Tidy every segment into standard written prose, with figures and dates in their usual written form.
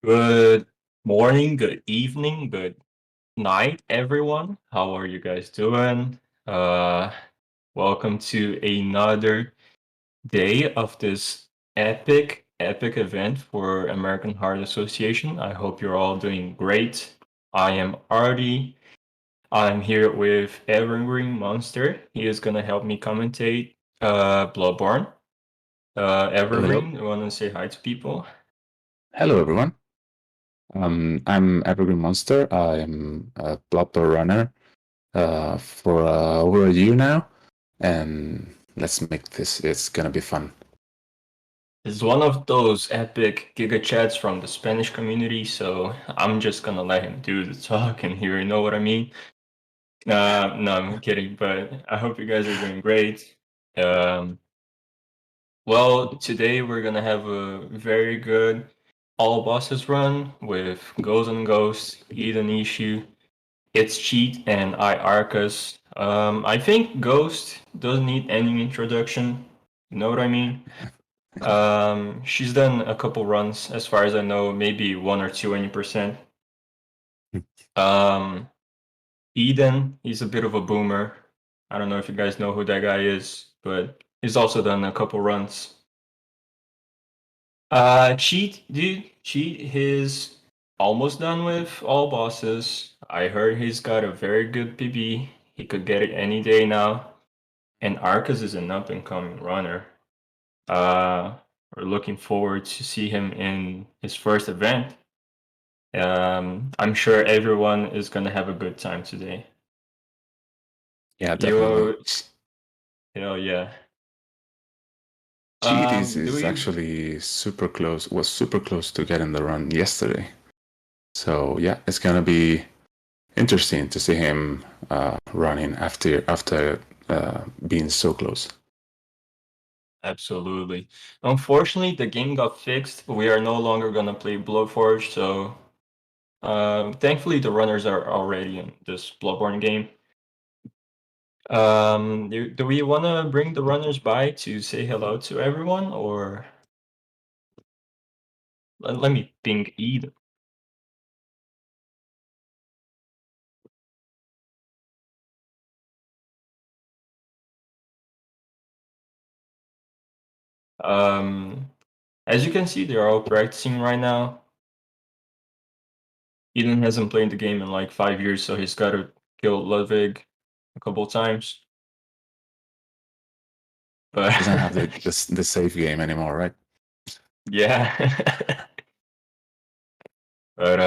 Good morning, good evening, good night, everyone. How are you guys doing? Uh, Welcome to another day of this epic event for American Heart Association. I hope you're all doing great. I am Artie. I'm here with Evergreen Monster. He is gonna help me commentate Bloodborne. Hello, hello. Evergreen, you wanna say hi to people? Hello, everyone. I'm Evergreen Monster. I'm a Bloodborne runner for over a year now, and let's make this. It's gonna be fun. It's one of those epic giga chats from the Spanish community, so I'm just gonna let him do the talking here. You know what I mean? No, I'm kidding, but I hope you guys are doing great. Um, well, today we're gonna have a very good all bosses run with GoesOnGhost, EdenIssue, It's Cheat, and iArkas. I think Ghost doesn't need any introduction. You know what I mean? She's done a couple runs, as far as I know, maybe one or two any percent. Um, Eden, he's a bit of a boomer. I don't know if you guys know who that guy is, but he's also done a couple runs. Cheat, dude, Cheat, he's almost done with all bosses. I heard he's got a very good PB. He could get it any day now. And Arcus is an up and coming runner. Uh, we're looking forward to see him in his first event. I'm sure everyone is gonna have a good time today. Yeah, definitely. You, hell yeah. Cheat is, Do is we? actually super close. Was super close to getting the run yesterday. So yeah, it's gonna be interesting to see him running after being so close. Absolutely. Unfortunately, the game got fixed. We are no longer gonna play Bloodforge, so thankfully the runners are already in this Bloodborne game. Do we want to bring the runners by to say hello to everyone, or let me ping Eden? Um, as you can see, they're all practicing right now. Eden hasn't played the game in like 5 years, so he's got to kill Ludwig a couple times. But Doesn't have the save game anymore, right? yeah. But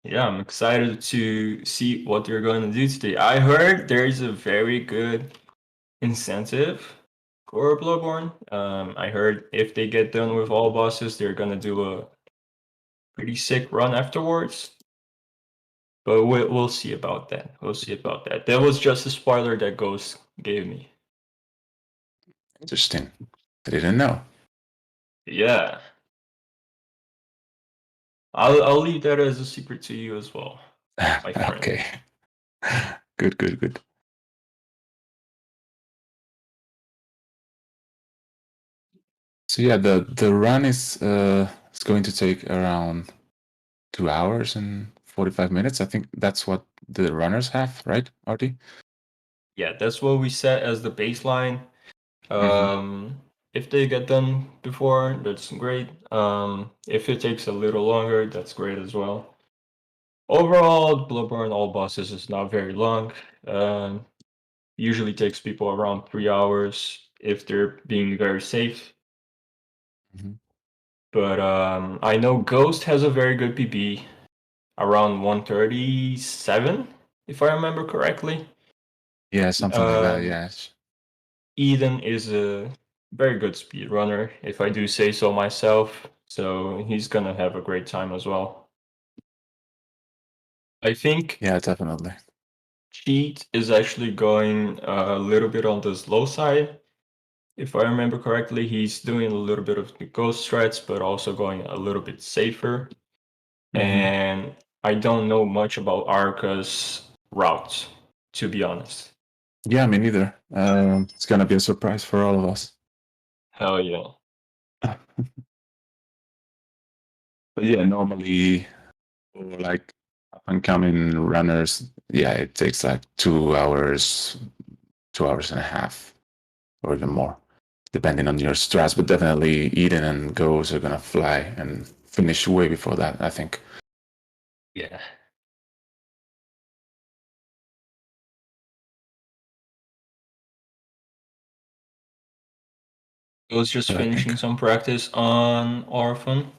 yeah, I'm excited to see what they're going to do today. I heard there's a very good incentive for Bloodborne. I heard if they get done with all bosses, they're gonna do a pretty sick run afterwards. But we'll see about that. We'll see about that. That was just a spoiler that Ghost gave me. Interesting. I didn't know. Yeah, I'll leave that as a secret to you as well, my friend. Okay. Good, good, good. So yeah, the run is it's going to take around 2 hours and 45 minutes. I think that's what the runners have, right, Artie? Yeah, that's what we set as the baseline. Mm-hmm. If they get done before, that's great. If it takes a little longer, that's great as well. Overall, Bloodborne all bosses is not very long. Um, Usually takes people around 3 hours if they're being very safe. Mm-hmm. But I know Ghost has a very good PB, around 137, if I remember correctly. Yeah, something like that. Um, Yes. Eden is a very good speedrunner, if I do say so myself. So he's gonna have a great time as well. I think Yeah, definitely. Cheat is actually going a little bit on the slow side. If I remember correctly, he's doing a little bit of the ghost strats, but also going a little bit safer. Mm-hmm. And I don't know much about Arca's routes, to be honest. Yeah, me neither. It's gonna be a surprise for all of us. Hell yeah. But yeah, normally for like up and coming runners, yeah, it takes like 2 hours, 2 hours and a half, or even more, depending on your stress. But definitely Eden and Goes are gonna fly and finish way before that, I think. Yeah. I was just But I think. finishing some practice on Orphan.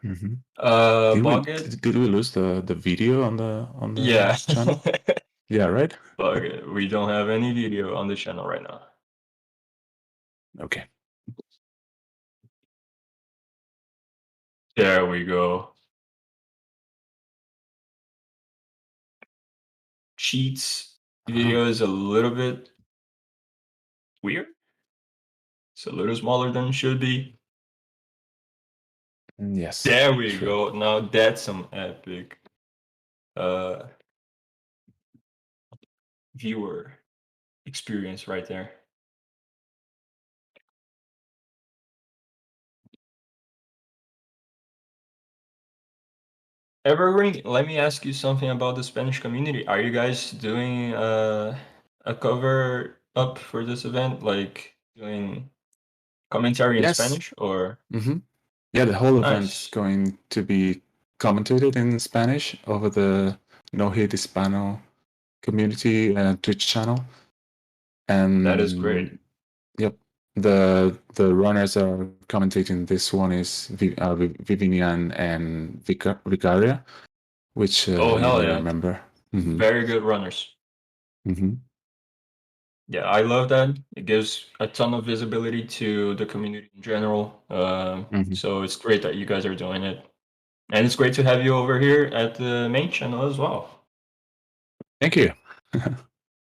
Mm-hmm. Bucket. Did we lose the video on the Yeah. channel? Yeah, right. Bucket. We don't have any video on the channel right now. Okay. There we go. Cheats video is a little bit weird. It's a little smaller than it should be. Yes. There we True. go. Now that's some epic uh viewer experience right there. Evergreen, let me ask you something about the Spanish community. Are you guys doing a cover up for this event, like doing commentary in Yes. Spanish or Mm-hmm. Yeah, the whole event is nice? going to be commentated in Spanish over the No Hate Hispano community Twitch channel. That is great. And yep, the runners are commentating. This one is Vivinian and Vicaria, which Oh you hell may yeah. remember. Mm-hmm. Very good runners. Mm-hmm. Yeah, I love that. It gives a ton of visibility to the community in general. Mm-hmm. So it's great that you guys are doing it. And it's great to have you over here at the main channel as well. Thank you.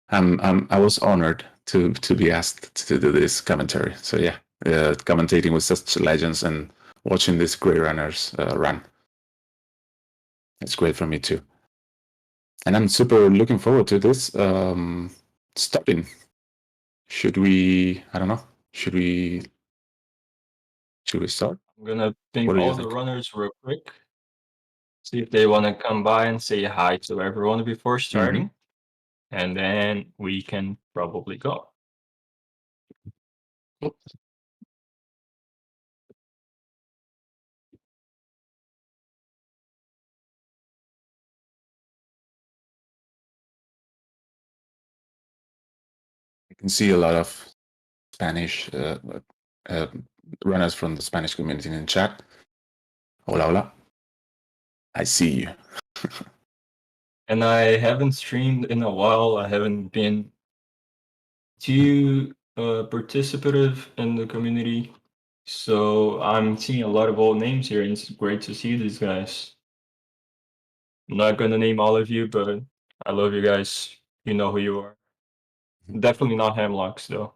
I was honored to be asked to do this commentary. So yeah, commentating with such legends and watching these great runners run, it's great for me too. And I'm super looking forward to this. Stopping. Should we? I don't know. Should we? Should we start? I'm gonna ping What do you all the think? runners real quick. See if they want to come by and say hi to everyone before Mm-hmm. starting. And then we can probably go. I can see a lot of Spanish uh, runners from the Spanish community in chat. Hola, hola. I see you. And I haven't streamed in a while. I haven't been too participative in the community. So I'm seeing a lot of old names here, and it's great to see these guys. I'm not gonna name all of you, but I love you guys. You know who you are. Definitely not Hemlocks though.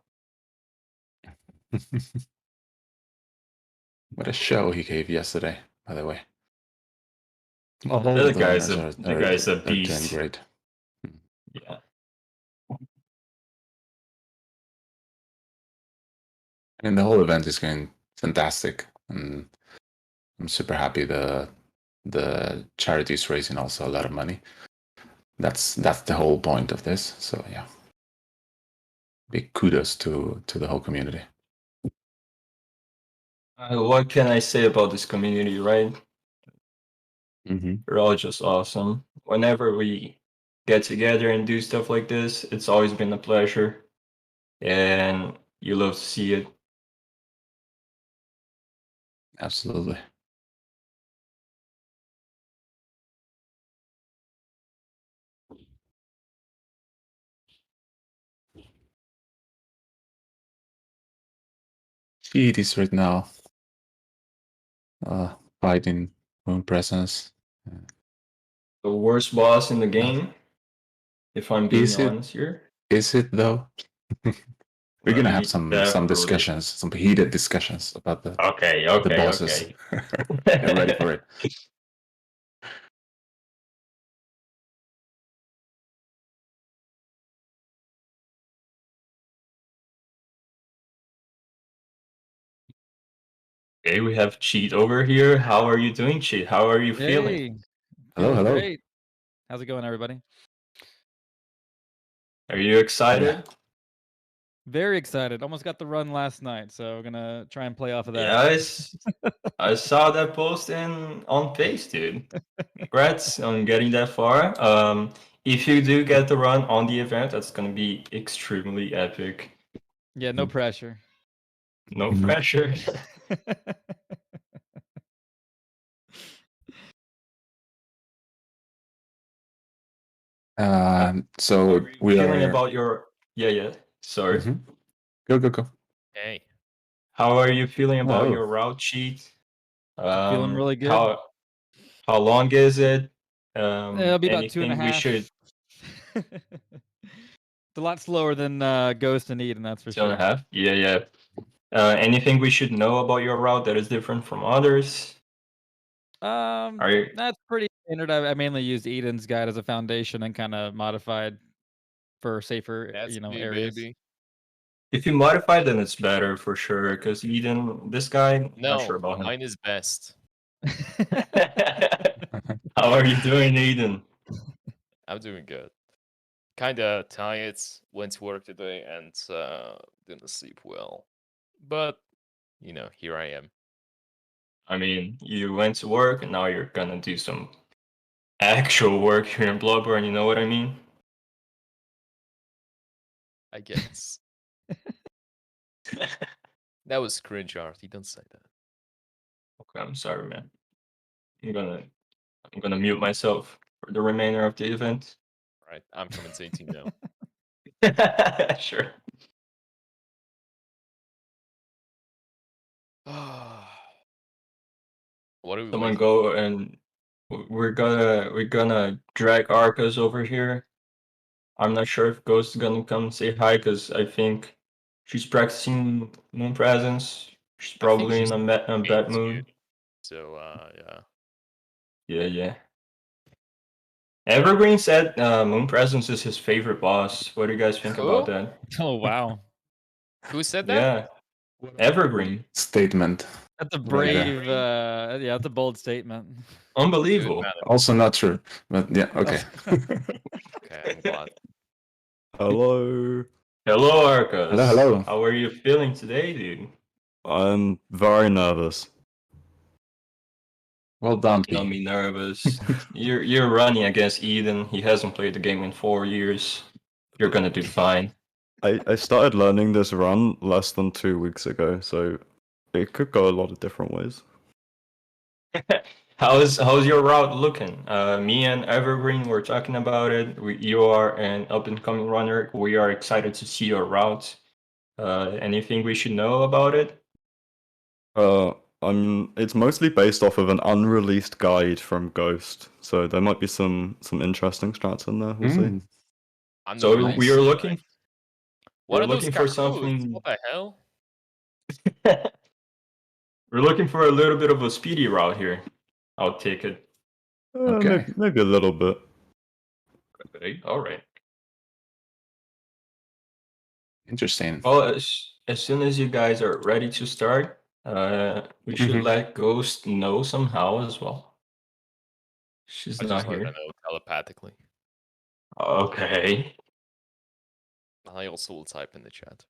What a show he gave yesterday, by the way. Well, all The of the guy's runners a the guy's a are doing beast. great. Yeah. And the whole event is going fantastic. And I'm super happy the charity is raising also a lot of money. That's the whole point of this. So yeah. Big kudos to the whole community. What can I say about this community, right? Mm-hmm. They're all just awesome. Whenever we get together and do stuff like this, it's always been a pleasure. And you love to see it. Absolutely. Cheat is right now fighting moon presence. The worst boss in the game, if I'm being Is it honest here. is it though? We're gonna have some Definitely. discussions, some heated discussions about Okay, the okay, bosses. okay. Get ready for it. Okay, we have Cheat over here. How are you doing, Cheat? How are you feeling? Hey, Hello, feeling hello. great. How's it going, everybody? Are you excited? Very excited. Almost got the run last night, so we're gonna try and play off of that. Yeah, I saw that post on Face, dude. Congrats on getting that far. If you do get the run on the event, that's gonna be extremely epic. Yeah, no pressure. No Mhm. pressure. How So are you we feeling are. about your yeah. Sorry. Mhm. Go. Hey, How are you feeling about Oh, your route, Cheat? Feeling really good. How long is it? It'll be about Anything we 2.5. should It's a lot slower than Ghost and Eden, that's for 2.5? sure. Yeah. Anything we should know about your route that is different from others? Are you That's pretty standard. I mainly used Eden's guide as a foundation and kind of modified for safer, that's me, areas. baby. if you modify, then it's better for sure. Because Eden, this guy, not sure No, about him. mine is best. How are you doing, Eden? I'm doing good. Kinda tired. Went to work today and didn't sleep well. But here I am. I mean, you went to work and now you're gonna do some actual work here in Bloodborne. You know what I mean? I guess. That was cringe, Artie. Don't say that. Okay, I'm sorry, man. I'm gonna mute myself for the remainder of the event. Right, I'm commentating now. Sure. What are we Someone waiting go and we're gonna drag Arkas over here. I'm not sure if Ghost is gonna come say hi because I think she's practicing Moon Presence. She's I think probably she's in a bad into mood. it. So yeah. Yeah. Evergreen said Moon Presence is his favorite boss. What do you guys think about Who? that? Oh wow, Who said that? Yeah, Evergreen. statement. that's a Right there. brave. Yeah, that's a bold statement. Dude, Unbelievable. man. Also not true, but yeah, okay. Okay, I'm glad. Hello. Hello, Arkas. Hello. How are you feeling today, dude? I'm very nervous. Well done, Don't Pete. be nervous. You're running against Eden. He hasn't played the game in 4 years. You're gonna do fine. I started learning this run less than 2 weeks ago, so it could go a lot of different ways. How's your route looking? Me and Evergreen were talking about it. You are an up and coming runner. We are excited to see your route. Anything we should know about it? It's mostly based off of an unreleased guide from Ghost, so there might be some interesting strats in there. We'll see. Mm. I'm So not we really are sure. looking. What We're are those looking for Kahoots? something. What the hell? We're looking for a little bit of a speedy route here. I'll take it. Okay. Maybe a little bit. Okay, all right. Interesting. Well, as soon as you guys are ready to start, we should Mhm. let Ghost know somehow as well. She's I not just let her here. know telepathically. Okay. I also will type in the chat.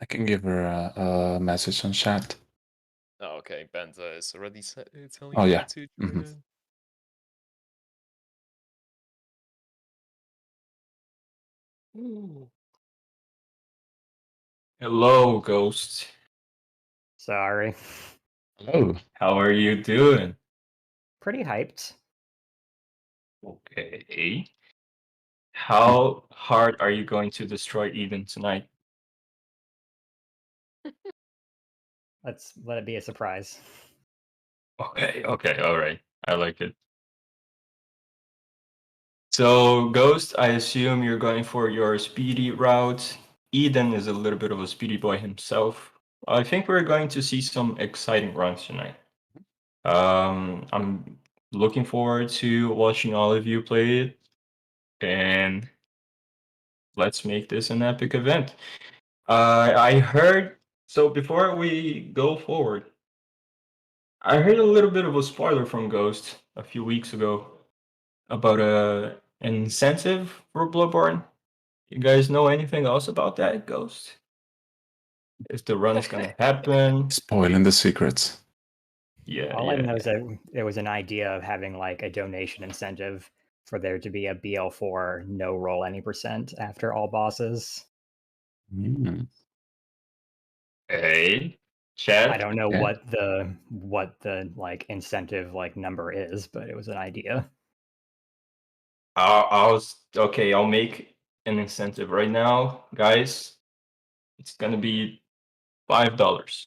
I can give her a message on chat. Oh, okay. Benta is already telling Oh, me yeah. to Mhm. join in. Hello, Ghost. Sorry. Oh, How are you doing? Pretty hyped. Okay. How hard are you going to destroy Eden tonight? Let's let it be a surprise. Okay, all right. I like it. So, Ghost, I assume you're going for your speedy route. Eden is a little bit of a speedy boy himself. I think we're going to see some exciting runs tonight. I'm looking forward to watching all of you play it. and let's make this an epic event. I heard, so before we go forward, I heard a little bit of a spoiler from Ghost a few weeks ago about an incentive for Bloodborne. You guys know anything else about that, Ghost? If the run is gonna happen? Spoiling the secrets. Yeah, All I yeah. know is that there was an idea of having like a donation incentive for there to be a BL4 no roll any % after all bosses. Mm. Hey, chat. I don't know Yeah. what the like incentive like number is, but it was an idea. I was okay. I'll make an incentive right now, guys. It's gonna be $5,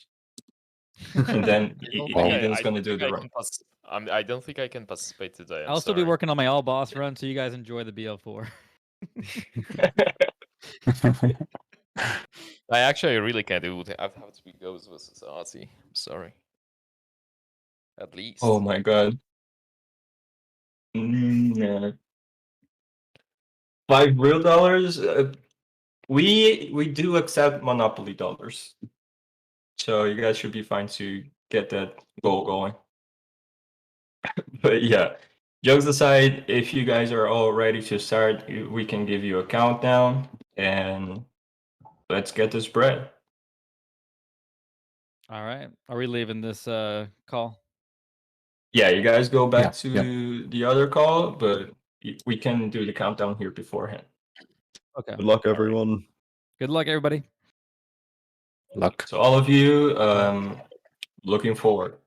and then Eden's gonna do the run. I don't think I can participate today. I'll still be working on my all boss run, so you guys enjoy the BL4. I actually really can't do it. I have to be Ghost versus Artie. I'm sorry. At least. Oh my god. Yeah. $5 real. We do accept Monopoly dollars, so you guys should be fine to get that goal going. But yeah, jokes aside, if you guys are all ready to start, we can give you a countdown and let's get this bread. All right. Are we leaving this call? Yeah, you guys go back Yeah, to yeah. the other call, but we can do the countdown here beforehand. Okay. Good luck, everyone. Good luck, everybody. Luck. So all of you, looking forward.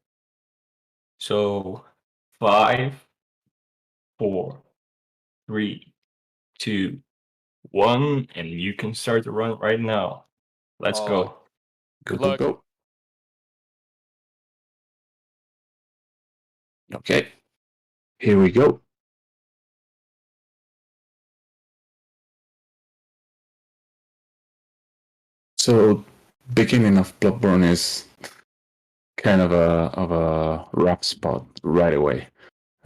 So 5, 4, 3, 2, 1, and you can start the run right now. Let's go. Go, Good go, luck. go. Okay. Here we go. So, beginning of Bloodborne is kind of a rough spot right away.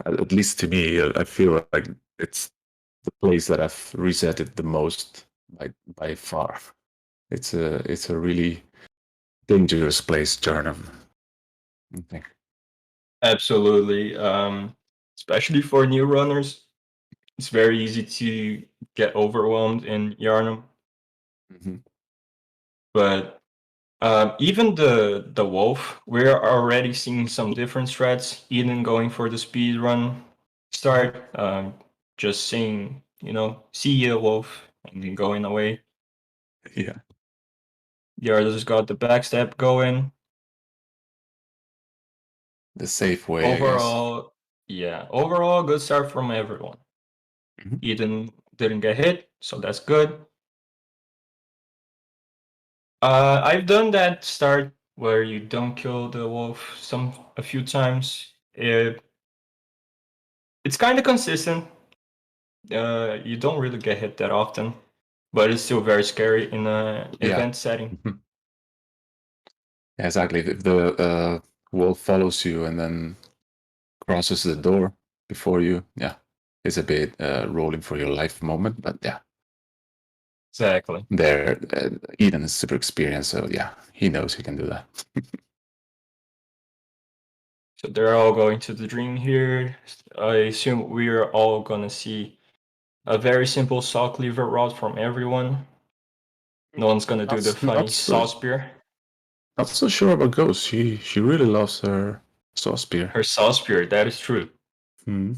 At least to me, I feel like it's the place that I've resetted the most by far. It's a really dangerous place, Jarnum. I think. Absolutely. Especially for new runners, it's very easy to get overwhelmed in Yarnum. Mm-hmm. But even the wolf, we're already seeing some different strats. Eden going for the speed run start, just saying, see ya, wolf, and then going away. Yeah. The others got the backstep going. The safe way. Overall, yeah. Overall, good start from everyone. Mhm. Eden didn't get hit, so that's good. I've done that start where you don't kill the wolf a few times. It's kind of consistent. You don't really get hit that often, but it's still very scary in an event setting. Yeah, exactly. If the wolf follows you and then crosses the door before you, yeah, it's a bit rolling for your life moment. But yeah, Exactly. there, Eden is super experienced, so yeah, he knows he can do that. So they're all going to the dream here. I assume we're all gonna see a very simple saw cleaver rod from everyone. No one's gonna do the funny saw spear. Not so sure about Ghost. She really loves her saw spear. Her saw spear, that is true. Hmm.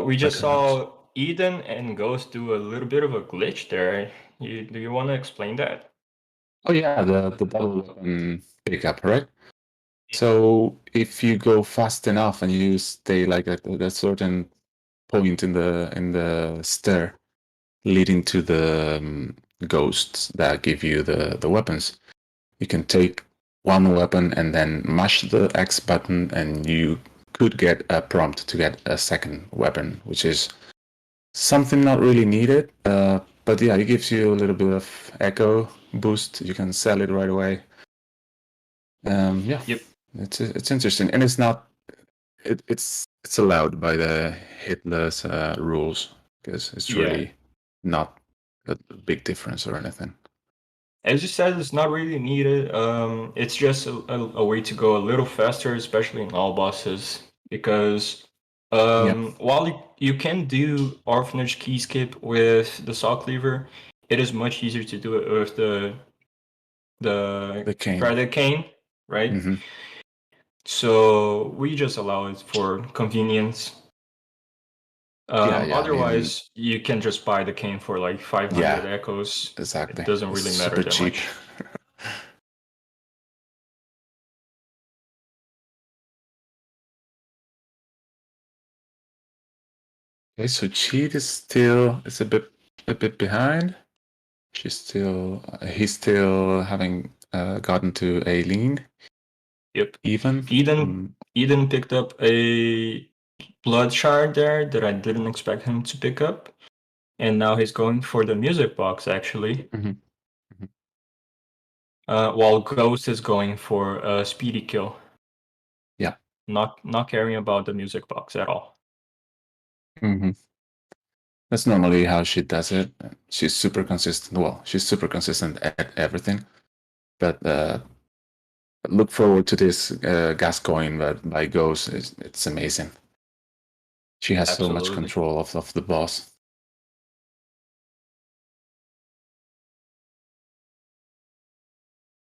We just Like a saw Eden and Ghost do a little bit of a glitch there. Do you want to explain that? Oh yeah, the double weapon pickup, right? So if you go fast enough and you stay like at a certain point in the stair leading to the ghosts that give you the weapons, you can take one weapon and then mash the X button, and you could get a prompt to get a second weapon, which is something not really needed. But yeah, it gives you a little bit of echo boost. You can sell it right away. Yeah, Yep. It's interesting, and it's not. It's allowed by the Hitless rules. because it's Yeah. really not a big difference or anything. As you said, it's not really needed. It's just a way to go a little faster, especially in all bosses, because while you can do Orphanage key skip with the Saw Cleaver, it is much easier to do it with the cane. Credit Cane, right? Mhm. So we just allow it for convenience. Yeah, I mean, Otherwise, you can just buy the cane for like 500 Yeah, echoes. exactly. It doesn't It's really matter super that cheap. much. Okay, so Cheat is a bit behind. He's still having gotten to a lean. Yep. Even. Eden picked up a blood shard there that I didn't expect him to pick up. And now he's going for the music box, actually. Mhm. While Ghost is going for a speedy kill. Yeah. Not caring about the music box at all. Mm-hmm. That's normally how she does it. She's super consistent. Well, she's super consistent at everything. But look forward to this Gascoigne by Ghost. It's amazing. She has so much Absolutely. control of the boss.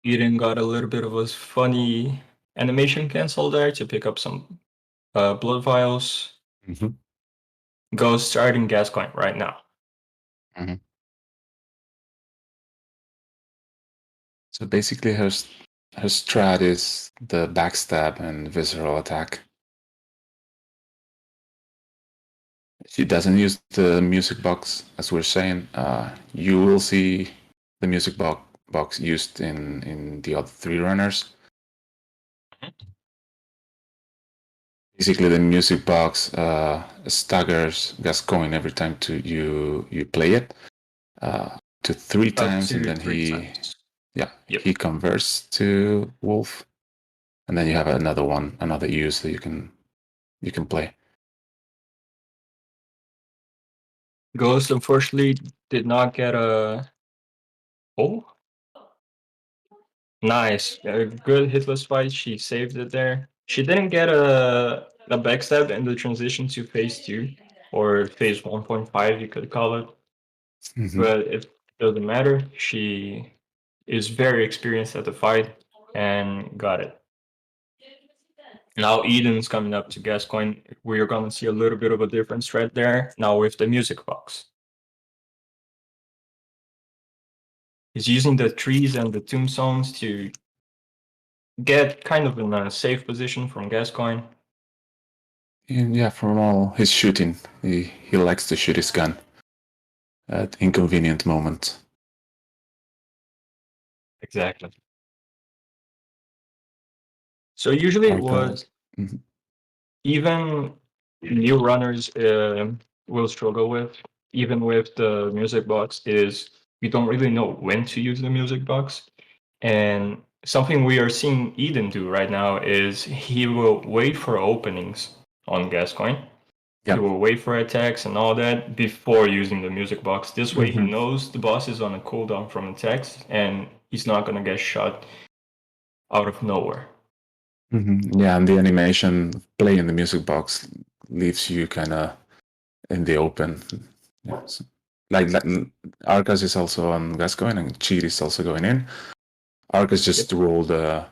Eden got a little bit of a funny animation cancel there to pick up some blood vials. Mm-hmm. Ghost starting Gascoigne right now. Mm-hmm. So basically, her strat is the backstab and visceral attack. She doesn't use the music box, as we're saying. You will see the music box used in the other three runners. Basically, the music box staggers Gascoigne every time you play it to 3 times, and then he converts to wolf, and then you have another use that you can play. Ghost unfortunately did not get a. Oh, nice, a good hitless fight. She saved it there. She didn't get a backstab in the transition to phase 2 or phase 1.5, you could call it. Mm-hmm. But it doesn't matter. She is very experienced at the fight and got it. Now Eden's coming up to Gascoigne. We're gonna see a little bit of a different strat there now with the music box. He's using the trees and the tombstones to get kind of in a safe position from Gascoigne. And yeah, from all his shooting, he likes to shoot his gun at inconvenient moments. Exactly. So usually what Mhm. even new runners will struggle with, even with the music box, is we don't really know when to use the music box. And something we are seeing Eden do right now is he will wait for openings on Gascoigne. Yeah. He will wait for attacks and all that before using the music box. This way he knows the boss is on a cooldown from attacks and he's not going to get shot out of nowhere. Mm-hmm. Yeah, and the animation playing the music box leaves you kind of in the open. Yeah, so, like Arkas is also on Gascoigne and Cheat is also going in. Arkas just rolled a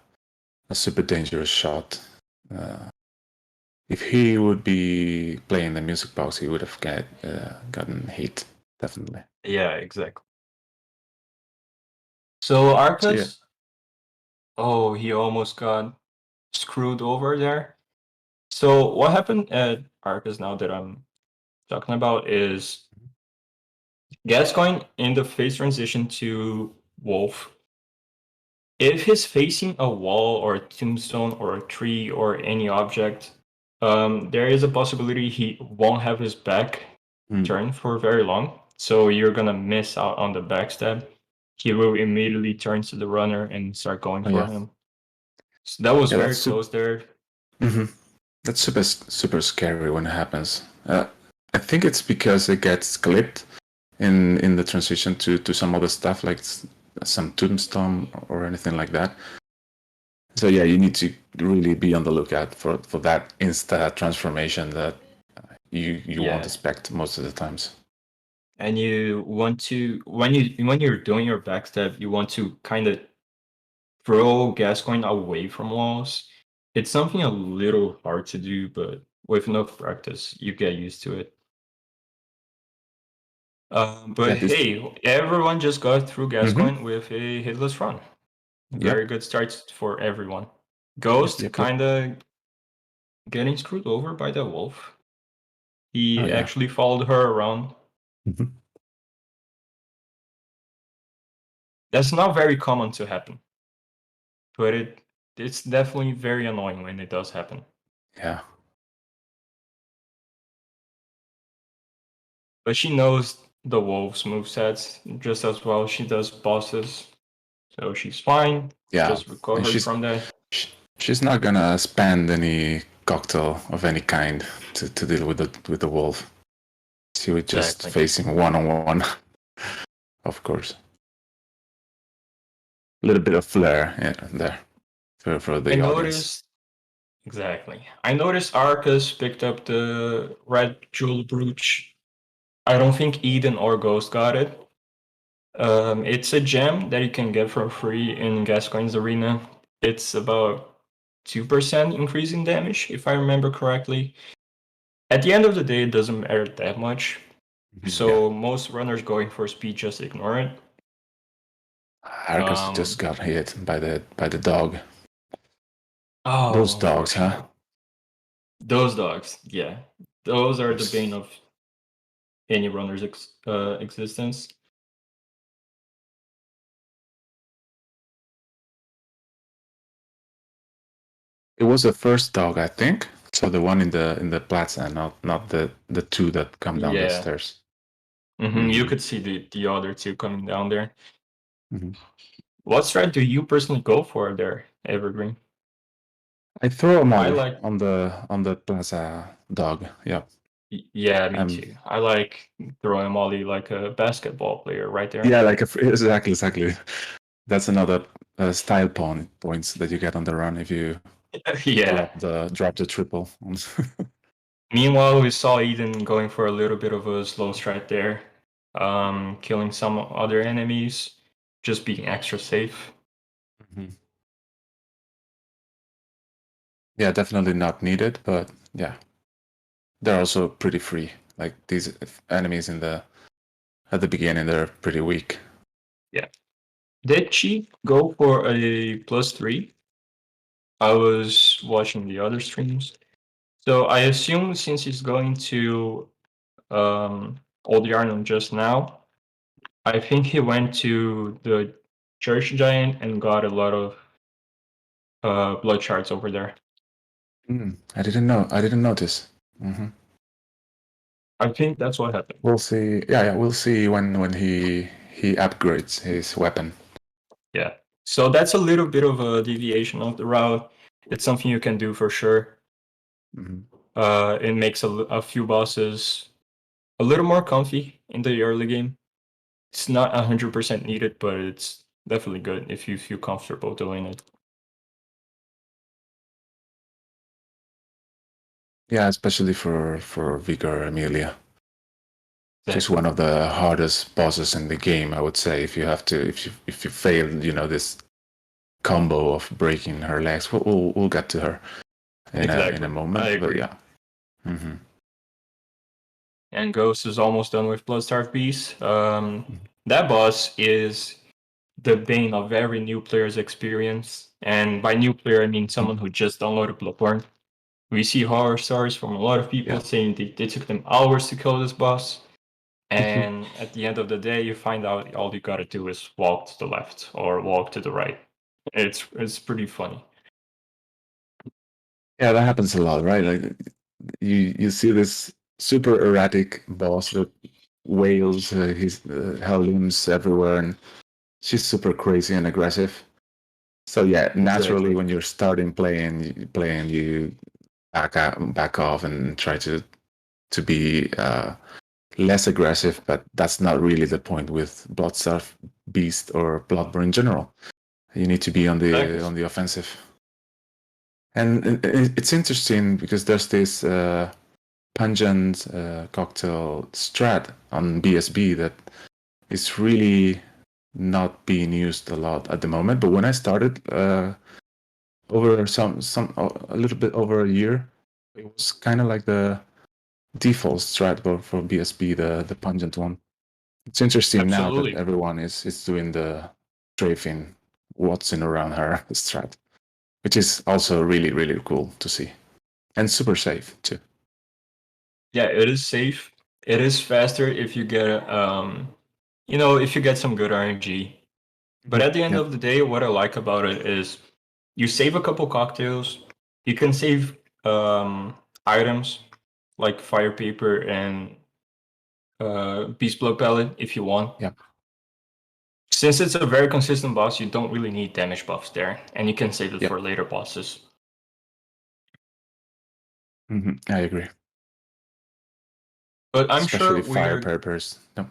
super dangerous shot. If he would be playing the music box, he would have gotten hit, definitely. Yeah, exactly. So Arkas, oh, he almost got screwed over there. So what happened at Arkas now that I'm talking about is Gascoigne in the phase transition to Wolf. If he's facing a wall or a tombstone or a tree or any object, there is a possibility he won't have his back turned for very long. So you're gonna miss out on the backstab. He will immediately turn to the runner and start going for him. So that was very close there. Mm-hmm. That's super scary when it happens. I think it's because it gets clipped in the transition to some other stuff like some tombstone or anything like that. So yeah, you need to really be on the lookout for that insta transformation that you won't expect most of the times. And you want to when you're doing your backstab, you want to kind of throw Gascoigne away from walls. It's something a little hard to do, but with enough practice, you get used to it. But hey, everyone just got through Gascoigne with a hitless run. Very good starts for everyone. Ghost kind of getting screwed over by the wolf. He actually followed her around. That's not very common to happen, but it's definitely very annoying when it does happen. Yeah. But she knows the wolf's movesets just as well. She does bosses, so she's fine. Yeah, just recovered from that. She's not gonna spend any cocktail of any kind to deal with the wolf. She was just facing one-on-one, of course. A little bit of flair there for the audience. Exactly. I noticed Arkas picked up the red jewel brooch. I don't think Eden or Ghost got it. It's a gem that you can get for free in Gascoigne's arena. It's about 2% increase in damage, if I remember correctly. At the end of the day, it doesn't matter that much. So most runners going for speed just ignore it. Arkas just got hit by the dog. Oh, those dogs, huh? Those dogs, yeah. Those are the bane of any runner's existence. It was the first dog, I think. So the one in the plaza, not the two that come down the stairs. You could see the other two coming down there. What strat do you personally go for there, Evergreen? I throw a molly on the plaza dog. Yeah. Yeah, me too. I like throwing a molly like a basketball player right there. Yeah, like exactly. That's another style points that you get on the run if you drop the triple. Meanwhile, we saw Eden going for a little bit of a slow strat there, killing some other enemies, just being extra safe. Yeah, definitely not needed, but yeah, they're also pretty free. Like these enemies at the beginning, they're pretty weak. Yeah. Did she go for a +3? I was watching the other streams. So I assume since he's going to Old Yarnum just now, I think he went to the Church Giant and got a lot of blood shards over there. I didn't know. I didn't notice. I think that's what happened. We'll see. Yeah, we'll see when he upgrades his weapon. Yeah. So that's a little bit of a deviation of the route. It's something you can do for sure. It makes a few bosses a little more comfy in the early game. It's not 100% needed, but it's definitely good if you feel comfortable doing it. Yeah, especially for Vigor Amelia. Just one of the hardest bosses in the game, I would say. If you fail, this combo of breaking her legs, we'll get to her in a moment. I agree. But yeah. And Ghost is almost done with Bloodstarved Beast. That boss is the bane of every new player's experience. And by new player, I mean someone who just downloaded Bloodborne. We see horror stories from a lot of people saying they took them hours to kill this boss. And at the end of the day, you find out all you gotta do is walk to the left or walk to the right. It's pretty funny. Yeah, that happens a lot, right? Like you see this super erratic boss that wails his hell limbs everywhere, and she's super crazy and aggressive. So yeah, naturally when you're starting playing, you back off and try to to be less aggressive, but that's not really the point with Bloodstarved Beast or Bloodborne in general. You need to be on the offensive. And it's interesting because there's this pungent cocktail strat on BSB that is really not being used a lot at the moment. But when I started over a little bit over a year, it was kind of like the default strat for BSB, the pungent one. It's interesting now that everyone is doing the strafing what's in around her strat, which is also really, really cool to see. And super safe too. Yeah, it is safe. It is faster if you get if you get some good RNG. But at the end of the day, what I like about it is you save a couple cocktails. You can save items like fire paper and beast blood pellet if you want. Yeah. Since it's a very consistent boss, you don't really need damage buffs there, and you can save it for later bosses. I agree. But I'm especially sure fire papers. No,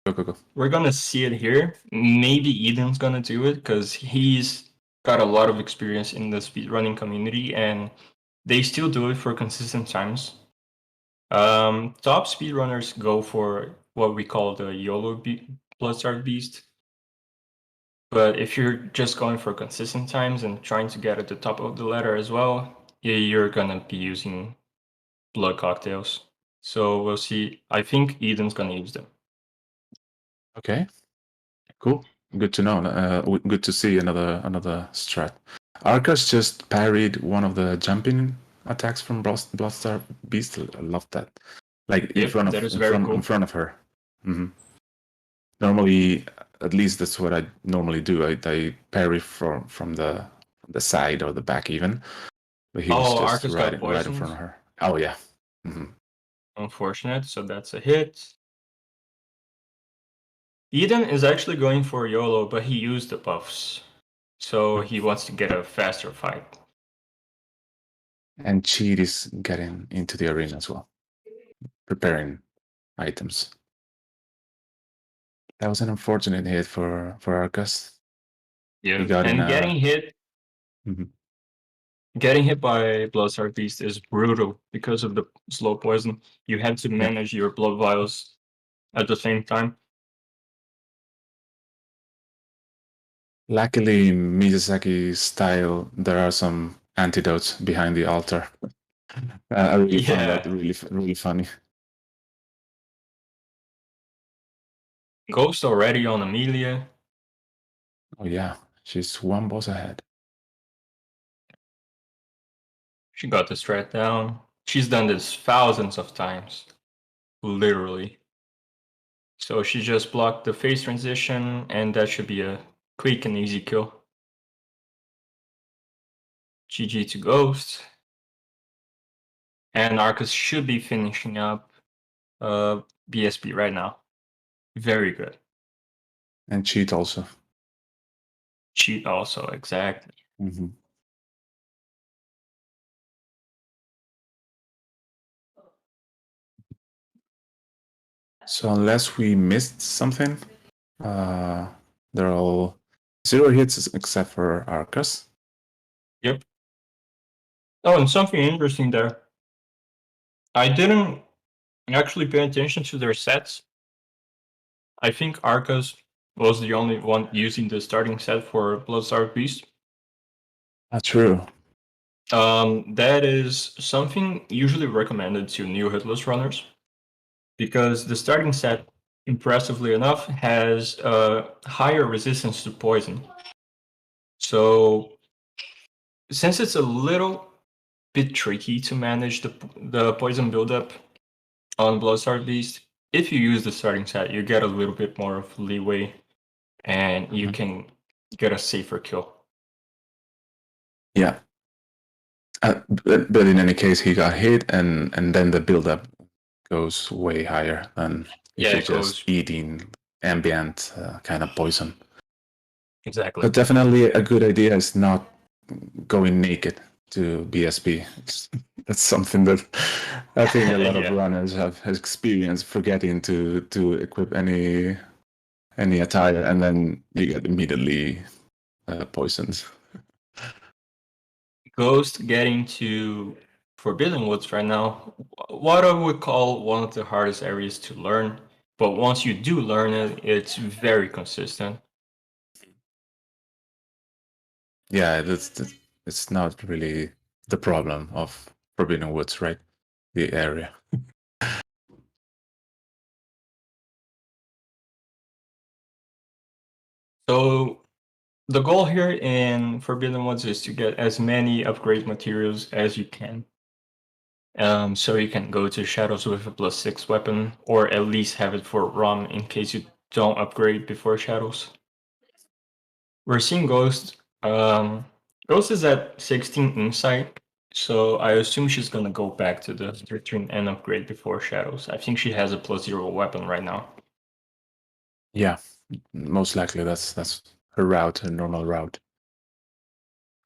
go. We're gonna see it here. Maybe Eden's gonna do it because he's got a lot of experience in the speedrunning community, and they still do it for consistent times. Top speedrunners go for what we call the YOLO Bloodstarved Beast. But if you're just going for consistent times and trying to get at the top of the ladder as well, you're gonna be using blood cocktails. So we'll see. I think Eden's gonna use them. Okay, cool. Good to know. Good to see another strat. Arkas just parried one of the jumping attacks from Bloodstarved Beast. I love that. Like in front of her. Mm-hmm. Normally, at least that's what I normally do. I parry from the side or the back even. But he was just right in front of her. Oh yeah. Mm-hmm. Unfortunate. So that's a hit. Eden is actually going for YOLO, but he used the buffs. So he wants to get a faster fight. And Cheat is getting into the arena as well. Preparing items. That was an unfortunate hit for Arkas. Yeah, and getting hit. Mm-hmm. Getting hit by Bloodstarved Beast is brutal because of the slow poison. You have to manage your blood vials at the same time. Luckily, in Miyazaki style, there are some antidotes behind the altar. I really found that really funny. Ghost already on Amelia. Oh yeah, she's one boss ahead. She got the strat down. She's done this thousands of times. Literally. So she just blocked the phase transition, and that should be a quick and easy kill. GG to Ghost. And Arkas should be finishing up BSB right now. Very good. And Cheat also. Cheat also, exactly. Mm-hmm. So unless we missed something, they're all 0 hits except for Arkas. Yep. Oh, and something interesting there. I didn't actually pay attention to their sets. I think Arkas was the only one using the starting set for Bloodstarved Beast. That's true. That is something usually recommended to new Hitless runners, because the starting set, impressively enough, has a higher resistance to poison. So since it's a little bit tricky to manage the poison buildup on Bloodstarved Beast, if you use the starting set, you get a little bit more of leeway, and you can get a safer kill. Yeah. But in any case, he got hit, and then the buildup goes way higher than if you're just eating ambient kind of poison. Exactly. But definitely a good idea is not going naked to BSB. That's something that I think a lot of Yeah. runners have experienced, forgetting to equip any attire, and then you get immediately poisoned. Ghost getting to Forbidden Woods right now, what I would call one of the hardest areas to learn. But once you do learn it, it's very consistent. Yeah, it's not really the problem of Forbidden Woods, right? The area. So the goal here in Forbidden Woods is to get as many upgrade materials as you can. So you can go to Shadows with a +6 weapon, or at least have it for ROM in case you don't upgrade before Shadows. We're seeing Ghost. Ghost is at 16 insight, so I assume she's gonna go back to the 13 and upgrade before Shadows. I think she has a +0 weapon right now. Yeah, most likely that's her route, her normal route.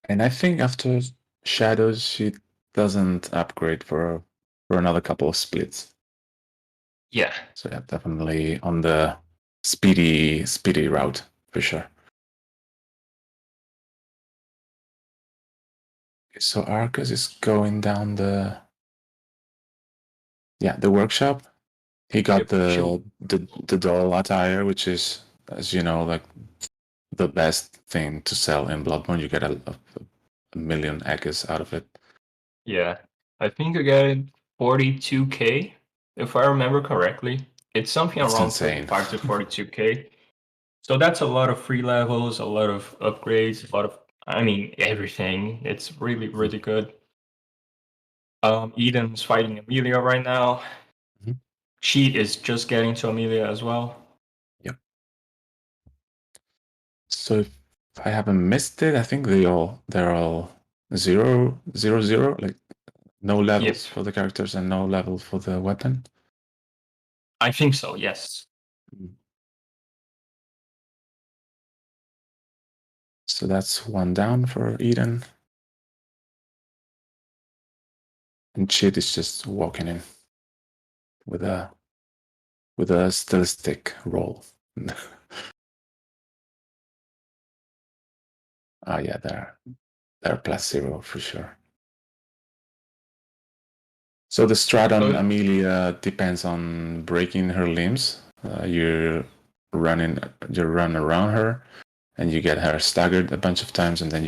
And I think after Shadows, she doesn't upgrade for another couple of splits. Yeah. So yeah, definitely on the speedy route for sure. So Arkas is going down the workshop. He got Yep, the doll attire, which is, as you know, like the best thing to sell in Bloodborne. You get a million EdenIssue out of it. Yeah. I think I got 42k, if I remember correctly. It's something It's around insane. 35 to 42k. So that's a lot of free levels, a lot of upgrades, a lot of, I mean, everything. It's really, really good. Eden's fighting Amelia right now. Mhm. She is just getting to Amelia as well. Yep. So if I haven't missed it, I think they're all 0-0-0, like no levels for the characters and no level for the weapon. I think so, yes. So that's one down for Eden. And Chid is just walking in with a stylistic roll. Yeah, they're +0 for sure. So the strat on Amelia depends on breaking her limbs. You run around her, and you get her staggered a bunch of times, and then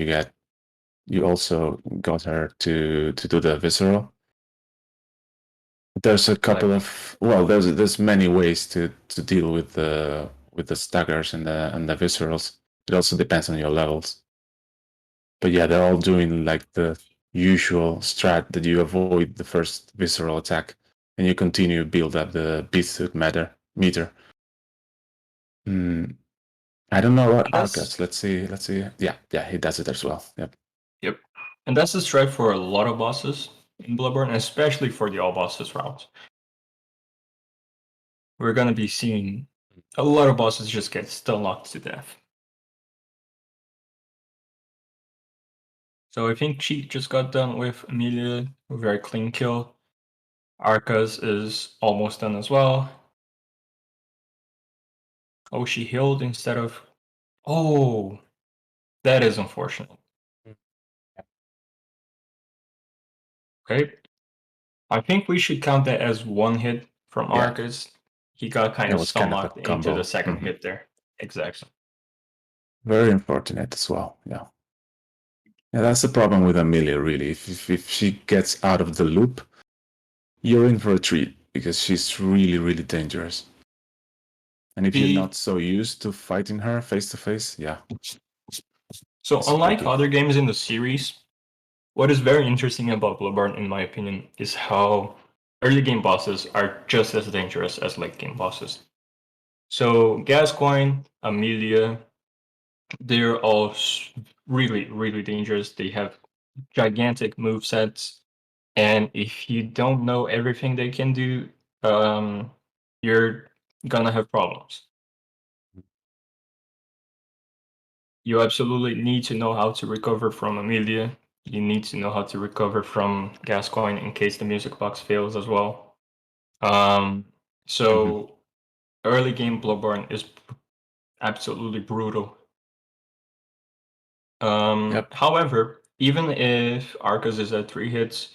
you also got her to do the visceral. There's a couple of there's many ways to deal with the staggers and the viscerals. It also depends on your levels. But yeah, they're all doing like the usual strat that you avoid the first visceral attack and you continue build up the beast suit meter. I don't know about Arkas. Let's see. Yeah, he does it as well. Yep. And that's the strat for a lot of bosses in Bloodborne, especially for the all bosses route. We're gonna be seeing a lot of bosses just get stun locked to death. So I think she just got done with Amelia, a very clean kill. Arkas is almost done as well. Oh, she healed instead of... Oh, that is unfortunate. Okay. I think we should count that as one hit from Arkas. He got kind of stun locked into the second hit there. Exactly. Very unfortunate as well. Yeah, that's the problem with Amelia, really. If she gets out of the loop, you're in for a treat because she's really, really dangerous. And if you're not so used to fighting her face to face, yeah. So unlike other games in the series, what is very interesting about Bloodborne, in my opinion, is how early game bosses are just as dangerous as late game bosses. So Gascoigne, Amelia, they're all really, really dangerous. They have gigantic movesets, and if you don't know everything they can do, you're gonna have problems. You absolutely need to know how to recover from Amelia. you need to know how to recover from Gascoigne in case the music box fails as well. So early game Bloodborne is absolutely brutal. However, even if Arkas is at 3 hits,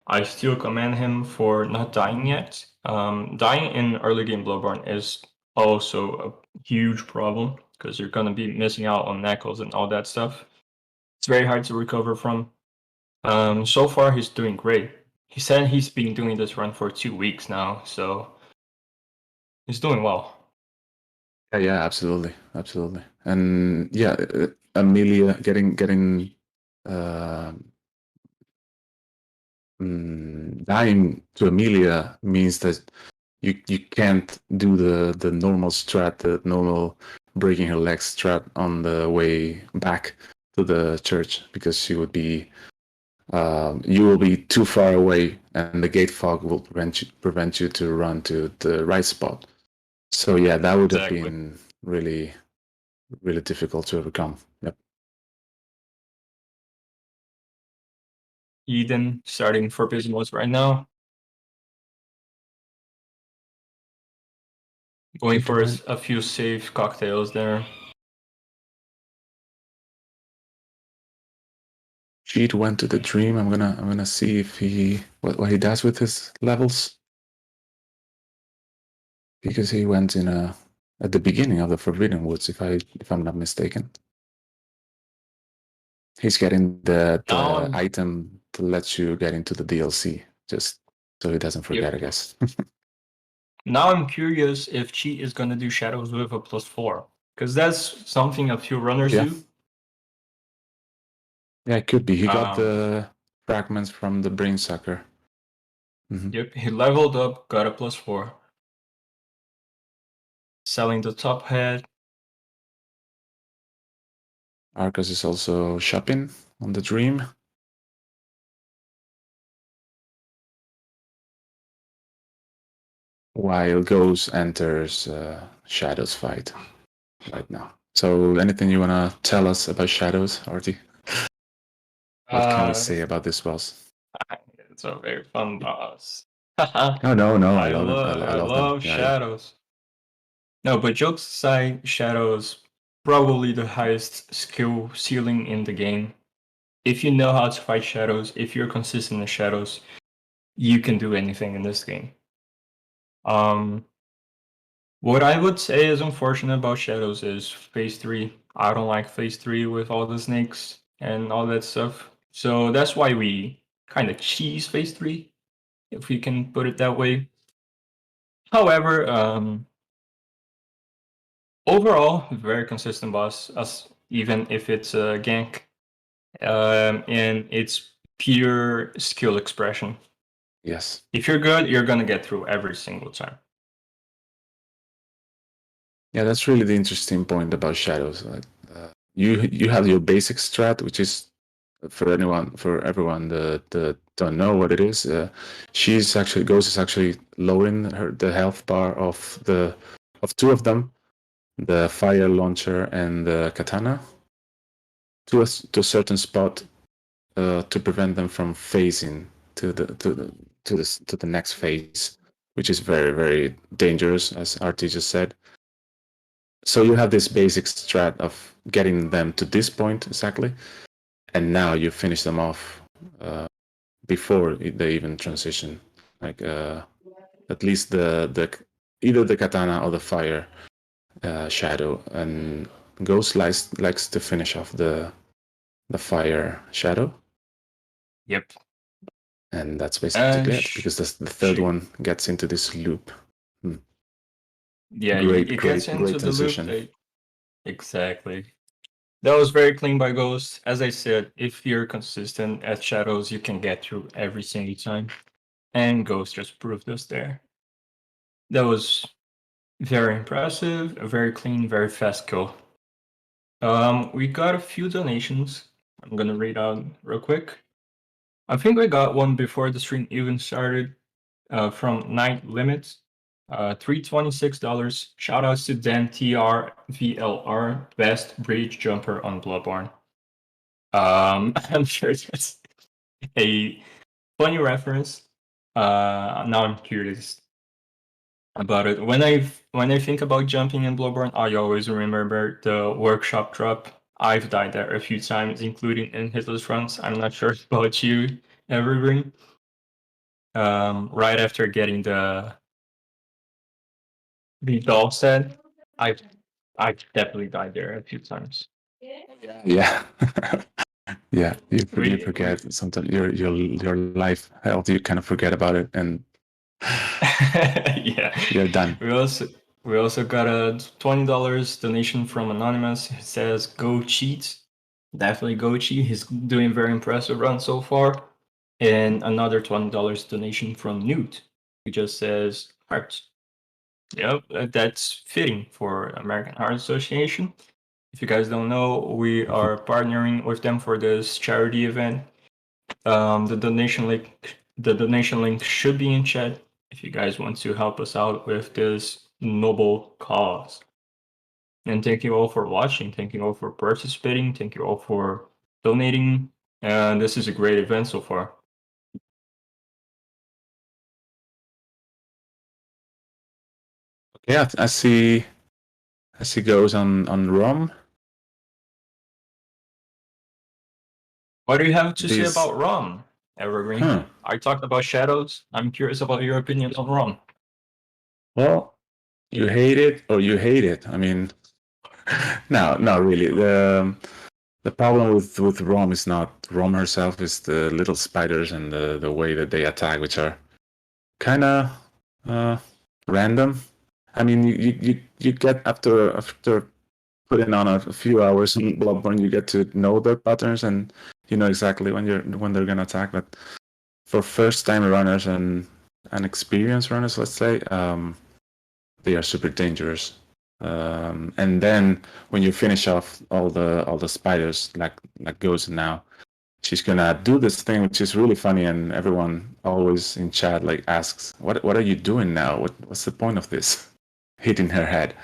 I still commend him for not dying yet. Dying in early game Bloodborne is also a huge problem because you're gonna be missing out on knuckles and all that stuff. It's very hard to recover from. So far he's doing great. He said he's been doing this run for 2 weeks now, so he's doing well. Yeah, absolutely, and yeah, Amelia getting dying to Amelia means that you can't do the normal strat, the normal breaking her legs strat on the way back to the church, because she would be you will be too far away, and the gate fog will prevent you to run to the right spot. So yeah, that would have been really difficult to overcome. Yep. Eden starting for Bismos right now. Going for a few safe cocktails there. Cheat went to the dream. I'm gonna see if what he does with his levels, because he went in at the beginning of the Forbidden Woods, if I'm not mistaken. He's getting the item to let you get into the DLC, just so he doesn't forget, I guess. Now I'm curious if Cheat is gonna do Shadows with a +4, because that's something a few runners do. Yeah, it could be. He got the fragments from the brain sucker. Yep, he leveled up, got a +4. Selling the top head. Arkas is also shopping on the dream. While Ghost enters Shadows fight right now. So anything you want to tell us about Shadows, Artie? What can we say about this boss? It's a very fun boss. No, I love Shadows. No, but jokes aside, Shadows probably the highest skill ceiling in the game. If you know how to fight Shadows, if you're consistent in Shadows, you can do anything in this game. What I would say is unfortunate about Shadows is phase 3. I don't like phase 3 with all the snakes and all that stuff. So that's why we kind of cheese phase 3, if we can put it that way. However, overall, very consistent boss, even if it's a gank. And it's pure skill expression. Yes. If you're good, you're gonna get through every single time. Yeah, that's really the interesting point about Shadows. You have your basic strat, which is for everyone that don't know what it is. Ghost is actually lowering the health bar of two of them, the fire launcher and the katana, to a certain spot to prevent them from phasing to the next phase, which is very, very dangerous, as RT just said. So you have this basic strat of getting them to this point exactly, and now you finish them off before they even transition. Like at least the either the katana or the fire shadow, and Ghost likes to finish off the fire shadow. Yep. And that's basically it, because the third one gets into this loop. Yeah, it gets into the loop. Exactly. That was very clean by Ghost. As I said, if you're consistent at Shadows, you can get through every single time. And Ghost just proved us there. That was very impressive, a very clean, very fast kill. We got a few donations. I'm gonna read out real quick. I think we got one before the stream even started from Night Limits. $326. Shout outs to Dan TR VLR, best bridge jumper on Bloodborne. I'm sure that's a funny reference. Now I'm curious about it. When I think about jumping in Bloodborne, I always remember the workshop drop. I've died there a few times, including in Hitless runs. I'm not sure about you, Evergreen. Right after getting the doll set, I've definitely died there a few times. Yeah. Yeah, you We forget sometimes your life health, you kind of forget about it, and yeah. you're done. We also got a $20 donation from Anonymous. It says go cheat. Definitely go cheat. He's doing very impressive run so far. And another $20 donation from Newt, who just says heart. Yep, that's fitting for American Heart Association. If you guys don't know, we are partnering with them for this charity event. The donation link should be in chat if you guys want to help us out with this noble cause. And thank you all for watching. Thank you all for participating. Thank you all for donating. And this is a great event so far. Yeah, I see goes on Rom. What do you have to say These- about ROM, Evergreen? Huh. I talked about shadows. I'm curious about your opinions on ROM. Well, you hate it or you hate it. I mean, no, not really. The problem with Rom is not Rom herself, is the little spiders and the way that they attack, which are kind of random. I mean, you get after putting on a few hours in Bloodborne, you get to know their patterns and you know exactly when they're gonna attack. But for first time runners and experienced runners, let's say, they are super dangerous. And then when you finish off all the spiders, like Ghost now, she's gonna do this thing which is really funny, and everyone always in chat like asks, "What are you doing now? What's the point of this?" Hitting her head.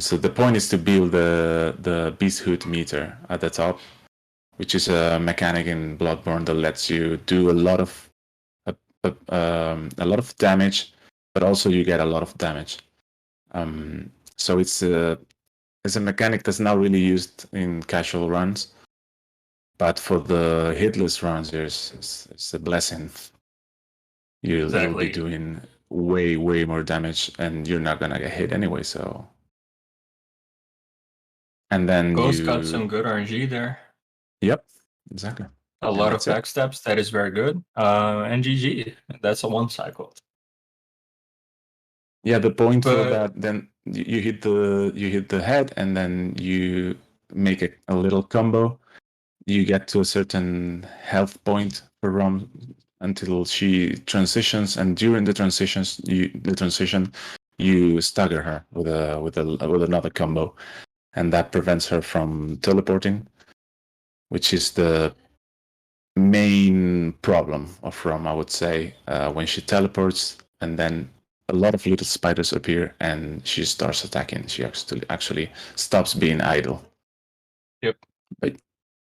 So the point is to build the Beasthood meter at the top, which is a mechanic in Bloodborne that lets you do a lot of damage, but also you get a lot of damage. So it's a mechanic that's not really used in casual runs, but for the hitless runs, it's a blessing. You'll be doing way more damage, and you're not gonna get hit anyway. So, and then Ghost got some good RNG there. Yep, exactly. A lot of backsteps. That is very good. And GG. That's a one cycle. Yeah, the point for that, then you hit the head, and then you make a little combo. You get to a certain health point for Rom until she transitions, and during the transition, you stagger her with another combo, and that prevents her from teleporting, which is the main problem of Rom, I would say. When she teleports, and then a lot of little spiders appear, and she starts attacking. She actually stops being idle. Yep. But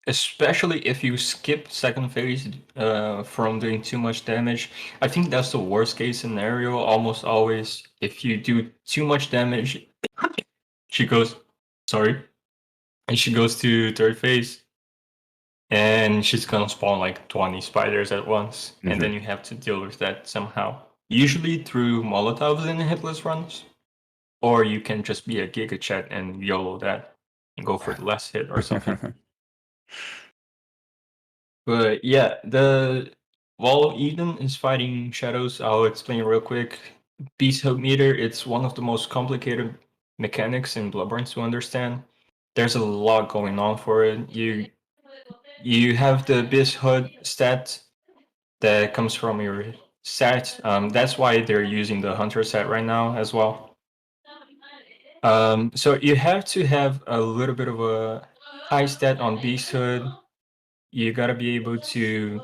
especially if you skip second phase from doing too much damage. I think that's the worst case scenario almost always. If you do too much damage, she goes to third phase, and she's gonna spawn like 20 spiders at once, and then you have to deal with that somehow. Usually through Molotovs in hitless runs, or you can just be a Giga Chat and YOLO that and go for the last hit or something. But yeah, while Eden is fighting shadows, I'll explain real quick. Beasthood meter, it's one of the most complicated mechanics in Bloodborne to understand. There's a lot going on for it. You have the Beasthood stat that comes from your stat. That's why they're using the Hunter set right now as well. So you have to have a little bit of a high stat on Beasthood. You gotta be able to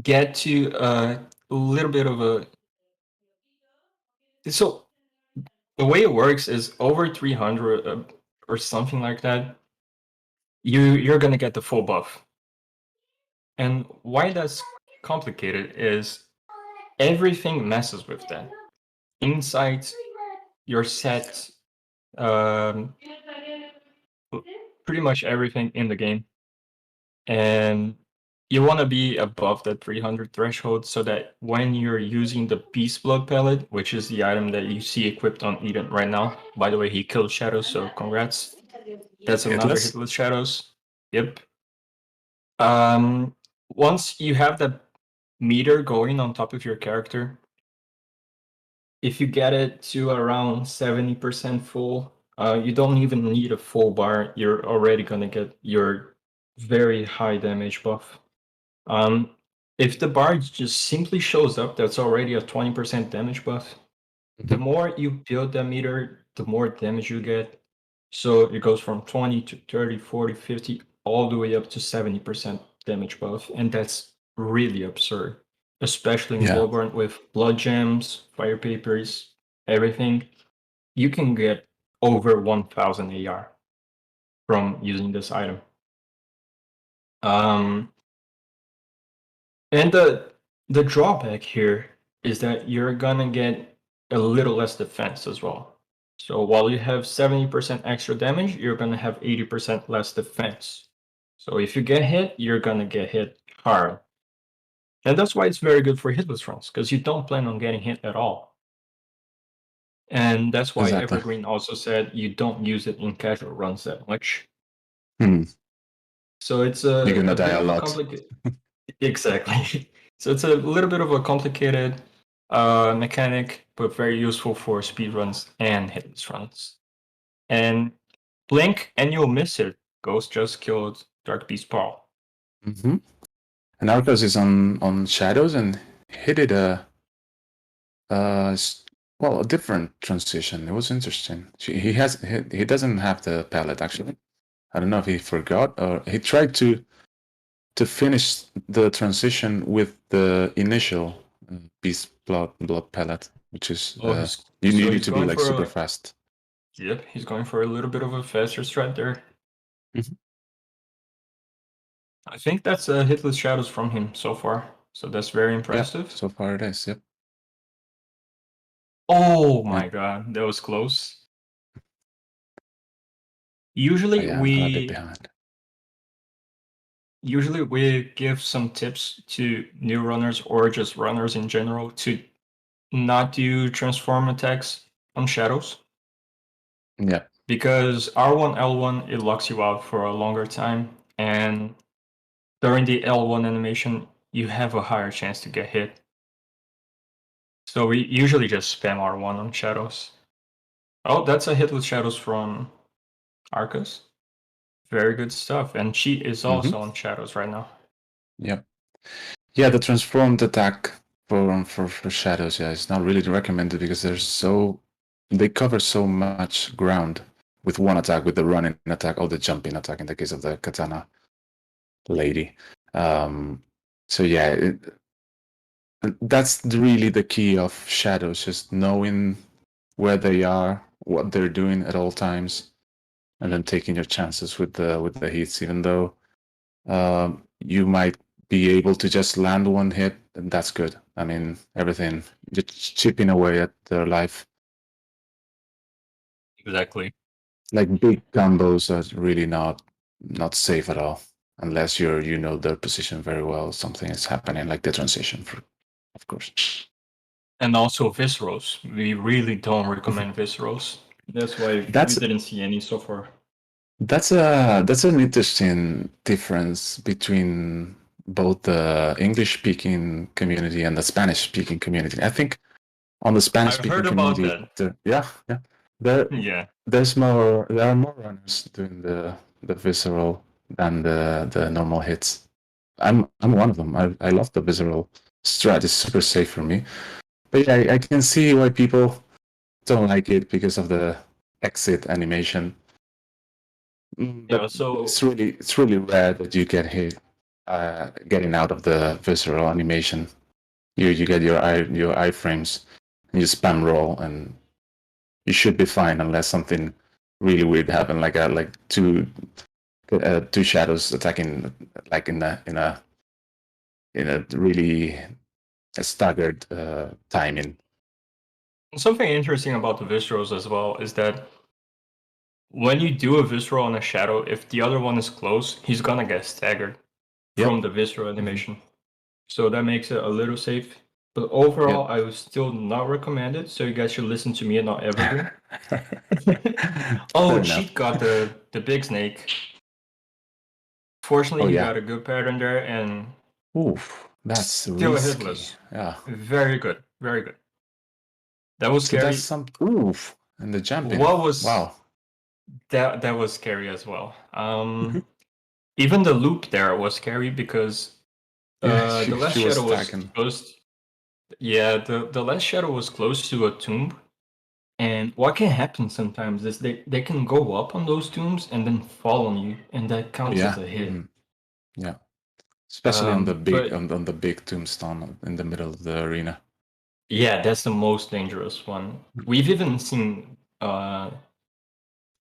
get to a little bit of a. So the way it works is over 300, or something like that, you're gonna get the full buff. And why that's complicated is everything messes with that. Insights, your set, pretty much everything in the game. And you want to be above that 300 threshold so that when you're using the Beast Blood Pellet, which is the item that you see equipped on Eden right now. By the way, he killed Shadows, so congrats. That's another Hitless? Hitless Shadows. Yep. Once you have that meter going on top of your character, if you get it to around 70% full, you don't even need a full bar. You're already gonna get your very high damage buff. If the bar just simply shows up, that's already a 20% damage buff. The more you build that meter, the more damage you get. So it goes from 20 to 30, 40, 50, all the way up to 70% damage buff. And that's really absurd, especially in Yeah. Bloodborne with blood gems, fire papers, everything. You can get over 1000 AR from using this item. And the drawback here is that you're gonna get a little less defense as well. So while you have 70% extra damage, you're gonna have 80% less defense. So if you get hit, you're gonna get hit hard. And that's why it's very good for hitless runs, because you don't plan on getting hit at all. And that's why Exactly. Evergreen also said you don't use it in casual runs that much. Hmm. So it's a, You're gonna a die bit a of lot. complicated. Exactly. So it's a little bit of a complicated mechanic, but very useful for speedruns and hitless runs. And blink and you'll miss it. Ghost just killed Dark Beast Paul. Mm-hmm. And iArkas is on Shadows, and he did a different transition. It was interesting. He doesn't have the palette actually. I don't know if he forgot or he tried to finish the transition with the initial Beast Blood palette, which is you need it to be like super fast. Yep, he's going for a little bit of a faster strat there. Mm-hmm. I think that's hitless Shadows from him so far. So that's very impressive. Yeah, so far it is, yep. Oh my god, that was close. Usually I'm a bit behind. Usually we give some tips to new runners or just runners in general to not do transform attacks on shadows. Yeah. Because R1, L1, it locks you out for a longer time. And during the L1 animation, you have a higher chance to get hit. So we usually just spam R1 on shadows. Oh, that's a hit with shadows from iArkas. Very good stuff. And she is also on shadows right now. Yep. Yeah, the transformed attack for shadows, yeah, it's not really recommended because they cover so much ground with one attack, with the running attack or the jumping attack in the case of the katana lady. So yeah, that's really the key of shadows, just knowing where they are, what they're doing at all times, and then taking your chances with the hits, even though you might be able to just land one hit, and that's good. I mean, everything just chipping away at their life. Exactly. Like big combos are really not safe at all unless you know their position very well. Something is happening, like the transition, of course. And also viscerals. We really don't recommend viscerals. That's why we didn't see any so far. That's an interesting difference between both the English-speaking community and the Spanish-speaking community. I think on the Spanish-speaking community, there are more runners doing the visceral than the normal hits. I'm one of them. I love the visceral strat. It's super safe for me. But yeah, I can see why people don't like it because of the exit animation. But yeah, so it's really rare that you get hit getting out of the visceral animation. You get your iframes and you spam roll, and you should be fine unless something really weird happen, like two shadows attacking like in a really staggered timing. Something interesting about the viscerals as well is that when you do a visceral on a shadow, if the other one is close, he's gonna get staggered from the visceral animation. So that makes it a little safe. But overall, I would still not recommend it. So you guys should listen to me and not Evergreen. Fair Cheat enough. got the big snake. Fortunately, Oh, he yeah. got a good pattern there, and Oof, that's still risky. hitless. Yeah. Very good, very good. That was So scary. that's some oof, and the jumping. What was wow? that was scary as well. Even the loop there was scary because Yeah, the last she was shadow was stacking. close. Yeah, the last shadow was close to a tomb. And what can happen sometimes is they can go up on those tombs and then fall on you, and that counts Yeah. as a hit. Yeah. Especially on the big But on the big tombstone in the middle of the arena. yeah, that's the most dangerous one. We've even seen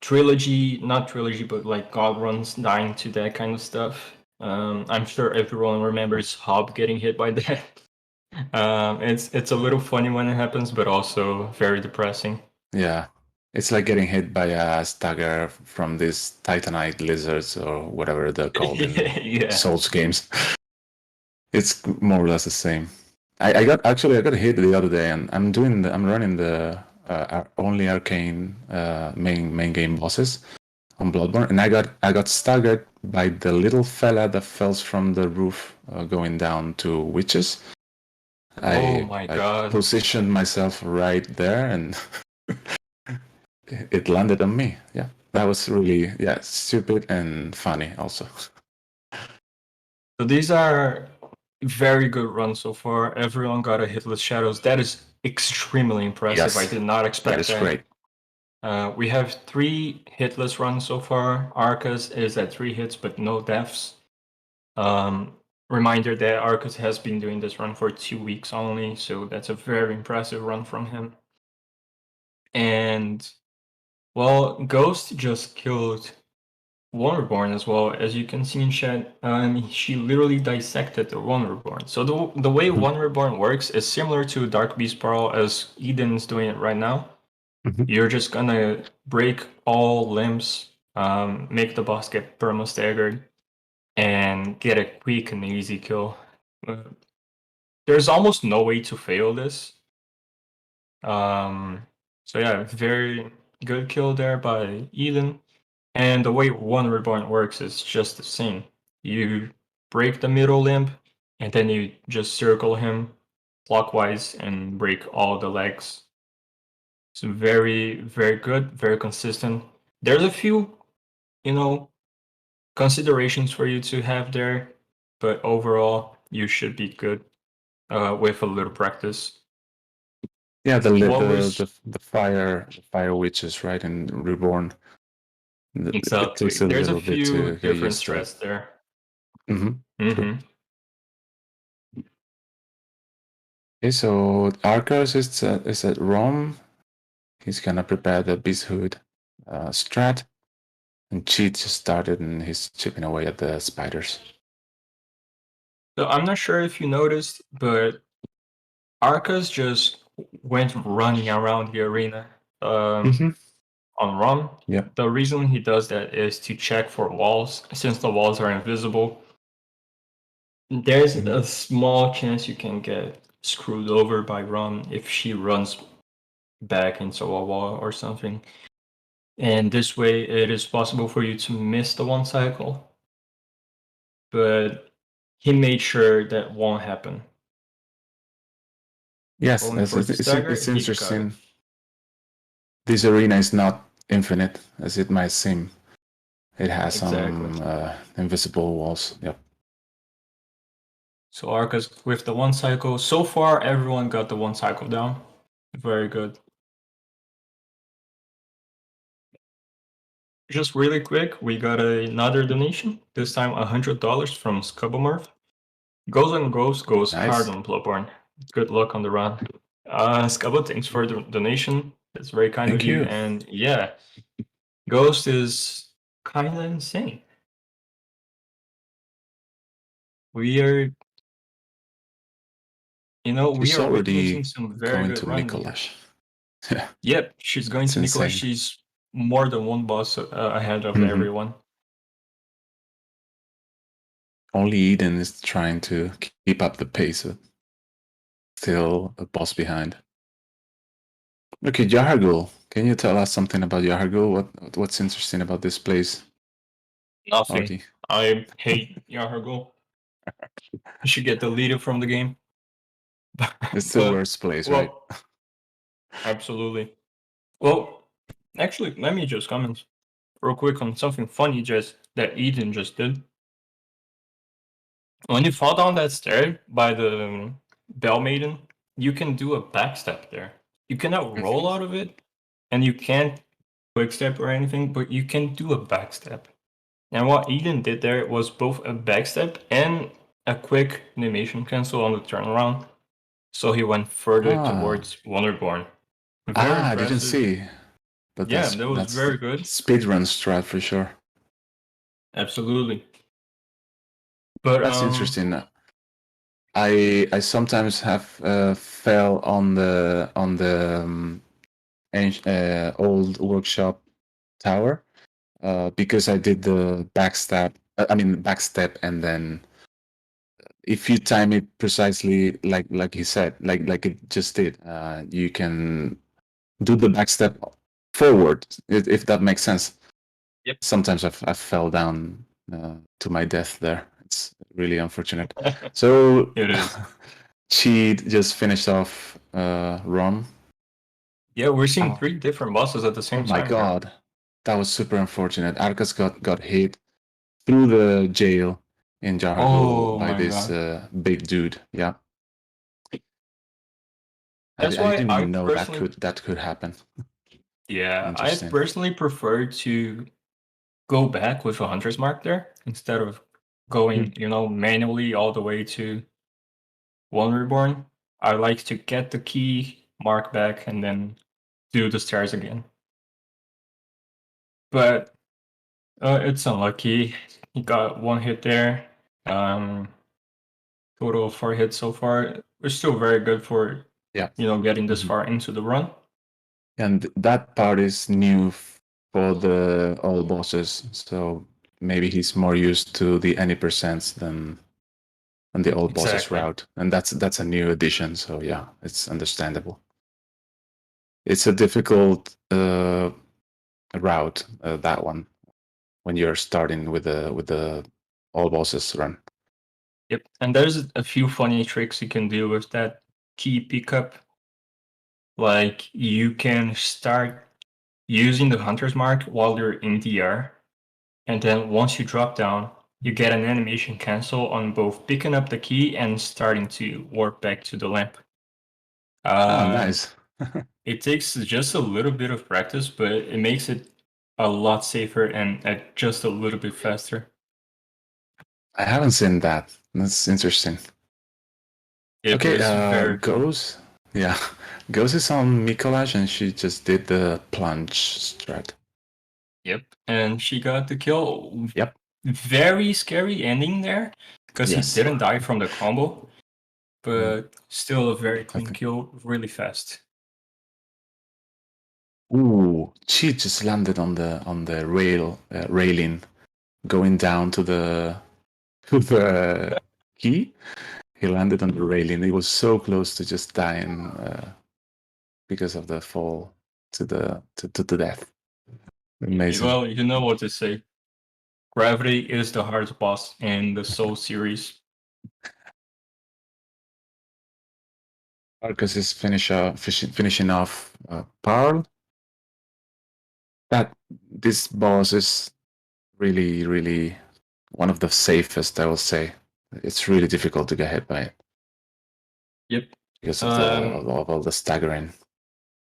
trilogy, not trilogy, but like God runs dying to that kind of stuff. I'm sure everyone remembers Hob getting hit by that. It's a little funny when it happens, but also very depressing. Yeah. It's like getting hit by a stagger from these Titanite lizards or whatever they're called in Yeah. Souls games. It's more or less the same. I got hit the other day, and I'm running the only arcane main game bosses on Bloodborne, and I got staggered by the little fella that falls from the roof going down to witches. Oh my God. I positioned myself right there, and it landed on me. Yeah, that was really stupid and funny also. So these are very good runs so far. Everyone got a hitless shadows. That is extremely impressive. Yes, I did not expect that is great. We have 3 hitless runs so far. Arkas is at 3 hits but no deaths. Reminder that Arkas has been doing this run for 2 weeks only, so that's a very impressive run from him. And well, Ghost just killed Wonderborn as well. As you can see in chat, she literally dissected the Wonderborn. So the way Wonderborn works is similar to Dark Beast Pearl as Eden's doing it right now. You're just gonna break all limbs, make the boss get perma staggered, and get a quick and easy kill. There's almost no way to fail this. So yeah, very good kill there by Eden. And the way One Reborn works is just the same. You break the middle limb, and then you just circle him clockwise and break all the legs. It's very, very good, very consistent. There's a few, considerations for you to have there, but overall, you should be good with a little practice. Yeah, the fire witches, right, and Reborn. Exactly. It takes a There's a little bit few to get different used to. threats there. True. Okay, so Arkas is at Rome. He's gonna prepare the Beasthood strat, and Cheat just started, and he's chipping away at the spiders. So I'm not sure if you noticed, but Arkas just went running around the arena on run. Yeah. The reason he does that is to check for walls, since the walls are invisible. There's a small chance you can get screwed over by Ron if she runs back into a wall or something. And this way it is possible for you to miss the one cycle. But he made sure that won't happen. Yes, Going for the stagger, it's he got interesting. it. This arena is not infinite, as it might seem. It has Exactly. some invisible walls. Yep. So Arkas with the one cycle. So far, everyone got the one cycle down. Very good. Just really quick, we got another donation. This time $100 from Scubblemurph. GoesOnGhost goes Nice. hard on Bloodborne. Good luck on the run. Scubba, thanks for the donation. It's very kind Thank of you. you. And yeah, Ghost is kind of insane. We are, we She's are witnessing already some very going good to run here. Mikolash. Yeah, Yep, she's going It's to Nicola. insane. She's more than one boss ahead of Mhm. everyone. Only Eden is trying to keep up the pace, but still a boss behind. Okay, Yahargul. Can you tell us something about Yahargul? What's interesting about this place, Nothing. Artie? I hate Yahargul. You should get deleted from the game. It's the But, worst place, right? well, absolutely. Well, actually, let me just comment real quick on something funny that Eden just did. When you fall down that stair by the Bell Maiden, you can do a backstep there. You cannot roll out of it, and you can't quick step or anything, but you can do a backstep. And what Eden did there was both a backstep and a quick animation cancel on the turnaround. So he went further towards Wonderborn. Very I didn't impressive. see. But Yeah, that was very good. Speedrun strat for sure. Absolutely. But That's interesting. I sometimes have fell on the old workshop tower because I did the backstep, and then if you time it precisely like he said, like it just did, you can do the backstep forward, if that makes sense. Yep. Sometimes I fell down to my death there. It's really unfortunate. So It is. Cheat just finished off Rom. Yeah, we're seeing 3 different bosses at the Oh same my time. god, that was super unfortunate. Arkas got hit through the jail in Jahargul by my this big dude. Yeah, I That's why didn't I even know personally, that could happen. yeah, I Interesting. personally prefer to go back with a hunter's mark there instead of going, manually all the way to One Reborn. I like to get the key, mark back, and then do the stairs again. But it's unlucky. He got 1 hit there. Total of 4 hits so far. We're still very good for getting this far into the run. And that part is new for the all bosses, so maybe he's more used to the any percents than the old bosses route, and that's a new addition. So yeah, it's understandable. It's a difficult route, that one, when you're starting with the all bosses run. Yep, and there's a few funny tricks you can do with that key pickup. Like you can start using the hunter's mark while you're in the air, and then once you drop down, you get an animation cancel on both picking up the key and starting to warp back to the lamp. Nice. It takes just a little bit of practice, but it makes it a lot safer and just a little bit faster. I haven't seen that. That's interesting. Okay, Goes. Yeah, Goes is on Mikolash, and she just did the plunge strat. Yep, and she got the kill. Yep. Very scary ending there, because he didn't die from the combo, but still a very clean kill, really fast. Ooh, she just landed on the railing, going down to the key. He landed on the railing. He was so close to just dying because of the fall to the death. Amazing. Well, you know what to say. Gravity is the hardest boss in the Soul series. Arkas is finishing off Pearl. This boss is really, really one of the safest, I will say. It's really difficult to get hit by it. Yep. Because of all the staggering.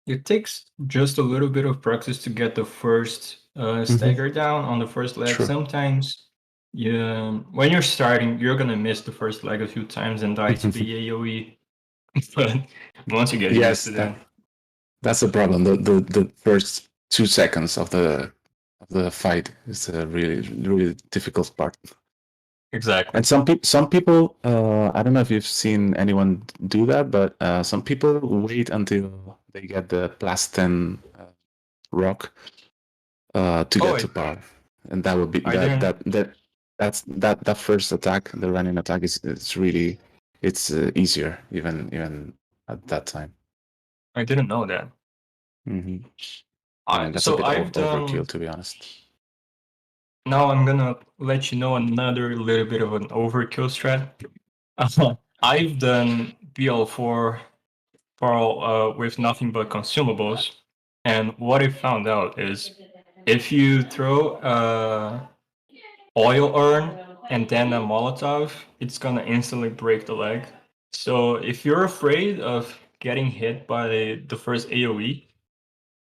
It takes just a little bit of practice to get the first stagger down on the first leg. True. Sometimes when you're starting, you're going to miss the first leg a few times and die to the AoE. But once you get used to that. That's the problem. The first 2 seconds of the the fight is a really difficult part. Exactly. And some people, I don't know if you've seen anyone do that, but some people wait until they get the +10 rock to get to par, and that would be that first attack, the running attack it's really easier even at that time. I didn't know that. Mm-hmm. I mean, that's a So bit I've done. overkill, to be honest. Now I'm gonna let you know another little bit of an overkill strat. I've done BL4 Pearl with nothing but consumables, and what I found out is if you throw a oil urn and then a Molotov, it's gonna instantly break the leg. So if you're afraid of getting hit by the first AoE,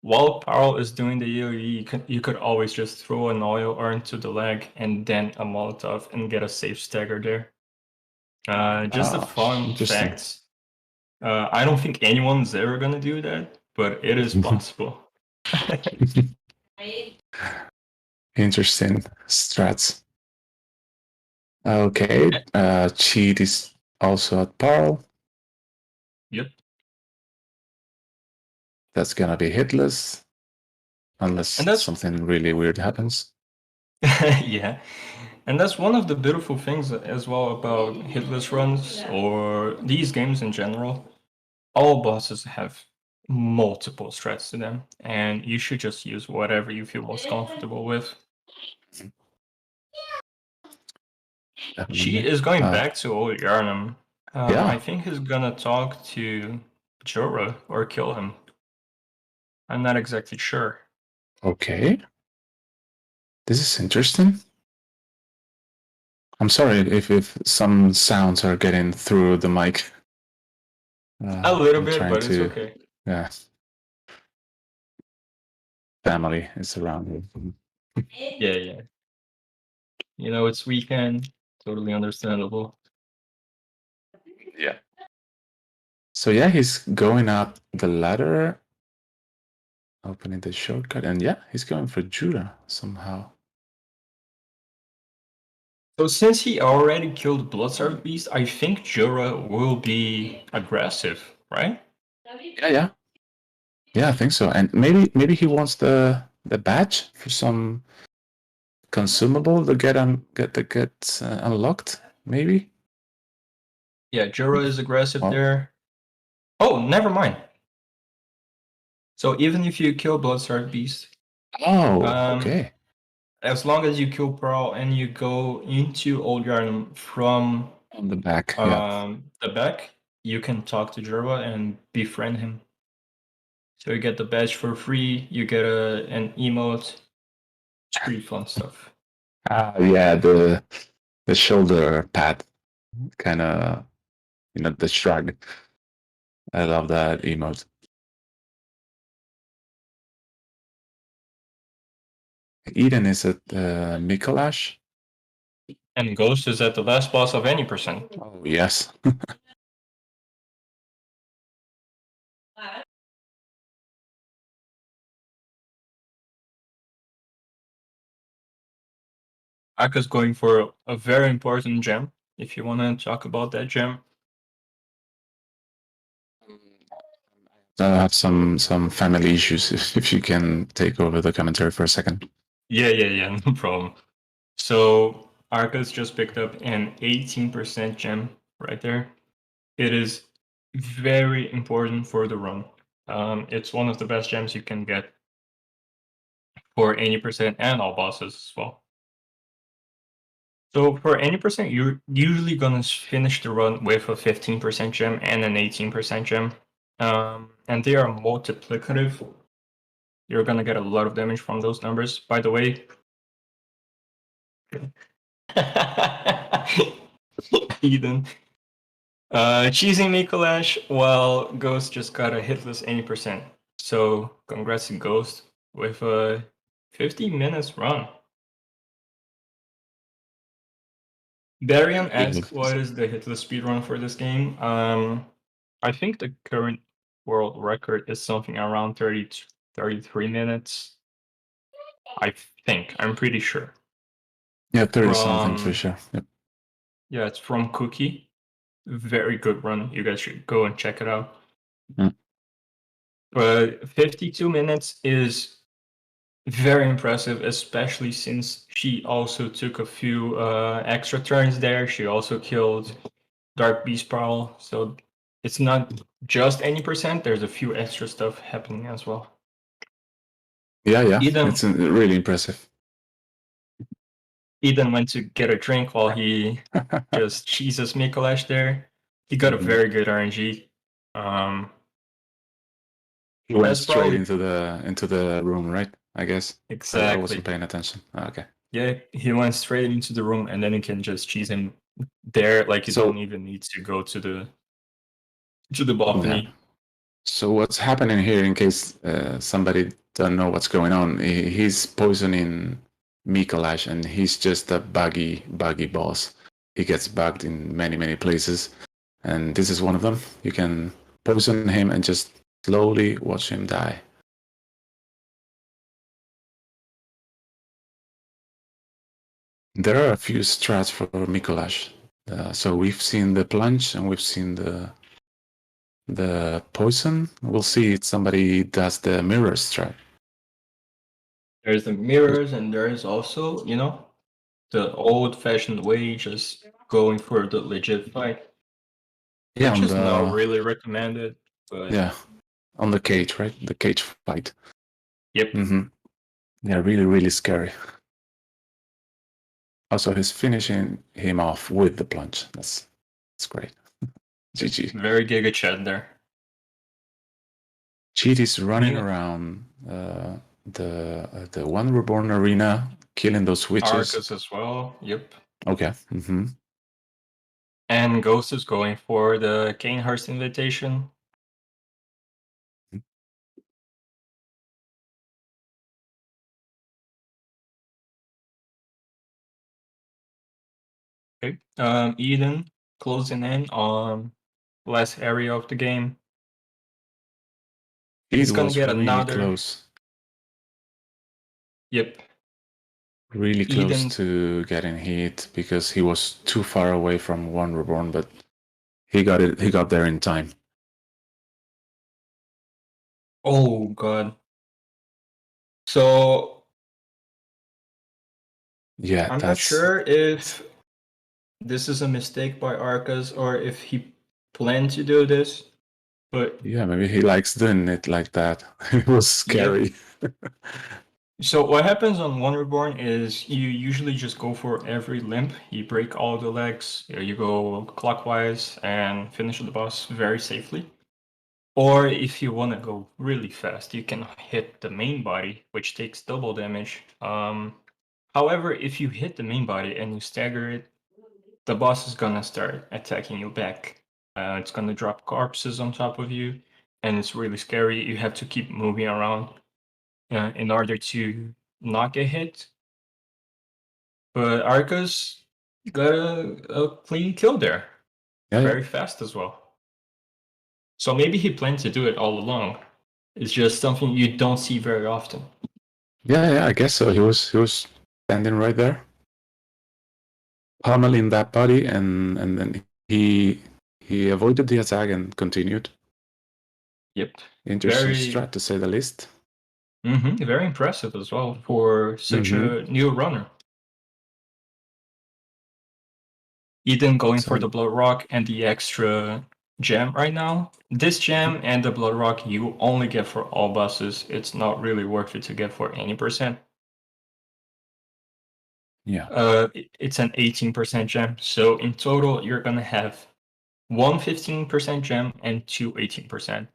while Pearl is doing the AoE, you could always just throw an oil urn to the leg and then a Molotov and get a safe stagger there. Just a fun fact. I don't think anyone's ever gonna do that, but it is possible. Interesting strats. Okay, cheat is also at Pearl. Yep. That's gonna be hitless, unless something really weird happens. Yeah, and that's one of the beautiful things as well about hitless runs or these games in general. All bosses have multiple strats to them, and you should just use whatever you feel most comfortable with. She is going back to old Yarnum. Yeah. I think he's gonna talk to Jorah or kill him. I'm not exactly sure. Okay. This is interesting. I'm sorry if some sounds are getting through the mic. A little bit, but it's okay. Yeah. Family is around. Yeah. You know, it's weekend. Totally understandable. Yeah. So yeah, he's going up the ladder, opening the shortcut, and yeah, he's going for Judah somehow. So since he already killed Bloodstarved Beast, I think Jorah will be aggressive, right? Yeah, I think so. And maybe he wants the badge for some consumable to get unlocked. Maybe. Yeah, Jorah is aggressive there. Oh, never mind. So even if you kill Bloodstarved Beast, okay. As long as you kill Pearl and you go into Old Yarnum from on the back, the back, you can talk to Jorah and befriend him. So you get the badge for free. You get an emote. It's pretty fun stuff. Yeah, the shoulder pad, kind of, the shrug. I love that emote. Eden is at Mikolash. And Ghost is at the last boss of any percent. Oh, yes. Aka's going for a very important gem. If you want to talk about that gem. I have some family issues. If you can take over the commentary for a second. Yeah, no problem. So Arkas just picked up an 18% gem right there. It is very important for the run. It's one of the best gems you can get for any percent and all bosses as well. So for any percent, you're usually gonna finish the run with a 15% gem and an 18% gem. And they are multiplicative. You're gonna get a lot of damage from those numbers. By the way, Eden. Cheesing Mikolash, while Ghost just got a hitless any percent. So congrats to Ghost with a 50 minutes run. Darian asked what is the hitless speedrun for this game. I think the current world record is something around 33 minutes. I think. I'm pretty sure. Yeah, 30 something for From sure. Yep. yeah, it's from Cookie. Very good run. You guys should go and check it out. Mm. But 52 minutes is very impressive, especially since she also took a few extra turns there. She also killed Dark Beast Prowl, so it's not just any percent. There's a few extra stuff happening as well. Yeah, Eden- it's really impressive. Eden went to get a drink while he just cheeses Mikolash there. He got a Mhm. very good RNG. He went That's straight probably- into the room, right? I guess. I Exactly. wasn't paying attention. Okay. Yeah, he went straight into the room, and then you can just cheese him there. Like you So- don't even need to go to the balcony. Yeah. So what's happening here, in case somebody don't know what's going on? He's poisoning Mikolash, and he's just a buggy boss. He gets bugged in many places, and this is one of them. You can poison him and just slowly watch him die. There are a few strats for Mikolash. So we've seen the plunge and we've seen the poison. We'll see if somebody does the mirror strat. There's the mirrors, and there's also, the old-fashioned way, just going for the legit fight. Yeah, Which on is not really recommended, but yeah, on the cage, right? The cage fight. Yep. Mm-hmm. Yeah, really scary. Also, he's finishing him off with the plunge. That's great. GG. Very Giga Chad there. Cheat is running Yeah. around the one reborn arena, killing those witches. Arkas as well. Yep. Okay. Mm-hmm. And Ghost is going for the Kanehurst invitation. Okay. Eden closing in on last area of the game. He's gonna was get really another. close. Yep. Really close Eden- to getting hit because he was too far away from one reborn, but he got it. He got there in time. Oh god. So Yeah, I'm not sure if this is a mistake by Arkas or if he planned to do this, but Yeah, maybe he likes doing it like that. It was scary. so what happens on One Reborn is you usually just go for every limp. You break all the legs, you go clockwise and finish the boss very safely. Or if you want to go really fast, you can hit the main body, which takes double damage. However, if you hit the main body and you stagger it, the boss is gonna start attacking you back. It's gonna drop corpses on top of you, and it's really scary. You have to keep moving around in order to not get hit. But Arkas got a clean kill there. Yeah, Very fast as well. So maybe he planned to do it all along. It's just something you don't see very often. yeah, I guess so. He was standing right there, pummeling that body, and then he avoided the attack and continued. Yep. Interesting Very- strat, to say the least. Very impressive as well for such a new runner. Eden going for So- the Blood Rock and the extra gem right now. This gem and the Blood Rock you only get for all bosses. It's not really worth it to get for any percent. Yeah. It's an 18% gem. So in total, you're gonna have one 15% gem and two 18%.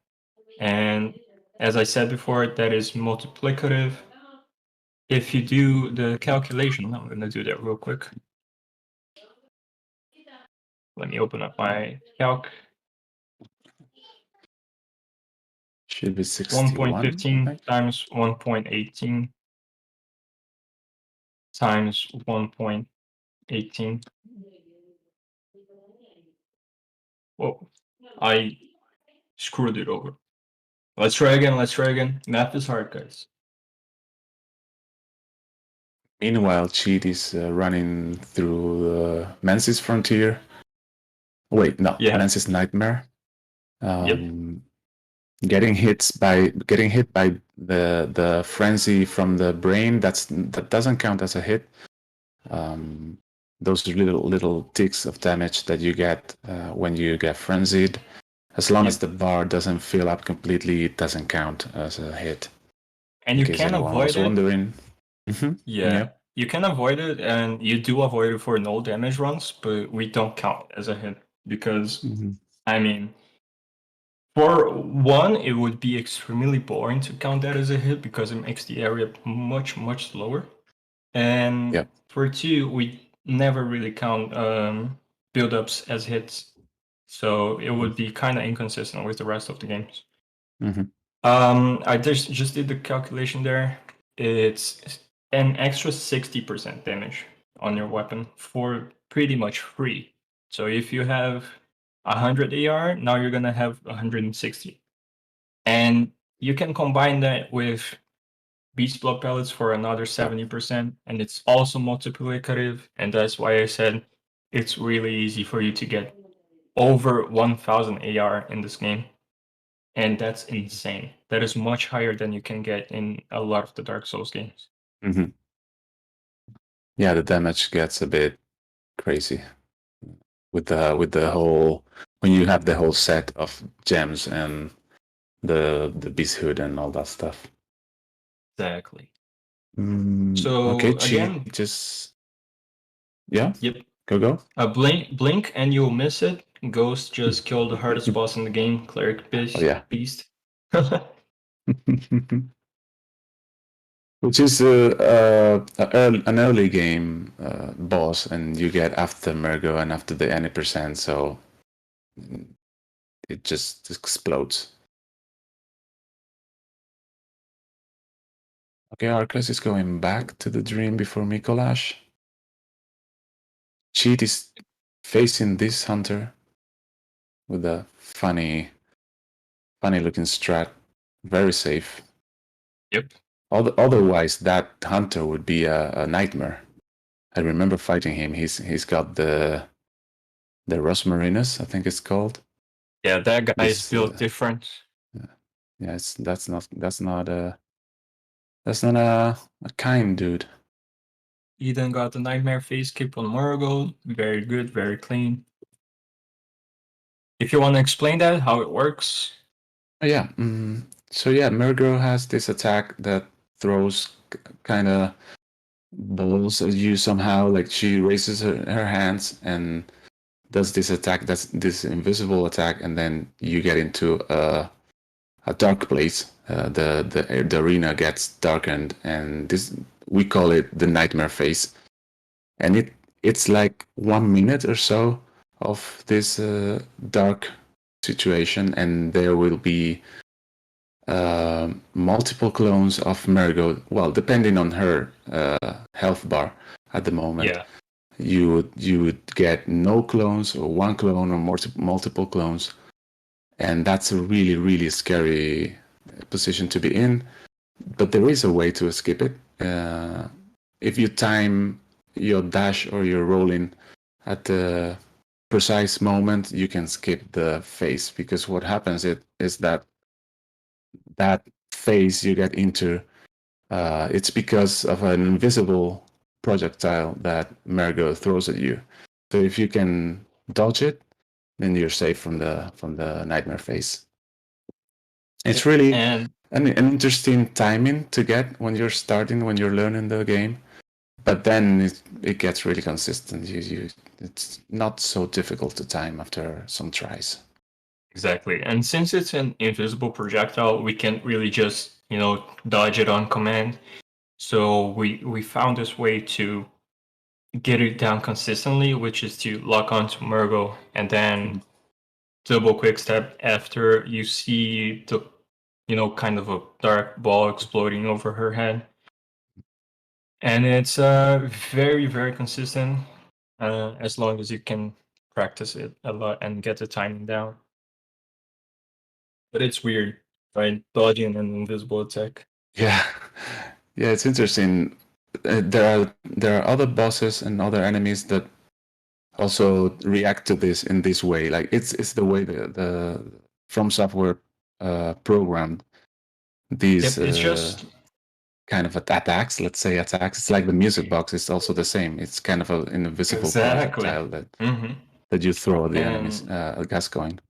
And as I said before, that is multiplicative. If you do the calculation, I'm gonna do that real quick. Let me open up my calc. Should be 61. 1.15 times 1.18 times 1.18. Whoa, I screwed it over. Let's try again. Math is hard, guys. Meanwhile, Cheat is running through Mensis Frontier. Wait, no, Yeah. Mensis Nightmare. Yep. Getting hit by the frenzy from the brain. That doesn't count as a hit. Those little ticks of damage that you get when you get frenzied. As long as the bar doesn't fill up completely, it doesn't count as a hit. And In you case can anyone avoid was it. wondering. Yeah. You can avoid it, and you do avoid it for no damage runs, but we don't count it as a hit because, I mean, for one, it would be extremely boring to count that as a hit because it makes the area much, much slower. And for two, we never really count build-ups as hits. So it would be kind of inconsistent with the rest of the games. I just did the calculation there. It's an extra 60% damage on your weapon for pretty much free. So if you have 100 AR, now you're gonna have 160. And you can combine that with Beast Blood Pellets for another 70%, and it's also multiplicative, and that's why I said it's really easy for you to get over 1000 AR in this game. And that's insane. That is much higher than you can get in a lot of the Dark Souls games. Yeah, the damage gets a bit crazy with the whole when you have the whole set of gems and the beast hood and all that stuff. Exactly. So okay, again, just yeah. Yep. Go. Blink, and you'll miss it. Ghost just killed the hardest boss in the game, Cleric Beast. Oh, yeah. Beast. Which is an early game boss, and you get after Mergo and after the any percent, so it just explodes. Okay, Arkas is going back to the dream before Mikolash. Cheat is facing this hunter with a funny looking strat. Very safe. Yep. Otherwise, that hunter would be a nightmare. I remember fighting him. He's got the Rosmarinus, I think it's called. Yeah, that guy is built different. Yeah, that's not a kind dude. Eden got the Nightmare face keep on Murgo. Very good, very clean. If you want to explain that, how it works. Yeah. So yeah, Murgo has this attack that throws kind of balls at you somehow. Like she raises her hands and does this attack. That's this invisible attack, and then you get into a dark place. The arena gets darkened, and this we call it the nightmare phase. And it's like 1 minute or so of this dark situation, and there will be multiple clones of Mergo. Well, depending on her health bar at the moment. Yeah. You would get no clones or one clone or multiple clones, and that's a really scary position to be in. But there is a way to skip it. If you time your dash or your rolling at the precise moment, you can skip the phase, because what happens is that phase you get into, it's because of an invisible projectile that Mergo throws at you. So if you can dodge it, then you're safe from the nightmare phase. It's really an interesting timing to get when you're learning the game, but then it gets really consistent. It's not so difficult to time after some tries. Exactly, and since it's an invisible projectile, we can't really just dodge it on command. So we found this way to get it down consistently, which is to lock onto Murgo and then double quick step after you see the kind of a dark ball exploding over her head. And it's very, very consistent as long as you can practice it a lot and get the timing down. But it's weird, right? Dodging an invisible attack. Yeah, it's interesting. there are other bosses and other enemies that also react to this in this way. Like it's the way the From Software programmed these Yep, it's just kind of attacks. Let's say attacks. It's like the music box. It's also the same. It's kind of an invisible exactly. projectile that hmm that you throw at the enemies. And Gas coin.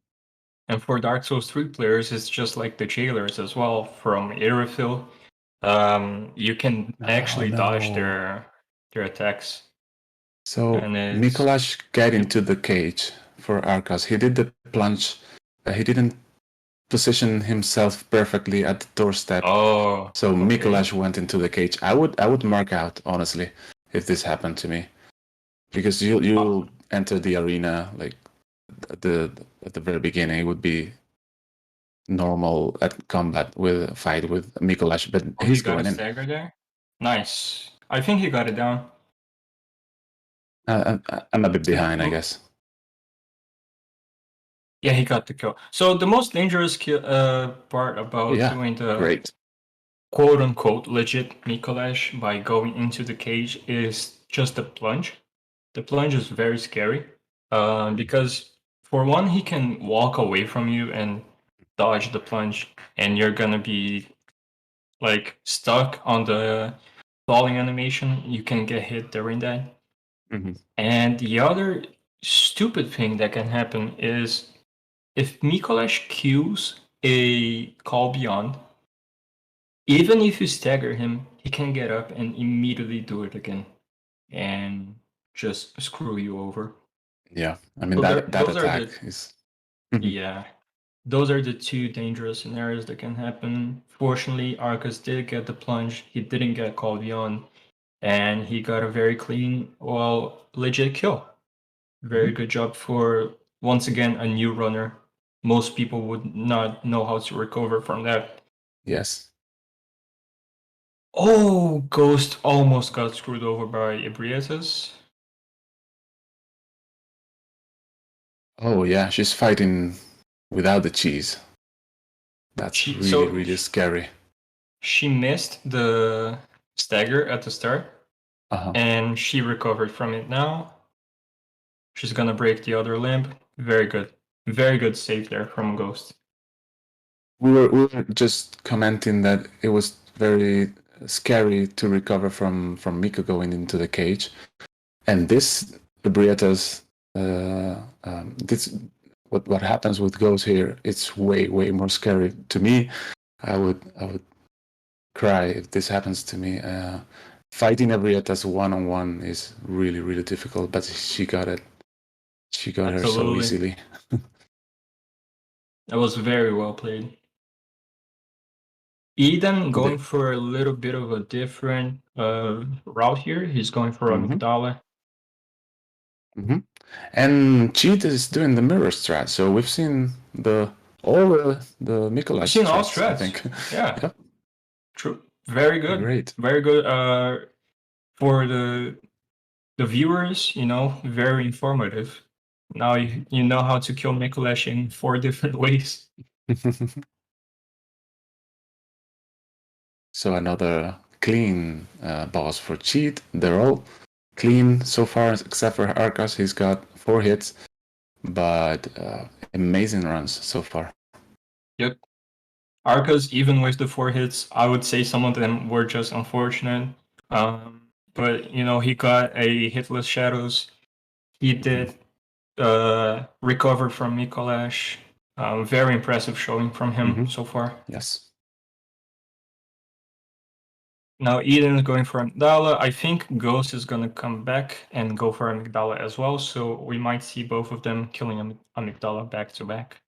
and for Dark Souls 3 players, it's just like the jailers as well from Irithil. You can actually dodge no. their attacks, So and it's Mikolash got into the cage for Arkas. He did the plunge. He didn't position himself perfectly at the doorstep. oh, So okay. Mikolash went into the cage. I would mark out, honestly, if this happened to me, because you'll enter the arena like at the very beginning. It would be normal at combat with a fight with Mikolash, but Oh, he's he got going a in. stagger there. Nice. I think he got it down. I'm a bit behind, I guess. Yeah, he got the kill. So the most dangerous part about Yeah, doing the great. quote-unquote legit Mikolash by going into the cage is just the plunge. The plunge is very scary because for one, he can walk away from you and dodge the plunge, and you're gonna be like stuck on the falling animation. You can get hit during that. Mm-hmm. And the other stupid thing that can happen is if Mikolash queues a call beyond, even if you stagger him, he can get up and immediately do it again and just screw you over. Yeah, I mean So that those are attack the is. yeah, those are the two dangerous scenarios that can happen. Fortunately, Arkas did get the plunge. He didn't get called beyond, and he got a very clean, well, legit kill. Very good job for once again a new runner. Most people would not know how to recover from that. Yes. Oh, Ghost almost got screwed over by Ibriatus. Oh yeah, she's fighting without the cheese. That's really scary. She missed the stagger at the start, and she recovered from it now. She's gonna break the other limb. Very good save there from Ghost. We were just commenting that it was very scary to recover from Miko going into the cage, and this Brieta's this what happens with Ghost here. It's way more scary to me. I would cry if this happens to me. Fighting Brieta's one-on-one is really difficult, but she got it. She got her so easily. That was very well played. Eden going for a little bit of a different route here. He's going for Amygdala. And Cheat is doing the mirror strat, so we've seen all the Mikolash seen all strats, I strats. think. Yeah. Yep. True. Very good. Great. Very good. For the viewers, very informative. Now you know how to kill Mikolash in 4 different ways. So another clean boss for Cheat. They're all clean so far, except for Arkas. He's got 4 hits, but amazing runs so far. Yep. Arkas, even with the 4 hits, I would say some of them were just unfortunate. But he got a hitless shadows. He did recover from Mikolash. Very impressive showing from him so far. Yes. Now Eden is going for Amygdala. I think Ghost is going to come back and go for Amygdala as well. So we might see both of them killing Amygdala back to back.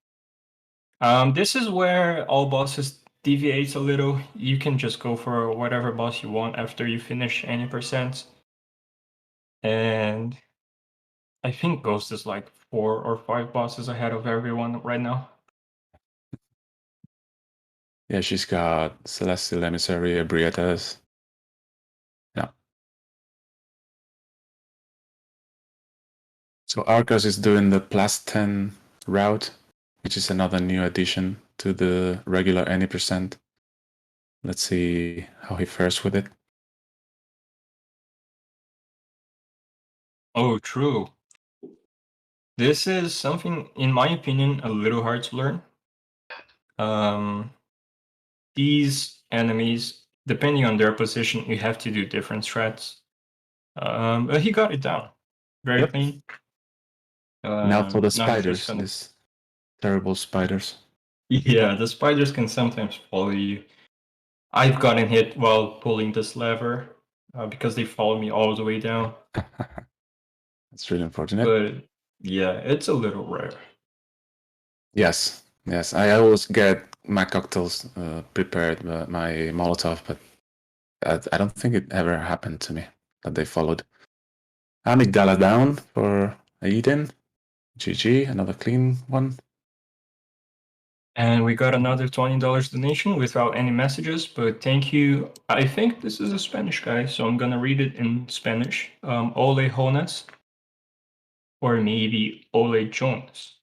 This is where all bosses deviate a little. You can just go for whatever boss you want after you finish any percent. And I think Ghost is like 4 or 5 bosses ahead of everyone right now. Yeah, she's got Celestial Emissary, Brieta's. Yeah. So Arkas is doing the +10 route, which is another new addition to the regular any percent. Let's see how he fares with it. Oh, true. This is something, in my opinion, a little hard to learn. These enemies, depending on their position, you have to do different strats. But he got it down. Very Yep. clean. Now for the Now he's just spiders, gonna... these terrible spiders. Yeah, the spiders can sometimes follow you. I've gotten hit while pulling this lever because they follow me all the way down. That's really unfortunate. But yeah, it's a little rare. Yes, yes. I always get my cocktails prepared, my Molotov, but I don't think it ever happened to me that they followed. Amygdala down for Eden. GG, another clean one. And we got another $20 donation without any messages, but thank you. I think this is a Spanish guy, so I'm gonna read it in Spanish. Ole Jonas, or maybe Ole Jones.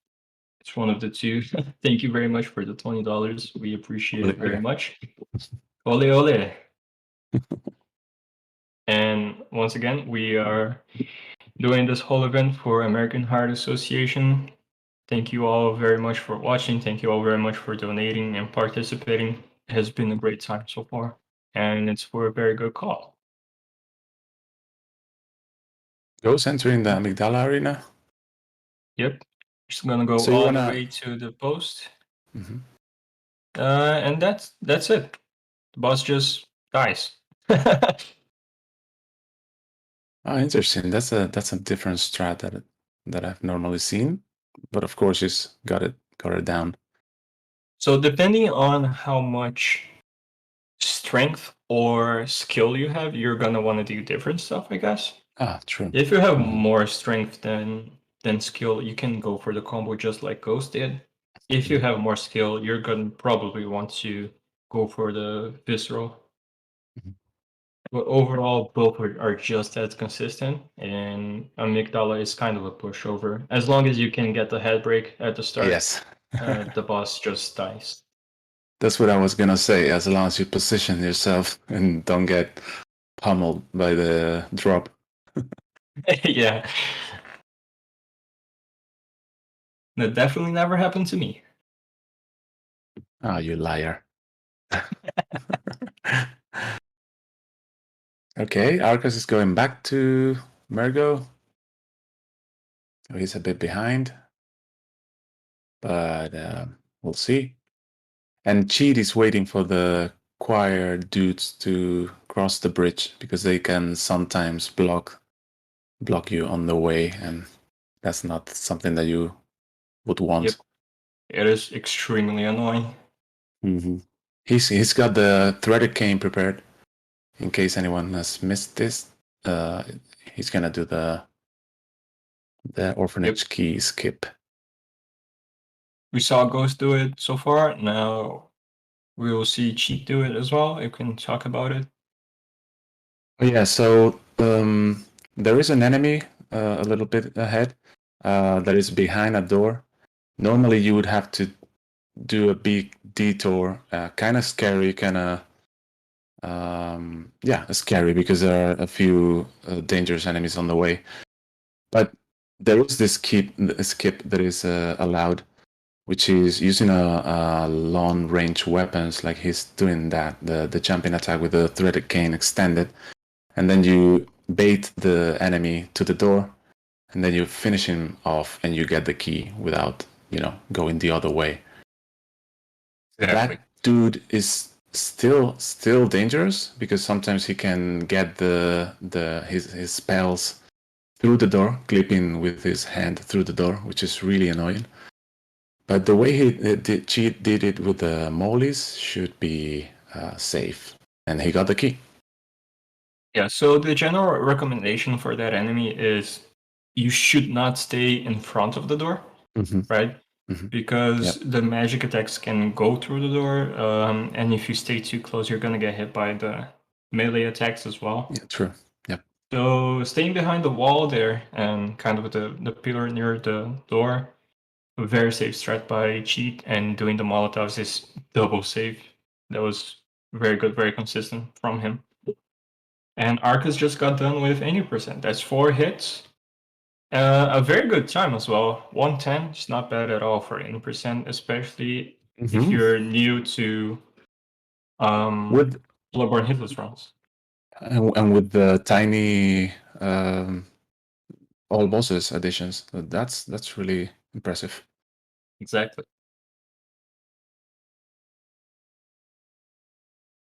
It's one of the two. Thank you very much for the $20. We appreciate it very much. Ole ole. And once again, we are doing this whole event for American Heart Association. Thank you all very much for watching. Thank you all very much for donating and participating. It has been a great time so far, and it's for a very good call. Goes entering the Amygdala arena. Yep. Just gonna go So you all wanna- the way to the post. Mhm. And that's it. The boss just dies. Oh, interesting. That's a different strat that I've normally seen, but of course he's got it down. So depending on how much strength or skill you have, you're gonna want to do different stuff, I guess. Ah, true. If you have Mhm. more strength than skill, you can go for the combo just like Ghost did. If you have more skill, you're gonna probably want to go for the visceral. Mhm. But overall, both are just as consistent, and Amygdala is kind of a pushover. As long as you can get the head break at the start, Yes. the boss just dies. That's what I was gonna say. As long as you position yourself and don't get pummeled by the drop. Yeah. That definitely never happened to me. Ah, you liar. Okay, Arkas is going back to Mergo. Oh, he's a bit behind, but we'll see. And Cheat is waiting for the choir dudes to cross the bridge because they can sometimes block you on the way, and that's not something that you would want. Yep. It is extremely annoying. Mm-hmm. He's got the threaded cane prepared in case anyone has missed this. He's gonna do the orphanage key skip. We saw Ghost do it so far. Now we will see Cheat do it as well. You can talk about it. Oh yeah, so there is an enemy a little bit ahead that is behind a door. Normally you would have to do a big detour, kind of scary, kind of scary because there are a few dangerous enemies on the way. But there is this skip that is allowed, which is using a long range weapons, like he's doing that, the jumping attack with the threaded cane extended, and then you bait the enemy to the door, and then you finish him off, and you get the key without going the other way. Exactly. That dude is still dangerous because sometimes he can get his spells through the door, clipping with his hand through the door, which is really annoying. But the way Cheat did it with the molies should be safe, and he got the key. Yeah, so the general recommendation for that enemy is you should not stay in front of the door, right? Mm-hmm. Because the magic attacks can go through the door, and if you stay too close, you're gonna get hit by the melee attacks as well. Yeah, true. Yep. So staying behind the wall there and kind of the pillar near the door, a very safe strat by Cheat, and doing the Molotovs is double safe. That was very good, very consistent from him. And Arkas just got done with 80%. That's 4 hits. A very good time as well. 110 is not bad at all for 80%, especially if Mhm. you're new to With Bloodborne Hitless runs. and with the tiny all bosses additions, that's really impressive. Exactly.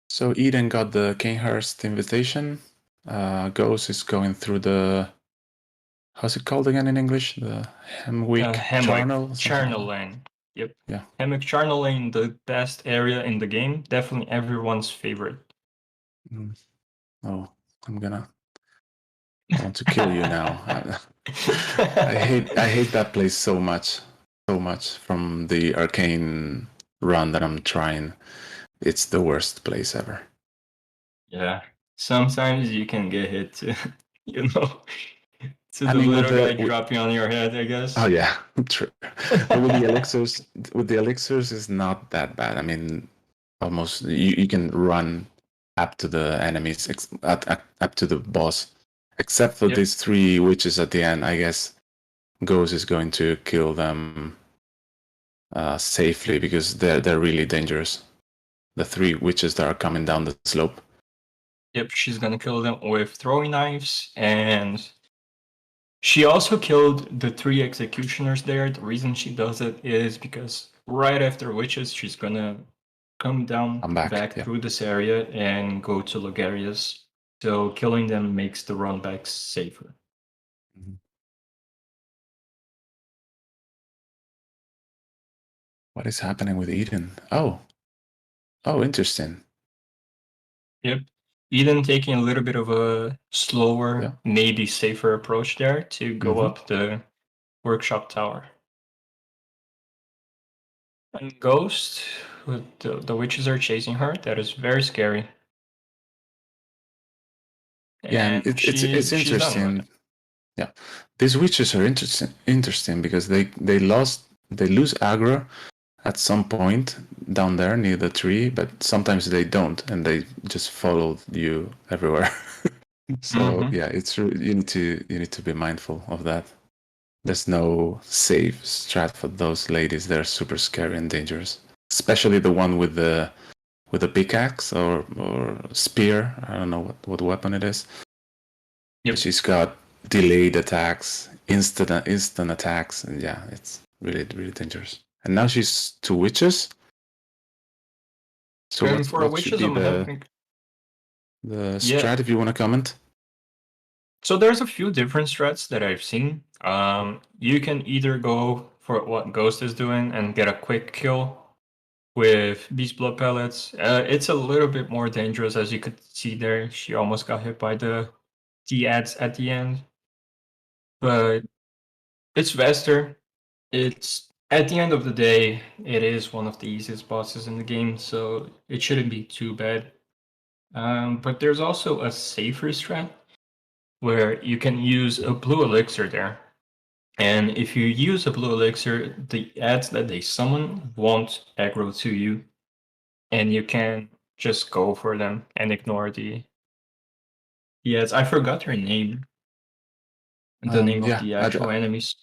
So Eden got the Kanehurst invitation. Ghost is going through the, how's it called again in English? The Hemwick Charnel? Charnel Lane. Yep. Yeah. Hemwick Charnel Lane, the best area in the game. Definitely everyone's favorite. Oh, I want to kill you now. I hate that place so much from the arcane run that I'm trying. It's the worst place ever. Yeah. Sometimes you can get hit to, you know, to I the mean, with little the- guy dropping on your head, I guess. Oh yeah, true. But with the elixirs is not that bad. I mean, almost you can run up to the enemies, up to the boss, except for Yep. these 3 witches at the end. I guess Ghost is going to kill them safely because they're really dangerous. The 3 witches that are coming down the slope. Yep, she's gonna kill them with throwing knives, and she also killed the 3 executioners there. The reason she does it is because right after witches, she's gonna come down I'm back, yeah. through this area and go to Logarius. So killing them makes the run back safer. What is happening with Eden? Oh, interesting. Yep. Eden taking a little bit of a slower, Yeah. maybe safer approach there to go Mhm. up the workshop tower. And Ghost, with the witches are chasing her. That is very scary. Yeah, and it's she's done with interesting. it. Yeah, these witches are interesting because they lose aggro at some point down there near the tree, but sometimes they don't, and they just follow you everywhere. So Mhm. yeah, it's you need to be mindful of that. There's no safe strat for those ladies. They're super scary and dangerous, especially the one with the pickaxe or spear. I don't know what weapon it is. Yep. She's got delayed attacks, instant attacks, and yeah, it's really dangerous. And now she's 2 witches. So And for what witches, should be I'm having. the Yeah. strat if you want to comment? So there's a few different strats that I've seen. You can either go for what Ghost is doing and get a quick kill with Beast Blood Pellets. It's a little bit more dangerous, as you could see there. She almost got hit by the ads at the end. But it's faster. It's at the end of the day, it is one of the easiest bosses in the game, so it shouldn't be too bad. But there's also a safer strat where you can use a blue elixir there. And if you use a blue elixir, the ads that they summon won't aggro to you. And you can just go for them and ignore the ads. I forgot her name. The name of the actual enemies.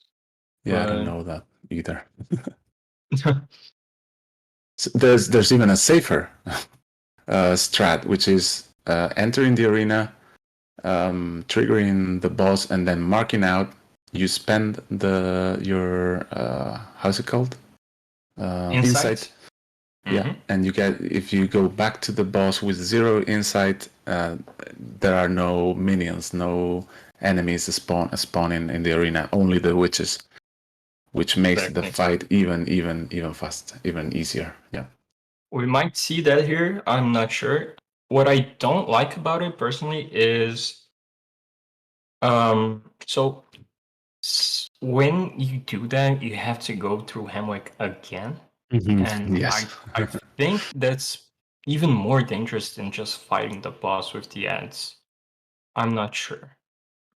Yeah, I don't know that either. So there's even a safer strat, which is entering the arena, triggering the boss, and then marking out. You spend your how's it called? Insight. Yeah, and you get, if you go back to the boss with 0 insight, there are no minions, no enemies spawning in the arena, only the witches, which makes the fight even fast, even easier. Yeah. We might see that here. I'm not sure. What I don't like about it personally is, so when you do that, you have to go through Hemwick again. And Yes. I think that's even more dangerous than just fighting the boss with the ads. I'm not sure.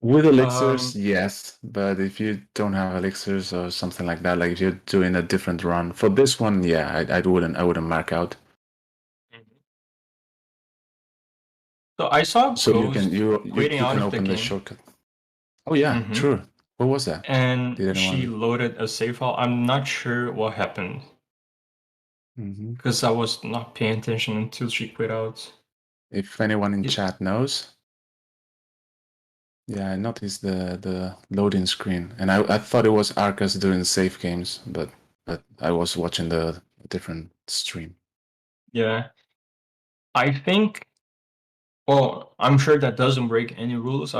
With elixirs, yes, but if you don't have elixirs or something like that, like if you're doing a different run for this one, yeah, I wouldn't mark out. So I saw So Ghost you quitting out can of the open the game. shortcut. Oh yeah, true. What was that? and Did she anyone? loaded a save file. I'm not sure what happened Mhm. because I was not paying attention until she quit out. If anyone in It- chat knows. Yeah, I noticed the loading screen, and I thought it was Arkas doing save games, but I was watching the different stream. Yeah, I think. Well, I'm sure that doesn't break any rules.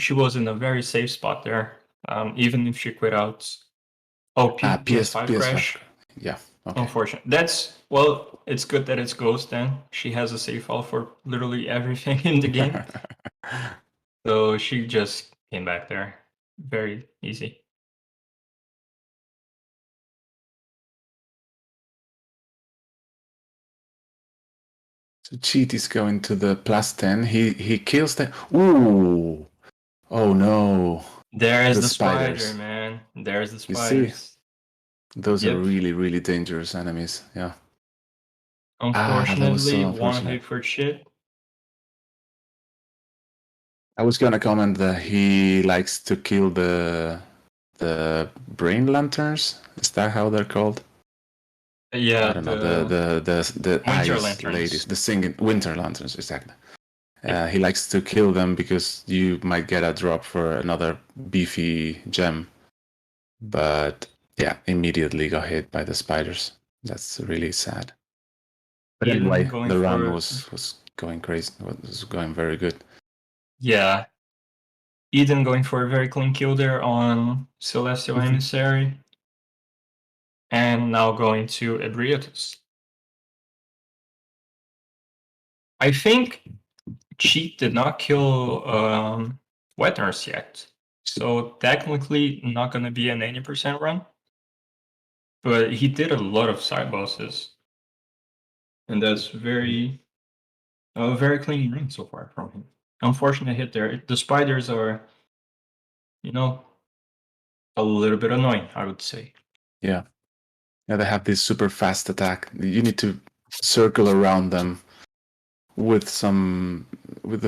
She was in a very safe spot there. Even if she quit out. Oh, PS5 crash. Yeah. Okay. Unfortunate. That's well. It's good that it's Ghost. Then she has a save file for literally everything in the game. So she just came back there. Very easy. So Cheat is going to the +10. He kills the. Ooh. Oh no. There's The the spiders. spider, man. There's the You see? spiders. Those are Yep. really, really dangerous enemies. Yeah. that was Unfortunately, so one unfortunate. hit for shit. I was gonna comment that he likes to kill the brain lanterns. Is that how they're called? Yeah, I don't know, the Winter ice lanterns. ladies, the singing winter lanterns, exactly. He likes to kill them because you might get a drop for another beefy gem, but yeah, immediately got hit by the spiders. That's really sad. But Eden anyway, going the run for- was going crazy. Was going very good. Yeah. Eden going for a very clean kill there on Celestial Emissary. And now going to Ebrietus. I think Cheat did not kill Wet Nurse yet. So technically not going to be an 80% run. But he did a lot of side bosses. And that's very clean run so far from him. Unfortunate hit there. The spiders are, a little bit annoying, I would say. Yeah, they have this super fast attack. You need to circle around them with some with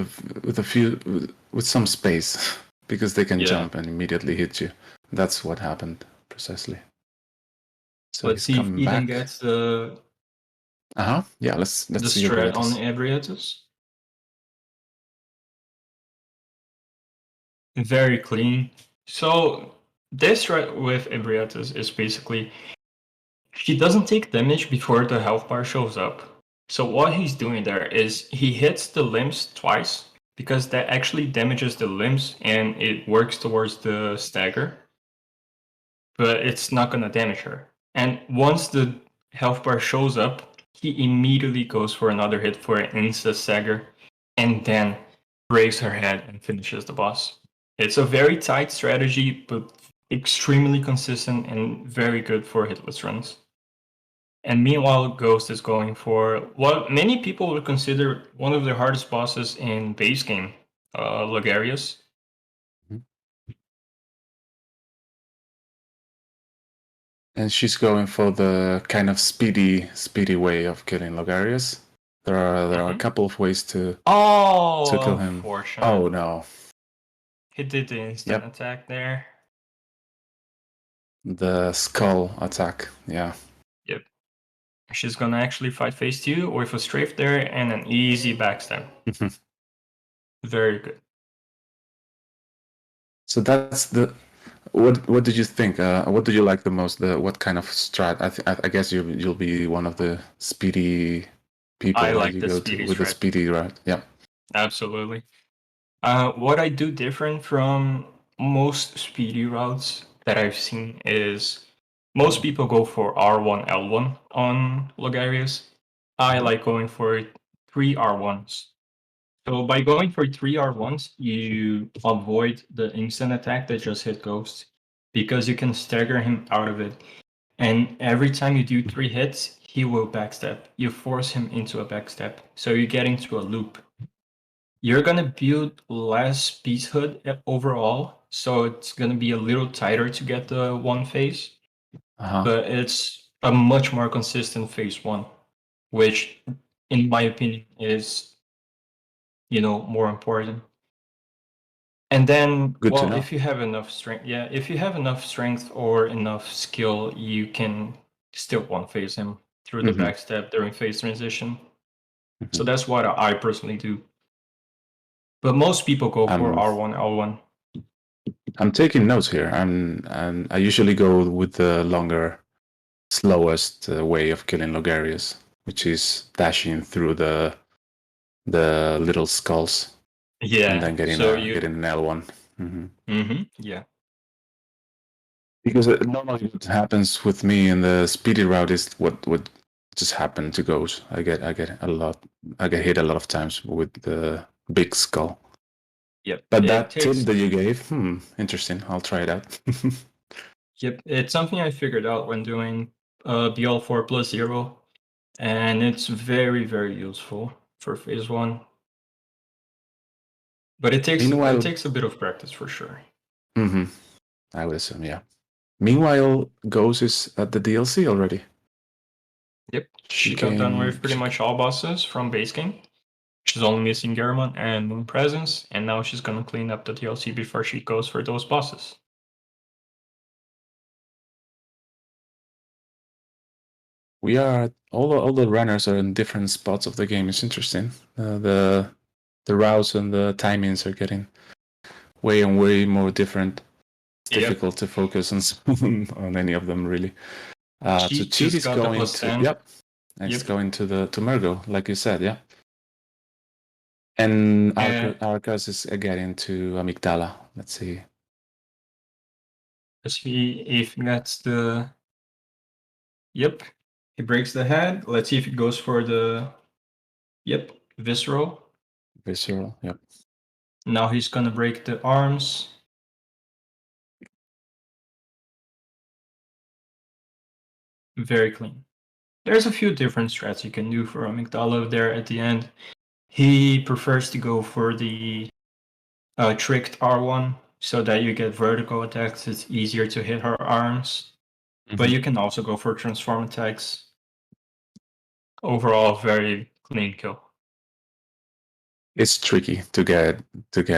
some space because they can Yeah. jump and immediately hit you. That's what happened precisely. So Let's he's see if coming Eden back. gets the Yeah, let's see strat on Ebrietus. Ebrietus. Very clean. So this strat with Ebrietus is basically she doesn't take damage before the health bar shows up. So what he's doing there is he hits the limbs twice because that actually damages the limbs and it works towards the stagger. But it's not gonna damage her. And once the health bar shows up, he immediately goes for another hit for an insta stagger and then breaks her head and finishes the boss. It's a very tight strategy, but extremely consistent and very good for hitless runs. And meanwhile, Ghost is going for what many people would consider one of the hardest bosses in base game, Logarius. And she's going for the kind of speedy way of killing Logarius. There are a couple of ways to kill him. Unfortunate. Oh no. He did the instant attack there. The skull attack, yeah. Yep. She's gonna actually fight phase 2 with a strafe there and an easy backstab. Very good. So that's the. What did you think? What did you like the most? What kind of strat? I guess you'll be one of the speedy people. I like you the go speedy with the strat. speedy, right? Yeah. Absolutely. What I do different from most speedy routes that I've seen is most people go for R1, L1 on Logarius. I like going for 3 R1s. So by going for 3 R1s, you avoid the instant attack that just hit Ghost because you can stagger him out of it. And every time you do 3 hits, he will backstab. You force him into a backstab. So you get into a loop. You're gonna build less Beast Hood overall, so it's gonna be a little tighter to get the one phase, but it's a much more consistent phase 1, which, in my opinion, is more important. And then, Good to well, know. if you have enough strength, yeah, if you have enough strength or enough skill, you can still one phase him through the Mhm. backstab during phase transition. So Mhm. that's what I personally do. But most people go for I'm- R1, L1. I'm taking notes here. I usually go with the longer, slowest way of killing Logarius, which is dashing through the little skulls Yeah. and then getting so getting an L1. Yeah. Because normally what happens with me in the speedy route is what would just happen to Ghost. I get hit a lot of times with the big skull. Yep. But It that takes- tip that you gave, interesting. I'll try it out. Yep, it's something I figured out when doing BL4 plus 0, and it's very, very useful for phase 1. But it takes a bit of practice for sure. I would assume, yeah. Meanwhile, Ghost is at the DLC already. Yep, she got done with pretty much all bosses from base game. She's only missing Garamond and Moon Presence, and now she's gonna clean up the DLC before she goes for those bosses. We are all the runners are in different spots of the game. It's interesting. The routes and the timings are getting way more different. It's difficult to focus on any of them really. So Cheat is going to going to Murgo, like you said, yeah. And Arkas is getting to Amygdala. Let's see. Let's see if that's the. Yep, he breaks the head. Let's see if it goes for the. Yep, visceral. Visceral, yep. Now he's gonna break the arms. Very clean. There's a few different strats you can do for Amygdala there at the end. He prefers to go for the tricked R1 so that you get vertical attacks. It's easier to hit her arms. But you can also go for transform attacks. Overall, very clean kill. It's tricky to get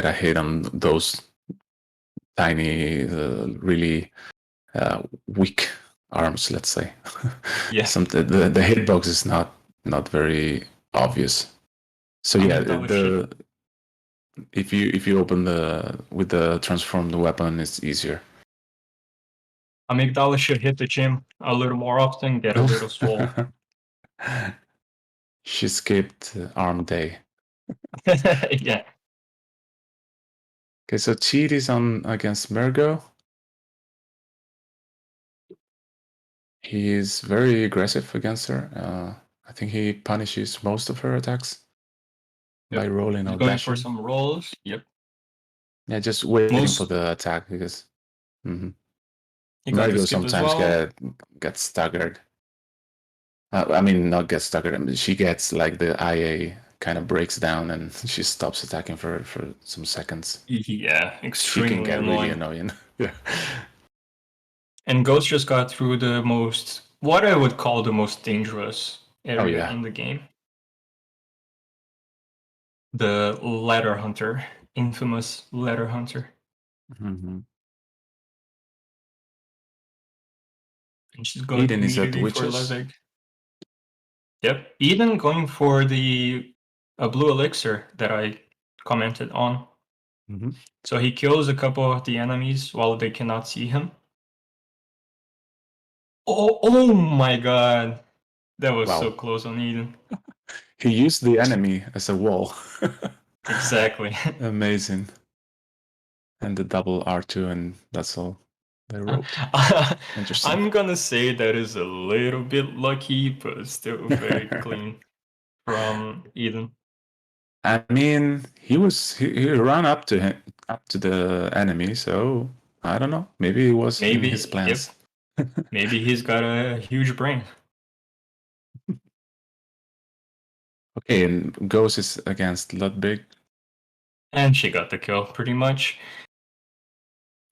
a hit on those tiny, really weak arms. Let's say. Yeah. The hitbox is not very obvious. So yeah, if you open with the transformed weapon, it's easier. Amygdala should hit the gym a little more often, get a little swole. She skipped arm day. Yeah. Okay, so Cheat is on against Murgo. He is very aggressive against her. I think he punishes most of her attacks by rolling or going dashing. for some rolls. Yep. Yeah, just waiting for the attack because Murgo sometimes gets staggered. I mean, not get staggered. I mean, she gets like the IA kind of breaks down and she stops attacking for some seconds. Yeah, extremely She can get annoying. really annoying. Yeah. And Ghost just got through what I would call the most dangerous area in the game. The Ladder Hunter, infamous Ladder Hunter. And she's going immediately for Liive. Yep, Eden going for the blue elixir that I commented on. So he kills a couple of the enemies while they cannot see him. Oh my god. That was so close on Eden. He used the enemy as a wall. Exactly. Amazing. And the double R2 and that's all they wrote. Interesting. I'm gonna say that is a little bit lucky, but still very clean from Eden. I mean, he ran up to the enemy, so I don't know. Maybe it was in his plans. Yep. Maybe he's got a huge brain. Okay, and Ghost is against Ludwig. And she got the kill, pretty much.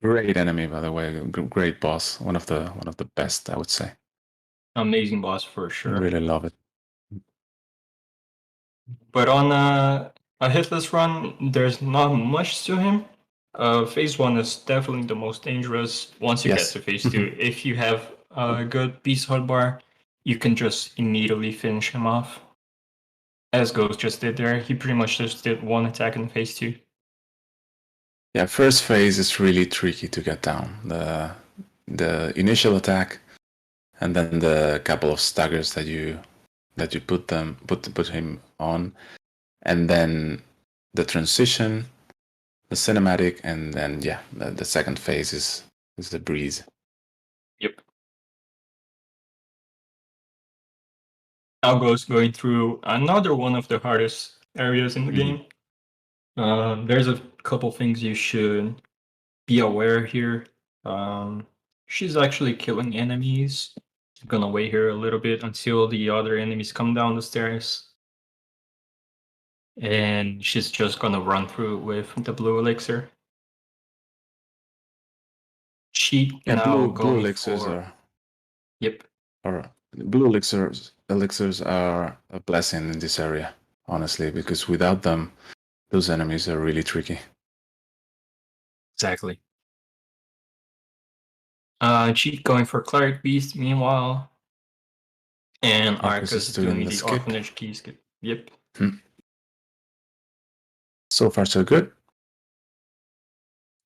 Great enemy, by the way. Great boss. One of the best, I would say. Amazing boss for sure. I really love it. But on a hitless run, there's not much to him. Phase 1 is definitely the most dangerous. Once you Yes. get to phase 2, if you have a good beast hotbar, you can just immediately finish him off. As Ghost just did there, he pretty much just did one attack in phase 2. Yeah, first phase is really tricky to get down. The initial attack, and then the couple of staggers that you put him on, and then the transition, the cinematic, and then the second phase is the breeze. Yep. Now Ghost going through another one of the hardest areas in the game. There's a couple things you should be aware here. She's actually killing enemies. I'm gonna wait here a little bit until the other enemies come down the stairs. And she's just gonna run through with the blue elixir. She now blue going elixirs for... are Yep. blue elixirs are a blessing in this area, honestly, because without them, those enemies are really tricky. Exactly. Cheat going for Cleric Beast meanwhile. And Arkas Arkas is doing the skip. Orphanage key skip. Yep. So far, so good.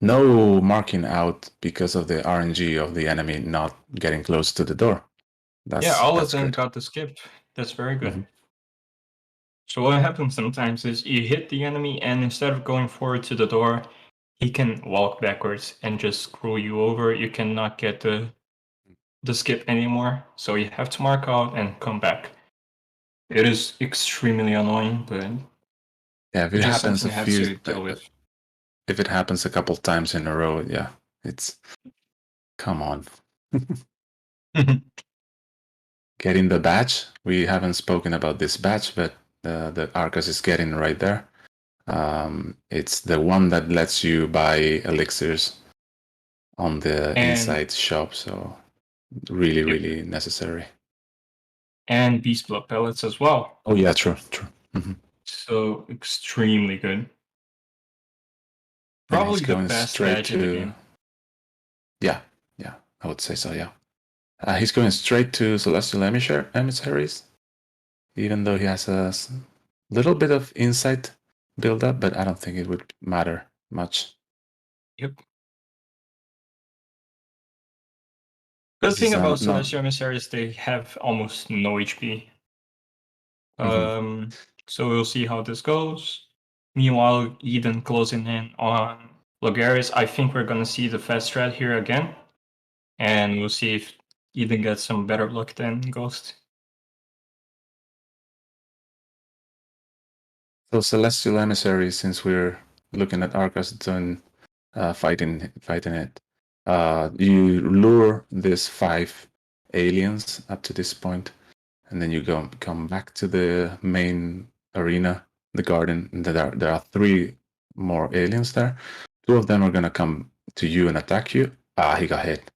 No marking out because of the RNG of the enemy not getting close to the door. All of that's them good. got the skip. That's very good. So what happens sometimes is you hit the enemy, and instead of going forward to the door, he can walk backwards and just screw you over. You cannot get the skip anymore, so you have to mark out and come back. It is extremely annoying, but if it just happens something you have to deal with. If it happens a couple times in a row, it's come on. Getting the badge. We haven't spoken about this badge, but the Arkas is getting right there. It's the one that lets you buy elixirs on the inside shop, so really necessary. And beast blood pellets as well. Oh yeah, true. So extremely good. Probably the best badge in the game. Yeah, I would say so. Yeah, he's going straight to Celestial Emissaries, even though he has a little bit of insight build up, but I don't think it would matter much. Yep. Good thing about Celestial Emissaries, they have almost no HP. So we'll see how this goes. Meanwhile, Eden closing in on Logaris. I think we're going to see the fast strat here again. And we'll see if Eden gets some better luck than Ghost. So Celestial Emissary, since we're looking at Arkas doing fighting it, you lure these 5 aliens up to this point, and then you come back to the main arena, the garden, and there are 3 more aliens there. 2 of them are gonna come to you and attack you. He got hit.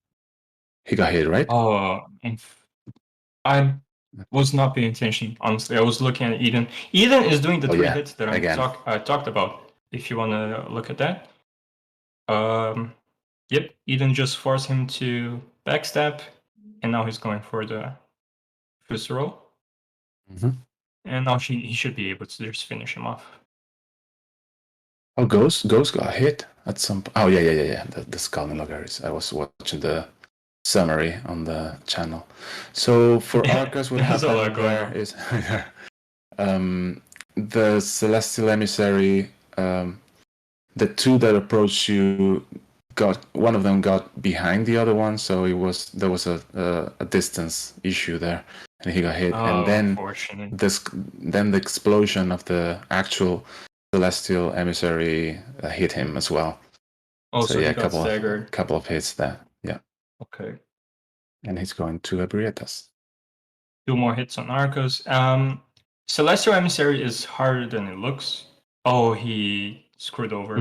He got hit, right? Oh, I was not paying attention, honestly. I was looking at Eden. Eden is doing the 3 hits that I talked about, if you want to look at that. Yep, Eden just forced him to backstab, and now he's going for the visceral. And now he should be able to just finish him off. Oh, Ghost got hit at some point. Oh, yeah. The Skull and Logaris. I was watching the summary on the channel. So for Arkas, what happened there is the Celestial Emissary, the 2 that approached you, one of them got behind the other one, so there was a distance issue there, and he got hit. And then the explosion of the actual Celestial Emissary hit him as well. So yeah, a couple of hits there. Yeah. Okay. And he's going to Ebrietas. 2 more hits on Arkas. Celestial Emissary is harder than it looks. Oh, he screwed over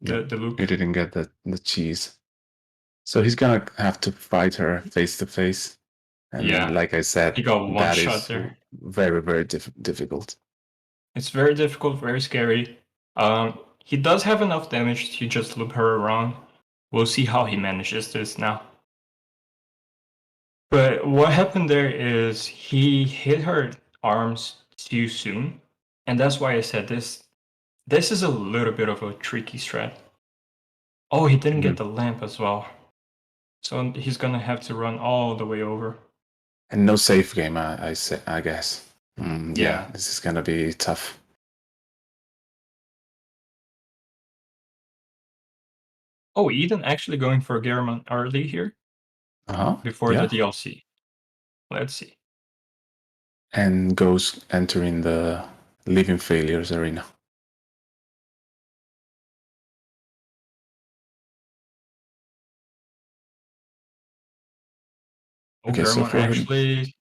the loop. He didn't get the cheese. So he's gonna have to fight her face to face. And like I said, he got one shot there. Very difficult. It's very difficult, very scary. he does have enough damage to just loop her around. We'll see how he manages this now. But what happened there is he hit her arms too soon, and that's why I said this. This is a little bit of a tricky strat. Oh, he didn't get the lamp as well, so he's gonna have to run all the way over. And no safe game, I guess. Yeah. This is gonna be tough. Oh, Eden actually going for Garamond early here before the DLC. Let's see. And Ghost entering the Living Failures arena. Oh, Okay, so Garamond for him- actually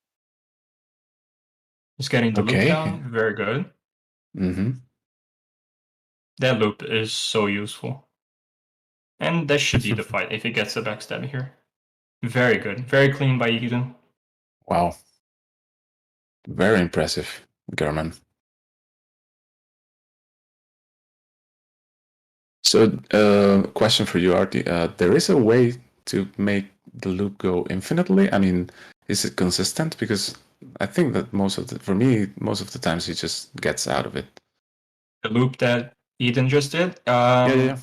is getting the loop down. Very good. Mm-hmm. That loop is so useful. And that should be the fight if he gets the backstab here. Very good. Very clean by Eden. Wow. Very impressive, German. So, question for you, Artie. There is a way to make the loop go infinitely? I mean, is it consistent? Because I think that most of the times he just gets out of it. The loop that Eden just did? Yeah.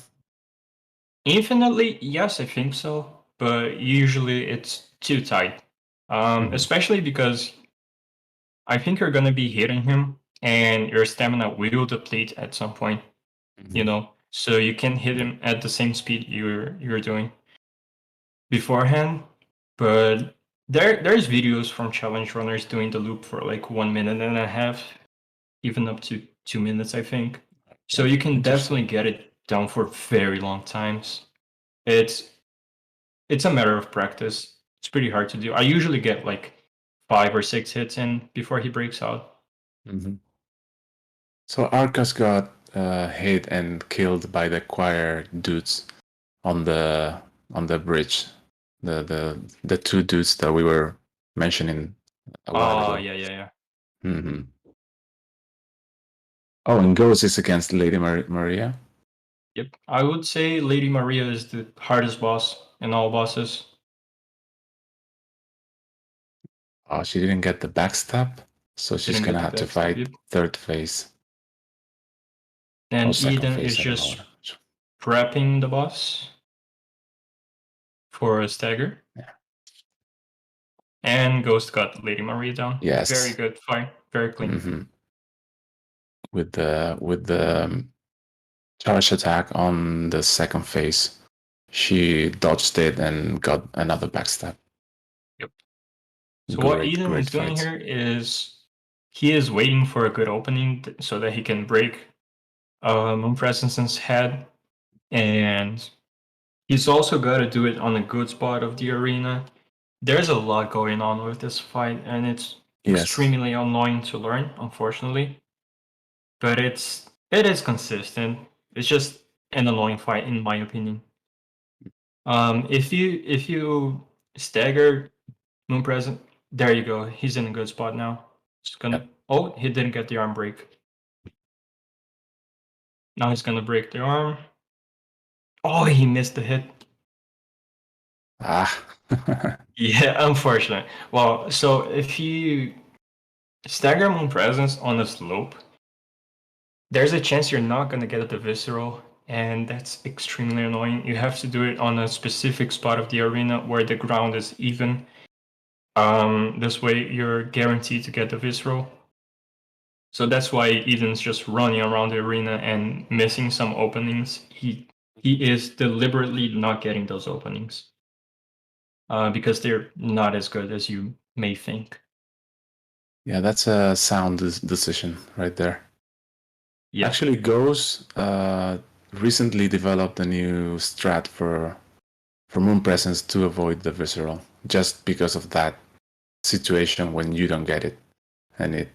Infinitely, yes, I think so. But usually it's too tight. Especially because I think you're going to be hitting him and your stamina will deplete at some point, you know? So you can hit him at the same speed you're doing beforehand. But there's videos from challenge runners doing the loop for like 1.5 minutes, even up to 2 minutes, I think. So you can definitely get it down for very long times. It's a matter of practice. It's pretty hard to do. I usually get like 5 or 6 hits in before he breaks out. So Arkas got hit and killed by the choir dudes on the bridge. The two dudes that we were mentioning a while ago. Yeah. Mm-hmm. Oh, and Ghost is against Lady Maria. Yep. I would say Lady Maria is the hardest boss in all bosses. Oh, she didn't get the backstab, so she's gonna have to fight third phase. And Eden is just prepping the boss for a stagger. Yeah. And Ghost got Lady Maria down. Yes. Very good fight. Very clean. Mm-hmm. With the charge attack on the second phase, she dodged it and got another backstab. Yep. So what Eden is doing here is he is waiting for a good opening so that he can break Moon Presence's head, and he's also got to do it on a good spot of the arena. There's a lot going on with this fight, and it's extremely annoying to learn, unfortunately. But it is consistent. It's just an annoying fight, in my opinion. If you stagger Moon Present, there you go. He's in a good spot now. Just gonna. Oh, he didn't get the arm break. Now he's gonna break the arm. Oh, he missed the hit. Yeah, unfortunate. Well, so if you stagger Moon Presence on a slope, there's a chance you're not gonna get the visceral, and that's extremely annoying. You have to do it on a specific spot of the arena where the ground is even. This way you're guaranteed to get the visceral. So that's why Eden's just running around the arena and missing some openings. He is deliberately not getting those openings. Because they're not as good as you may think. Yeah, that's a sound decision right there. Yeah. Actually, Ghost recently developed a new strat for Moon Presence to avoid the visceral, just because of that situation when you don't get it, and it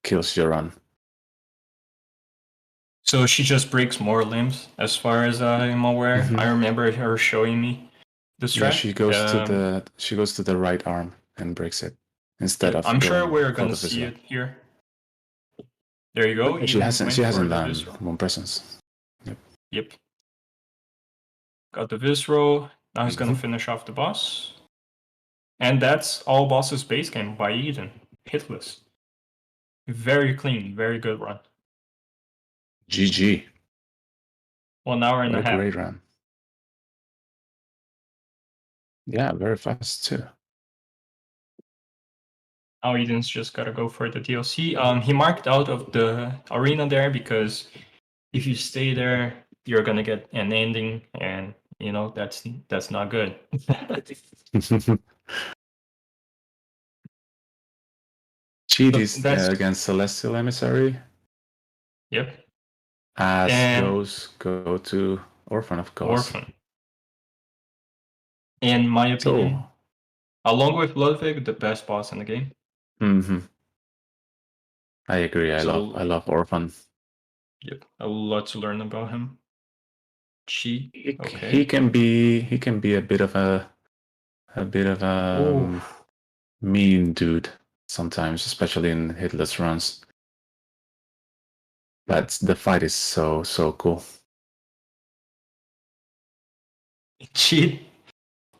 kills your run. So she just breaks more limbs, as far as I'm aware. I remember her showing me the strat. Yeah, she goes to the right arm and breaks it instead of. I'm sure we're gonna see it here. There you go. She hasn't done Moon Presence. Yep. Yep. Got the Visceral. Now he's gonna Mhm. finish off the boss. And that's all bosses base game by Eden. Hitless. Very clean, very good run. GG. 1 hour and What a a half. great run. Yeah, very fast too. Now Eden's just gotta go for the DLC. He marked out of the arena there because if you stay there, you're gonna get an ending, and you know that's not good. Cheat But is that's against Celestial Emissary. yep, As and goes go to Orphan, of course. Orphan. In my opinion, So, along with Ludwig, the best boss in the game. mhm. I agree. I So love Orphan. yep, a lot to learn about him. Cheat. He Okay. can be a bit of a Ooh. mean dude sometimes, especially in hitless runs. But the fight is so cool. Cheat.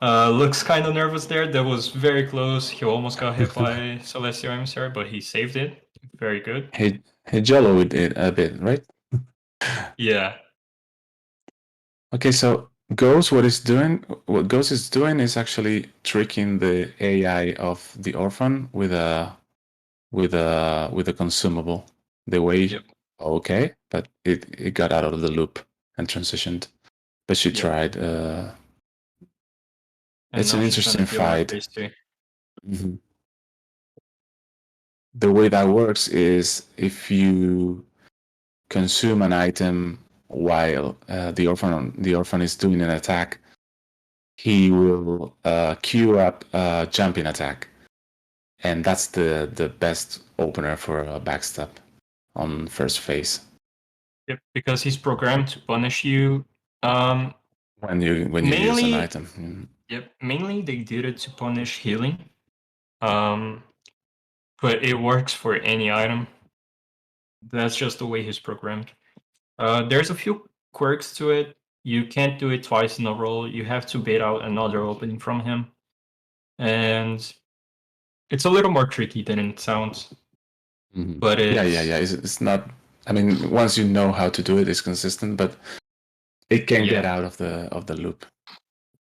Looks kind of nervous there. That was very close. He almost got hit by Celestial Emissary, but he saved it. Very good. He jellowed it a bit, right? Yeah. Okay, so what Ghost is doing is actually tricking the AI of the Orphan with a consumable. The way Yep. okay, but it got out of the loop and transitioned. But she Yep. tried. And It's now an she's gonna interesting deal with fight. phase 2. Mhm. The way that works is if you consume an item while the orphan is doing an attack, he will queue up a jumping attack, and that's the best opener for a backstab on first phase. Yep, because he's programmed to punish you. When you use an item. Mm. Yep, mainly they did it to punish healing. But it works for any item. That's just the way he's programmed. There's a few quirks to it. You can't do it twice in a row. You have to bait out another opening from him. And it's a little more tricky than it sounds. Mm-hmm. But yeah. It's not. I mean, once you know how to do it, it's consistent, but it can get out of the loop.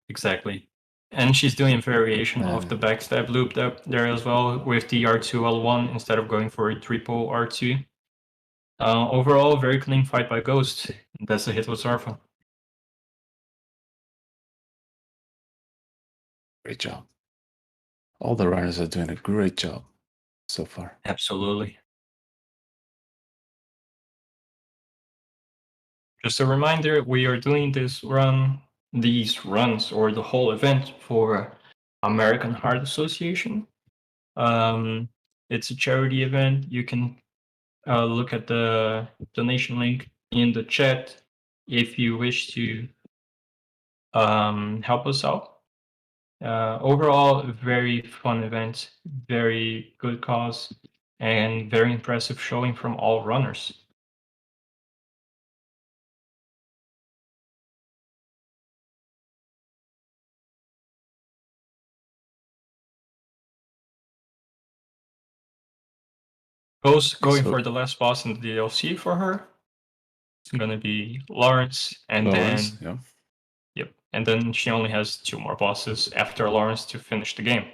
Exactly. And she's doing a variation of the backstab loop there as well with the R2L1 instead of going for a triple R2. Overall, very clean fight by Ghost. That's a hitless Orphan. Great job. All the runners are doing a great job so far. Absolutely. Just a reminder, we are doing these runs, or the whole event for American Heart Association. It's a charity event. You can look at the donation link in the chat if you wish to help us out. Overall, very fun event, very good cause, and very impressive showing from all runners. Going for the last boss in the DLC for her. It's gonna be Lawrence, and then yep, and then she only has 2 more bosses after Lawrence to finish the game.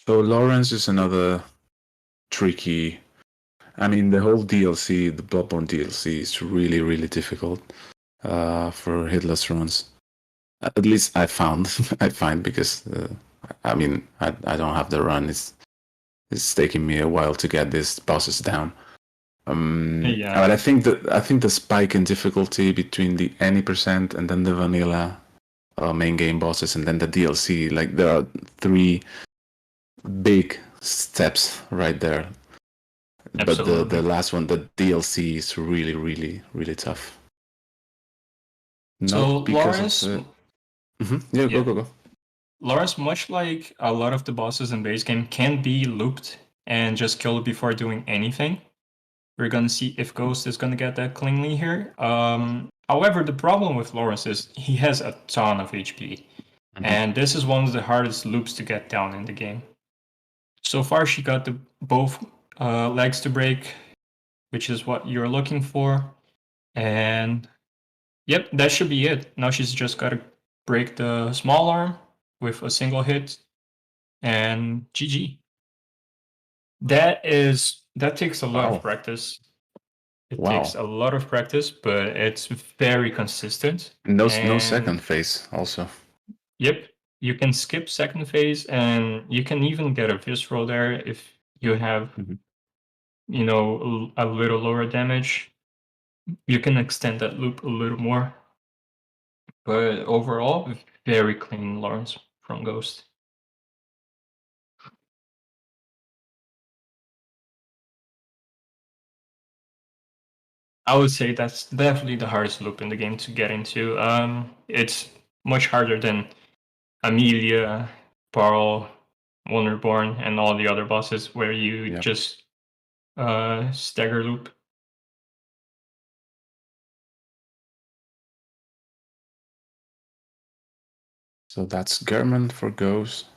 So Lawrence is another tricky. I mean, the whole DLC, the Bloodborne DLC, is really difficult for hitless runs. At least I find because I mean I don't have the run. It's taking me a while to get these bosses down. But I think the spike in difficulty between the any % and then the vanilla main game bosses and then the DLC, like there are 3 big steps right there. Absolutely. But the last one, the DLC, is really tough. So Lawrence, yeah, go. Lawrence, much like a lot of the bosses in base game, can be looped and just killed before doing anything. We're gonna see if Ghost is gonna get that cleanly here. However, the problem with Lawrence is he has a ton of HP. And this is one of the hardest loops to get down in the game. So far, she got both legs to break, which is what you're looking for. And yep, that should be it. Now she's just got to break the small arm with a single hit, and GG. That takes a lot Wow. of practice. It Wow. takes a lot of practice, but it's very consistent. No And- second phase also. Yep, you can skip second phase, and you can even get a visceral there if you have, you know, a little lower damage. You can extend that loop a little more. But overall, very clean Lawrence from Ghost. I would say that's definitely the hardest loop in the game to get into. It's much harder than Amelia, Pearl, Wonderborn, and all the other bosses where you just stagger loop. So that's German for Ghost.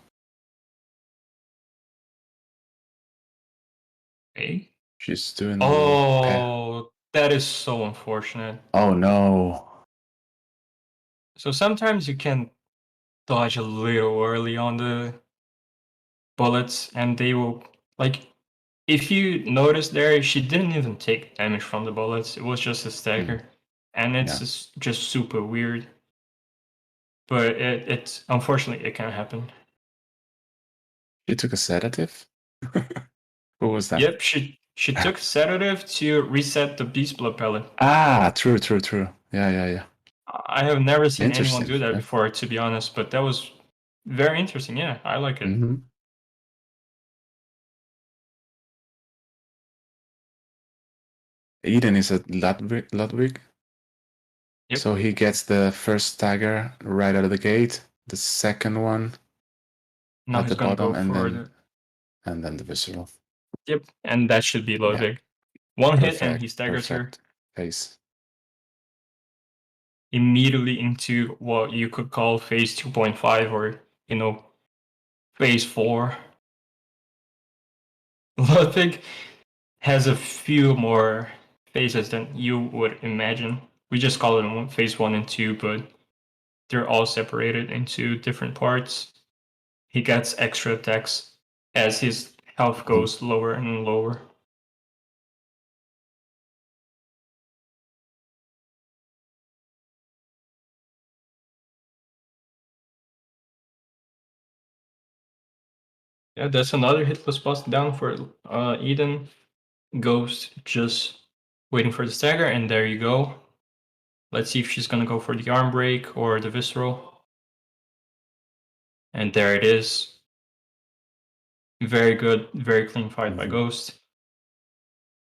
Okay. She's doing a little pair. Oh, that is so unfortunate. Oh no. So sometimes you can dodge a little early on the bullets, and they will, like, if you notice there, she didn't even take damage from the bullets. It was just a stagger, and it's just super weird. But it's unfortunately it can happen. She took a sedative? What was that? Yep, she took sedative to reset the beast blood pellet. Ah, true. Yeah. I have never seen anyone Interesting, do that yeah. before, to be honest. But that was very interesting. Yeah, I like it. Eden is at Ludwig. Yep. So he gets the first stagger right out of the gate, the second one Now at he's the gonna bottom, go and for then the visceral. Yep, and that should be Ludwig. One hit and he Perfect, staggers her perfect phase. immediately into what you could call phase 2.5 or, you know, phase 4. Ludwig has a few more phases than you would imagine. We just call it phase 1 and 2, but they're all separated into different parts. He gets extra attacks as his health goes lower and lower. Yeah, that's another hitless boss down for Eden. Ghost just waiting for the stagger, and there you go. Let's see if she's gonna go for the arm break or the visceral. And there it is. Very good, very clean fight by Ghost.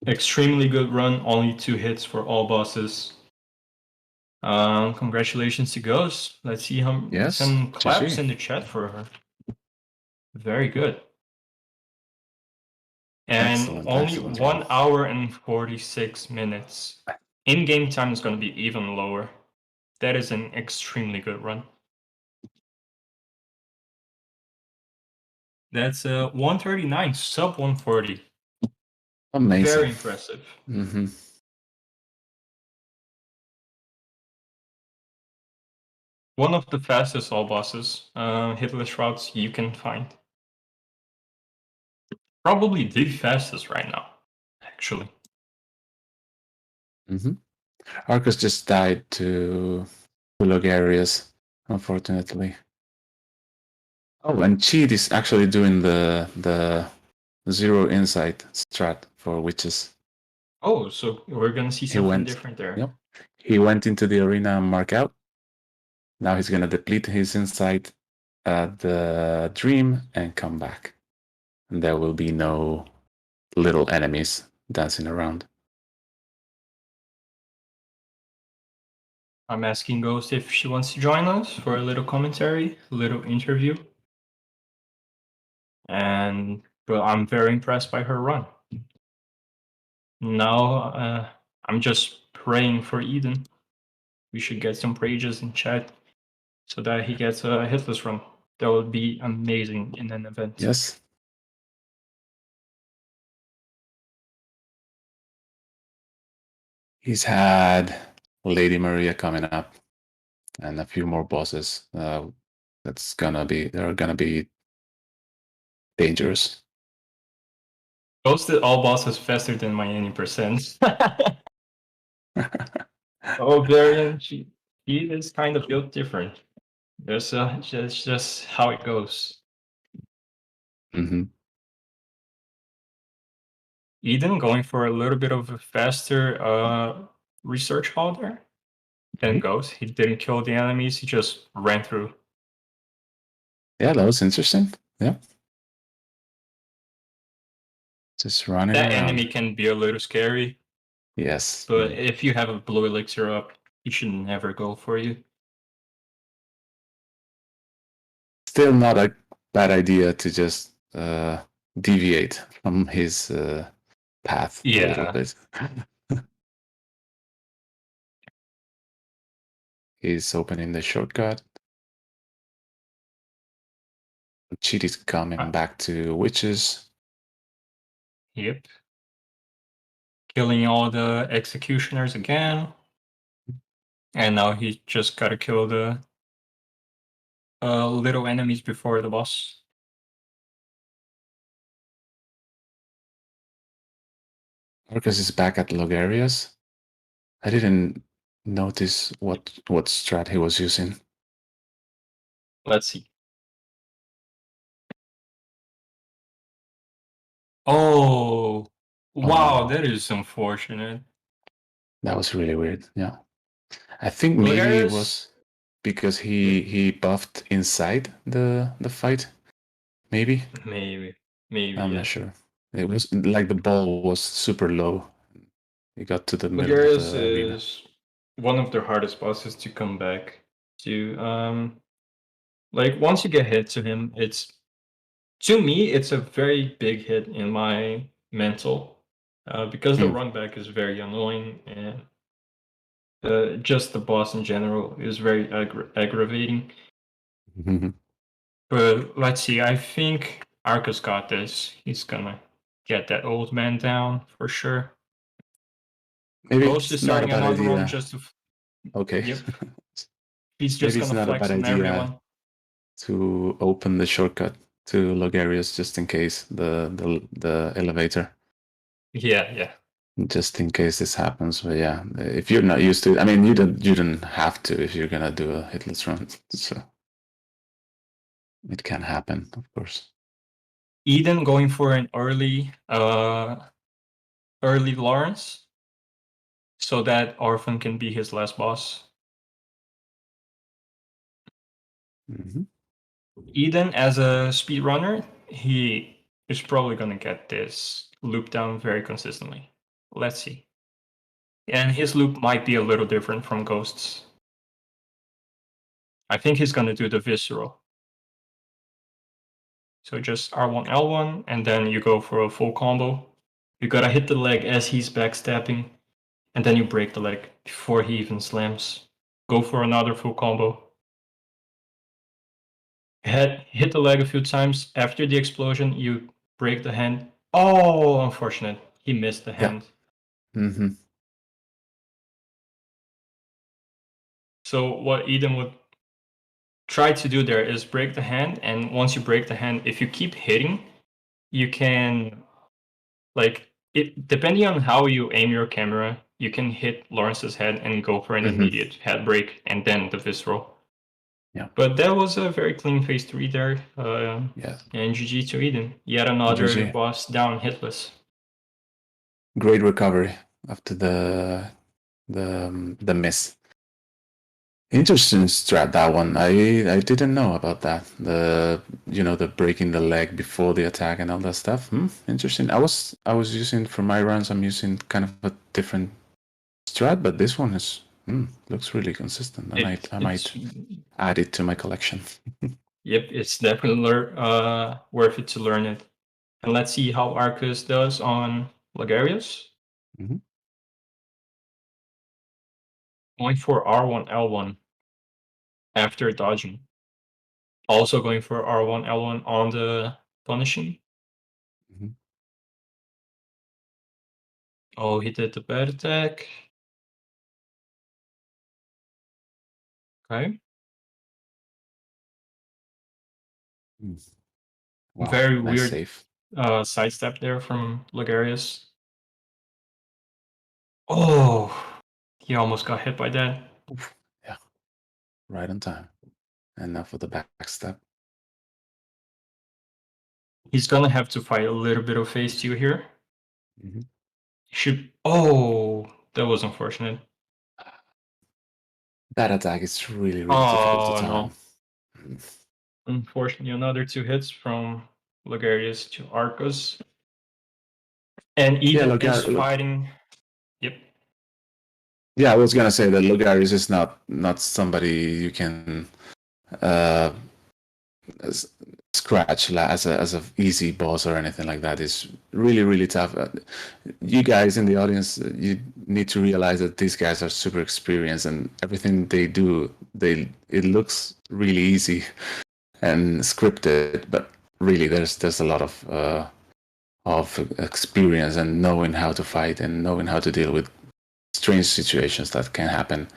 Extremely good run, only 2 hits for all bosses. Congratulations to Ghost. Let's see some claps GG. in the chat for her. Very good. And only excellent 1 run. hour and 46 minutes. In-game time is going to be even lower. That is an extremely good run. That's 139, sub 140. Amazing. Very impressive. One of the fastest all bosses, hitless routes you can find. Probably the fastest right now, actually. Arkas just died to Logarius, unfortunately. Oh, and Cheat is actually doing the zero insight strat for witches. Oh, so we're gonna see something different there. Yep. He went into the arena and mark out. Now he's gonna deplete his insight at the dream and come back. And there will be no little enemies dancing around. I'm asking Ghost if she wants to join us for a little commentary, a little interview. But I'm very impressed by her run. Now I'm just praying for Eden. We should get some prages in chat so that he gets a hitless run. That would be amazing in an event. Yes. He's had Lady Maria coming up and a few more bosses. They're gonna be dangerous. Ghosted all bosses faster than my any percent. Oh, Varian, he is kind of built different. That's just how it goes. Hmm. Eden going for a little bit of a faster research haul there than Ghost. He didn't kill the enemies, he just ran through. Yeah, that was interesting. Yeah. Just running That around. enemy can be a little scary, Yes. but if you have a blue elixir up, he should never go for you. Still not a bad idea to just deviate from his path a little Yeah. bit. He's opening the shortcut. Cheat is coming back to witches. Yep. Killing all the executioners again. And now he just gotta kill the little enemies before the boss. Arkas is back at Logarius. I didn't notice what strat he was using. Let's see. Oh, wow, Oh. that is unfortunate. That was really weird. Yeah. I think maybe it Logarius- was because he buffed inside the fight. Maybe. Maybe, I'm yeah. not sure. It was like the ball was super low. It got to the middle of Logarius the arena. is one of the hardest bosses to come back to. Like once you get hit to him, to me it's a very big hit in my mental, because the run back is very annoying and just the boss in general is very aggravating. Mhm. But let's see, I think Arkas got this. He's gonna get that old man down for sure. Maybe Ghost it's is not a starting bad another idea. one just to. Okay. Yep. He's just Maybe it's gonna not a flex bad on idea everyone. to open the shortcut to Logarius just in case the elevator. Yeah. Just in case this happens. But yeah, if you're not used to it, I mean, you don't have to if you're gonna do a hitless run. So it can happen, of course. Eden going for an early Lawrence, so that Orphan can be his last boss. Mm-hmm. Eden, as a speedrunner, he is probably gonna get this loop down very consistently. Let's see. And his loop might be a little different from Ghost's. I think he's gonna do the visceral. So just R1, L1, and then you go for a full combo. You gotta hit the leg as he's backstabbing, and then you break the leg before he even slams. Go for another full combo. Hit the leg a few times. After the explosion, you break the hand. Oh, unfortunate. He missed the hand. Mm-hmm. So what Eden would try to do there is break the hand, and once you break the hand, if you keep hitting, you can, like, depending on how you aim your camera, you can hit Lawrence's head and go for an immediate head break and then the visceral. Yeah. But that was a very clean phase 3 there. Yeah. And GG to Eden. Yet another GG. boss down hitless. Great recovery after the miss. Interesting strat, that one. I didn't know about that. The breaking the leg before the attack and all that stuff. Interesting. I was using for my runs. I'm using kind of a different strat, but this one is looks really consistent. I might add it to my collection. Yep, it's definitely worth it to learn it. And let's see how Arcus does on Logarius. Mhm. Going for R1, L1 after dodging. Also going for R1, L1 on the punishing. Mhm. Oh, he did the bad attack. Okay. Wow, Very nice weird save. sidestep there from Ligarius. Oh, he almost got hit by that. Oof. Yeah, right on time. And now for the backstab. He's gonna have to fight a little bit of phase 2 here. Mhm. Should. Oh, that was unfortunate. That attack is really, really difficult to Oh, time. no. Unfortunately, another 2 hits from Ligarius to Arcos. And Eden is fighting. Yep. Yeah, I was gonna say that Ligarius is not somebody you can scratch as a easy boss or anything like that. It's really, really tough. You guys in the audience, you need to realize that these guys are super experienced, and everything they do, it looks really easy and scripted, but really there's a lot of experience and knowing how to fight and knowing how to deal with strange situations that can happen.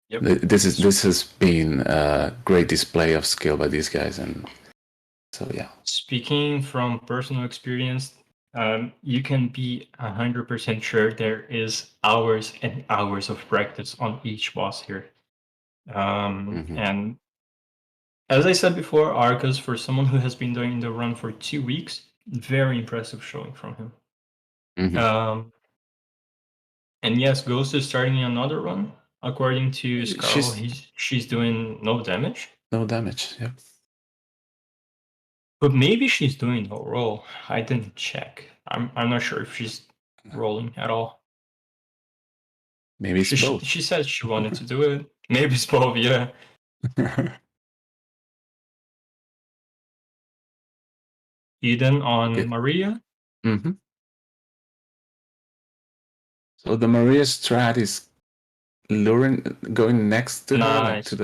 Yep. This has been a great display of skill by these guys, and so yeah. Speaking from personal experience, you can be 100% sure there is hours and hours of practice on each boss here. And as I said before, Arcas, for someone who has been doing the run for 2 weeks, very impressive showing from him. And yes, Ghost is starting another run. According to Scarl, she's doing no damage. No damage, yeah. But maybe she's doing no roll. I didn't check. I'm not sure if she's rolling at all. Maybe it's both. She said she wanted to do it. Maybe it's both, yeah. Eden on Maria. So the Maria strat is luring, going next to her, like to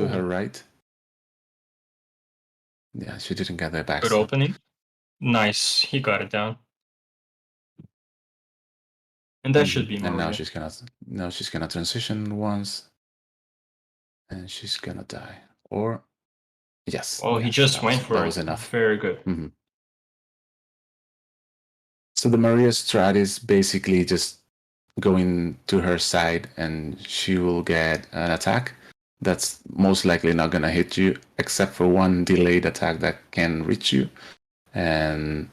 her right. Yeah, she didn't get that back. Good opening. Nice, he got it down. And that should be Maria. And now she's gonna transition once, and she's gonna die. Or yes. Oh, he just went for it. That was enough. Very good. So the Maria strat is basically just going to her side, and she will get an attack that's most likely not gonna hit you, except for one delayed attack that can reach you, and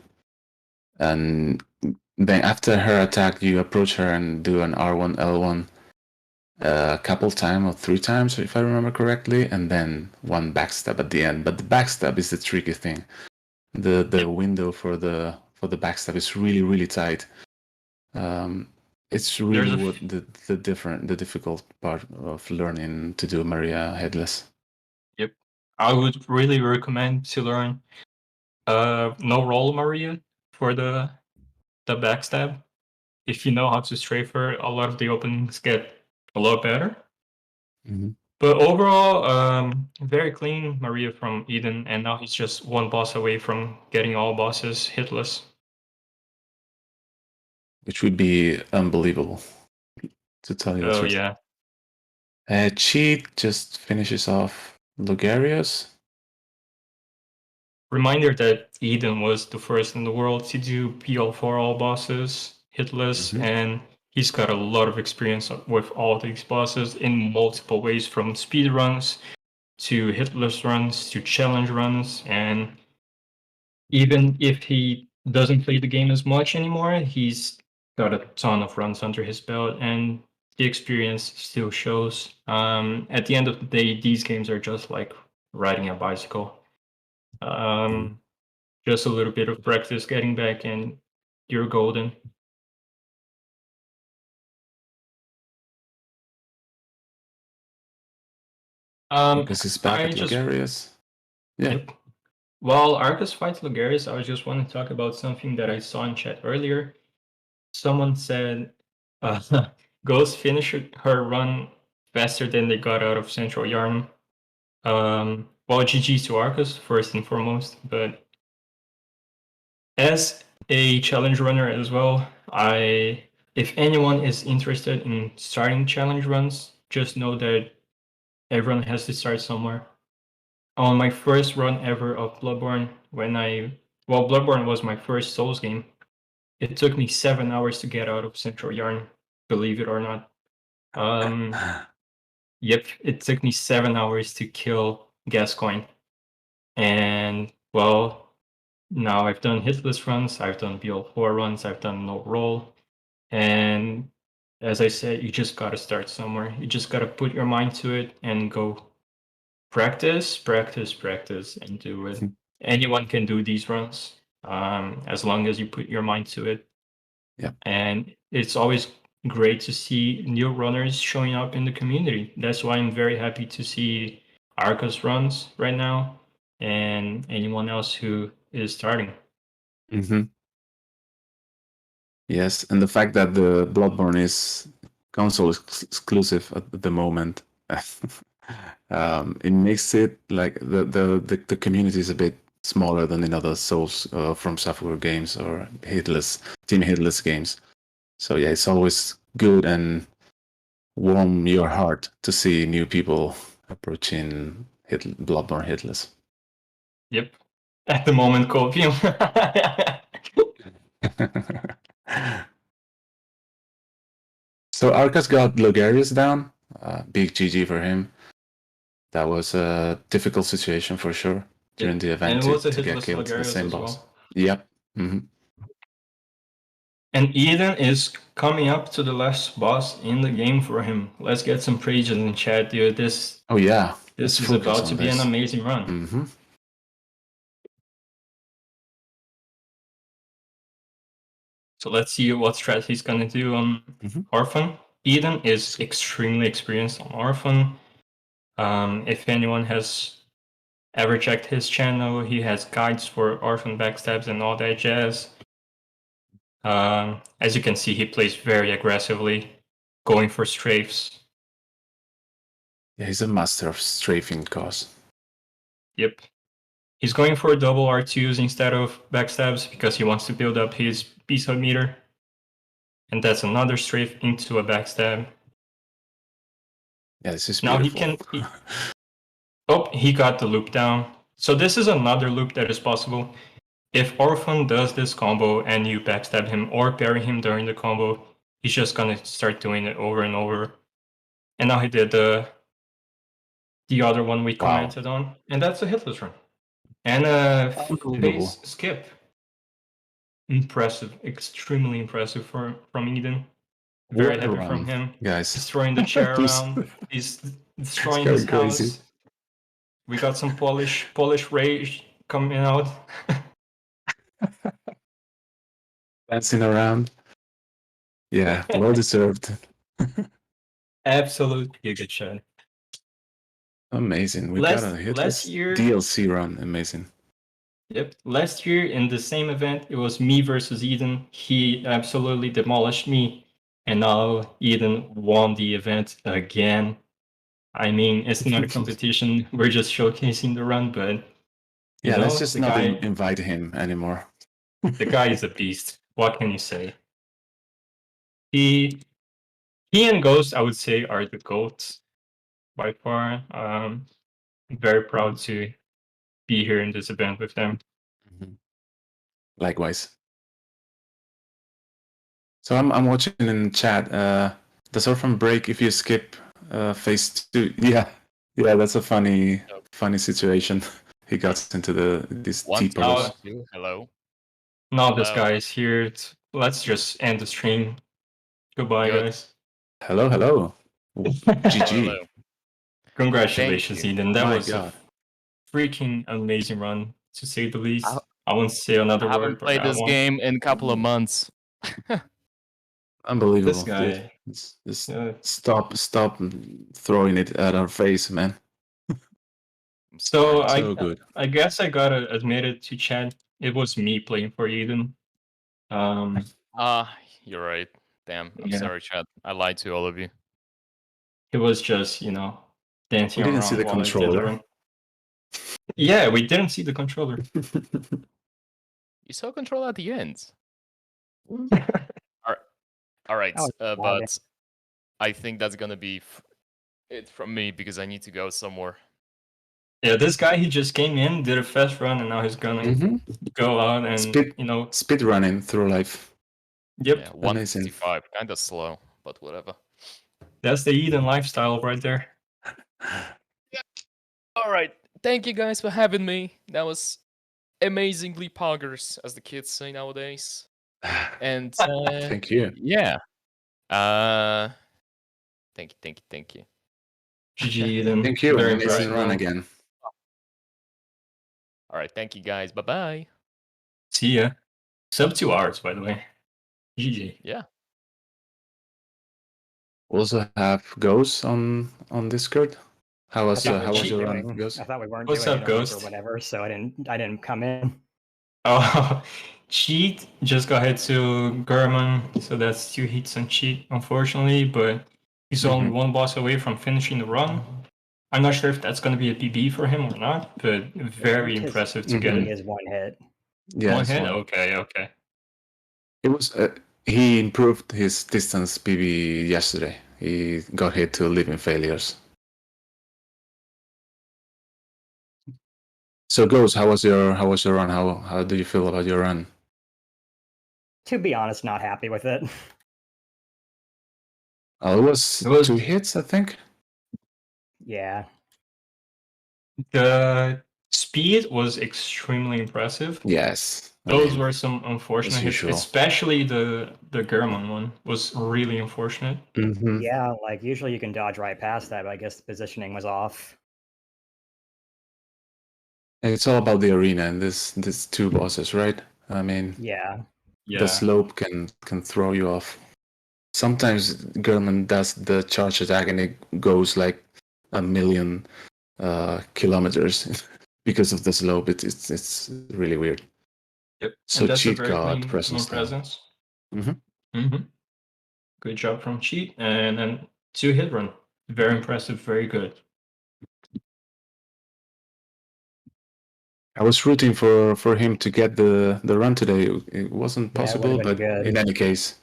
then after her attack, you approach her and do an R1, L1 a couple times or 3 times, if I remember correctly, and then one backstab at the end. But the backstab is the tricky thing. The window for the backstab is really, really tight. It's really the difficult part of learning to do Maria Hitless. Yep, I would really recommend to learn no roll Maria for the backstab. If you know how to strafe her, a lot of the openings get a lot better. But overall, very clean Maria from Eden, and now he's just one boss away from getting all bosses hitless. Which would be unbelievable, to tell you the truth. Oh, yeah. Cheat just finishes off Ligarius. Reminder that Eden was the first in the world to do PL for all bosses, hitless, and he's got a lot of experience with all these bosses in multiple ways, from speed runs to hitless runs to challenge runs. And even if he doesn't play the game as much anymore, he's got a ton of runs under his belt, and the experience still shows. At the end of the day, these games are just like riding a bicycle. Just a little bit of practice getting back, and you're golden. Arcas is back at Ligarius. Yeah. Yep. While Arcas fights Ligarius, I was just want to talk about something that I saw in chat earlier. Someone said Ghost finished her run faster than they got out of Central Yarn. Well, GG to Arkas first and foremost, but as a challenge runner as well, if anyone is interested in starting challenge runs, just know that everyone has to start somewhere. On my first run ever of Bloodborne, Bloodborne was my first Souls game. It took me 7 hours to get out of Central Yarn, believe it or not. Yep, it took me 7 hours to kill Gascoigne. And, well, now I've done hitless runs, I've done BL4 runs, I've done no roll. And as I said, you just gotta start somewhere. You just gotta put your mind to it and go practice, practice, practice, and do it. Anyone can do these runs, as long as you put your mind to it. Yeah. And it's always great to see new runners showing up in the community. That's why I'm very happy to see Arkas runs right now and anyone else who is starting. Mm-hmm. Yes, and the fact that the Bloodborne is console exclusive at the moment, it makes it like the community is a bit smaller than in other Souls from software games or Team Hitless games. So yeah, it's always good and warm your heart to see new people approaching Bloodborne Hitless. Yep. At the moment, Copium. So Arkas got Logarius down. Big GG for him. That was a difficult situation for sure during the event and it was a to get hitless killed to the Logarius same as boss. well. Yep. Mm-hmm. And Eden is coming up to the last boss in the game for him. Let's get some praises in chat, dude. This Let's is focus about on to be an this. amazing run. Mm-hmm. So let's see what strat he's gonna do on Orphan. Eden is extremely experienced on Orphan. If anyone has ever checked his channel, he has guides for Orphan backstabs and all that jazz. As you can see, he plays very aggressively, going for strafes. Yeah, he's a master of strafing cause. Yep. He's going for double R2s instead of backstabs because he wants to build up his B-sub meter. And that's another strafe into a backstab. Yeah, this is Now beautiful. he got the loop down. So this is another loop that is possible. If Orphan does this combo and you backstab him or parry him during the combo, he's just gonna start doing it over and over. And now he did the other one we commented on, and that's a hitless run. And a phase skip. Impressive, extremely impressive from Eden. Very happy from him. Guys. Destroying the chair around. He's destroying his house. We got some Polish rage coming out. Dancing around. Yeah, well deserved. Absolute giga chat. Amazing. We got a hitless DLC run. Amazing. Yep. Last year in the same event, it was me versus Eden. He absolutely demolished me. And now Eden won the event again. I mean, it's not a competition. We're just showcasing the run, but yeah, let's just not invite him anymore. The guy is a beast. What can you say? He and Ghost, I would say, are the GOATs by far. I'm very proud to be here in this event with them. Likewise. So I'm watching in chat. Does Orphan break if you skip phase 2? Yeah, that's a funny situation. He got into this T-pose. Hello. Now this guy is here. Let's just end the stream. Goodbye, guys. Hello. GG. Hello. Congratulations, Eden. That was a freaking amazing run, to say the least. I won't say another word. I haven't played this game in a couple of months. Unbelievable. This guy. Just stop throwing it at our face, man. So good. I guess I gotta admit it to Chad. It was me playing for Eden. You're right. Damn, I'm Yeah. sorry, Chad. I lied to all of you. He was just, dancing We didn't around see the while I did the controller. run. Yeah, we didn't see the controller. You saw control at the end. All right, Oh, but I think that's gonna be it from me because I need to go somewhere. Yeah, this guy, he just came in, did a fast run, and now he's gonna go out and, Speed- Speed running through life. yep, Yeah, Amazing. 155, kind of slow, but whatever. that's the Eden lifestyle right there. All right, thank you guys for having me. That was amazingly poggers, as the kids say nowadays. And Thank you. yeah, thank you. GG Eden. Thank you. Very An amazing impressive. run again. All right, thank you guys. Bye bye. See ya. Sub 2 hours, by the way. GG. Yeah. Also have Goes on Discord. How was I thought we how was weren't your run, doing- Goes? I thought we weren't What's doing up, it a week or Ghost? whatever, so I didn't come in. Oh, cheat. Just got hit to Gurman, so that's 2 hits on cheat, unfortunately, but he's only one boss away from finishing the run. I'm not sure if that's going to be a PB for him or not, but very His impressive to get PB it. is one hit. Yeah, One it's hit? one. Okay. It was he improved his distance PB yesterday. He got hit to living failures. So Goes, how was your run? How do you feel about your run? To be honest, not happy with it. It was It was- 2 hits, I think. Yeah. The speed was extremely impressive. Yes. Those were some unfortunate as hits, usual. especially the Gurman one was really unfortunate. Mhm. Yeah, like usually you can dodge right past that, but I guess the positioning was off. And it's all about the arena and this 2 bosses, right? I mean, Yeah. Yeah. the slope can throw you off. Sometimes Gurman does the charge attack and it goes like a million kilometers because of the slope. It's really weird. Yep. So and that's cheat a very god clean presence now. presence. Mhm. Good job from cheat, and then 2 hit run. Very impressive, very good. I was rooting for him to get the run today. It wasn't Yeah, it possible, would've been but good. in any case,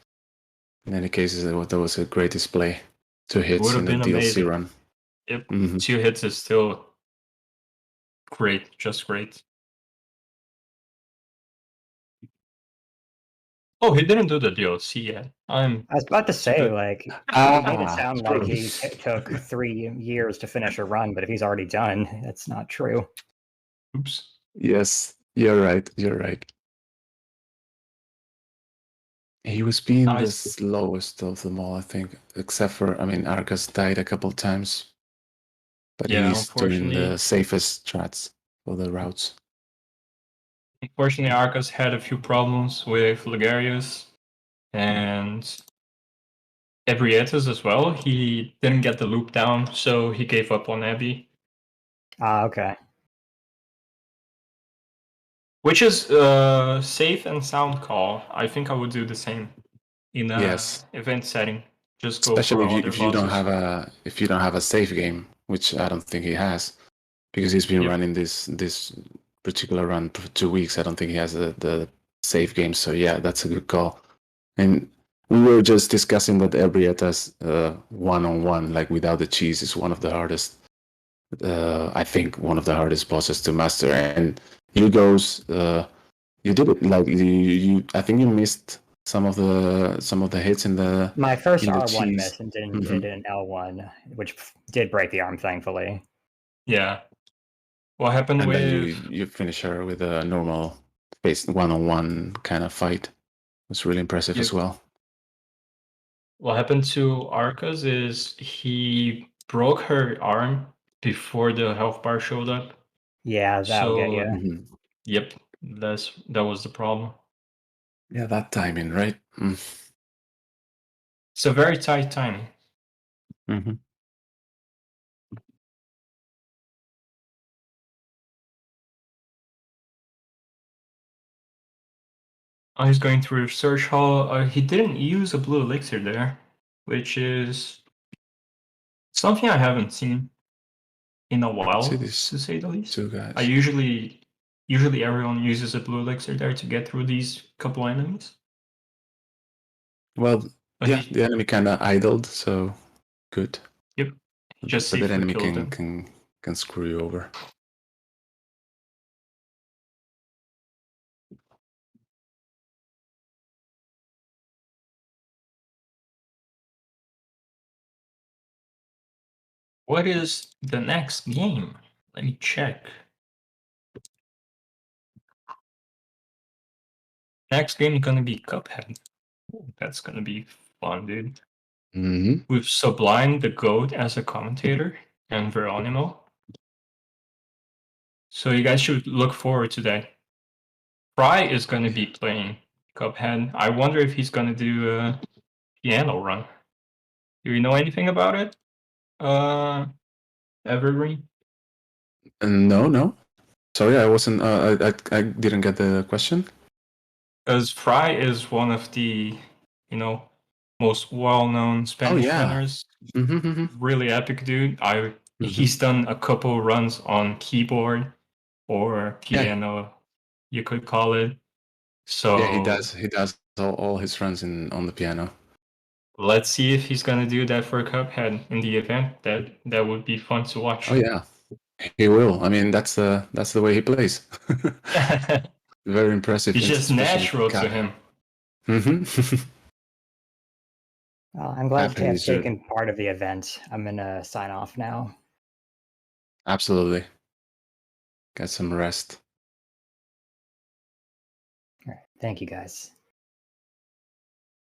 that was a great display. 2 hits Would have in a been DLC amazing. run. Yep. Mhm. 2 hits is still great, just great. Oh, he didn't do the DLC yet. I was about to say, Good. like, he Ah, made it sound like true. he took 3 years to finish a run, but if he's already done, that's not true. Oops. Yes, you're right. You're right. He was being the Nice. slowest of them all, I think, except for, I mean, Arkas died a couple times, but Yeah, he's doing the unfortunately. safest strats for the routes. Unfortunately, Arkas had a few problems with Ligarius and Ebrietas as well. He didn't get the loop down, so he gave up on Abby. Ah, okay. Which is a safe and sound call. I think I would do the same in a Yes. event setting. Just go Especially for other if you don't bosses. have a safe game, which I don't think he has, because he's been Yep. running this particular run for 2 weeks. I don't think he has the safe game. So yeah, that's a good call. And we were just discussing that Ebrietas 1-on-1, like without the cheese, is one of the hardest. I think one of the hardest bosses to master. And you Goes, you did it like you. I think you missed some of the hits in the. My first In the R1 cheese. miss and didn't hit an L1, which did break the arm, thankfully. Yeah. What happened And with then you finish her with a normal face 1-on-1 kind of fight. It was really impressive Yep. as well. what happened to Arcas is he broke her arm before the health bar showed up. Yeah, that'll get you. Mhm. Yep, that was the problem. Yeah, that timing, right? It's a very tight timing. Mm-hmm. He's going through research hall. He didn't use a blue elixir there, which is something I haven't seen in a while, See to these say the least. two guys. I usually everyone uses a blue elixir there to get through these couple enemies. Well, But yeah, the enemy kind of idled, so good. Yep. Just But that safely enemy killed them. can screw you over. What is the next game? Let me check. Next game is gonna be Cuphead. Ooh, that's gonna be fun, dude. Mm-hmm. With Sublime the Goat as a commentator and Veronimo. So you guys should look forward to that. Fry is gonna be playing Cuphead. I wonder if he's gonna do a piano run. Do you know anything about it? Evergreen? No. Sorry, I wasn't. I didn't get the question. Because Fry is one of the, most well-known Spanish yeah. runners. Mm-hmm. Really epic dude. He's done a couple runs on keyboard or piano, you could call it. So Yeah, he does. He does all his runs on the piano. let's see if he's gonna do that for Cuphead in the event. That would be fun to watch. Oh yeah, he will. I mean, that's the way he plays. Very impressive. It's just natural to him. Mm-hmm. Well, I'm glad to have Happy to- taken part of the event. I'm gonna sign off now. Absolutely. Get some rest. All right. Thank you, guys.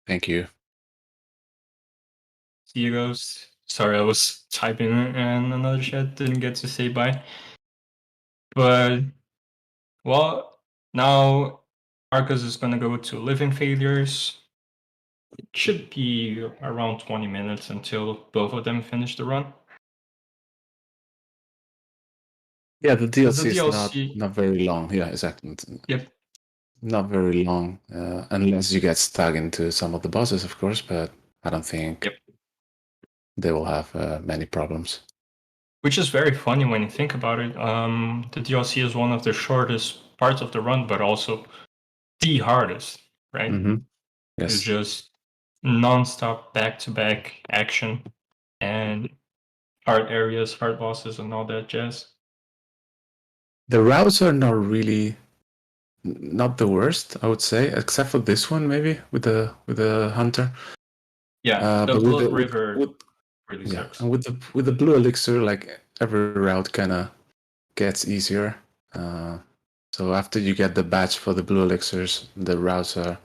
Thank you. See you, Ghost. Sorry, I was typing in another chat, didn't get to say bye. But, well, now Arkas is gonna go to Living Failures. It should be around 20 minutes until both of them finish the run. Yeah, the DLC, The is DLC not very long. Yeah, exactly. Yep. Not very long, unless you get stuck into some of the bosses, of course. But I don't think they will have many problems. Which is very funny when you think about it. The DLC is one of the shortest parts of the run, but also the hardest, right? Mm-hmm. Yes. It's just non-stop back-to-back action and hard areas, hard bosses, and all that jazz. The routes are not the worst, I would say, except for this one maybe with the hunter. Yeah, the but Blood River really sucks. And with the blue elixir, like every route kind of gets easier. So after you get the badge for the blue elixirs, the routes are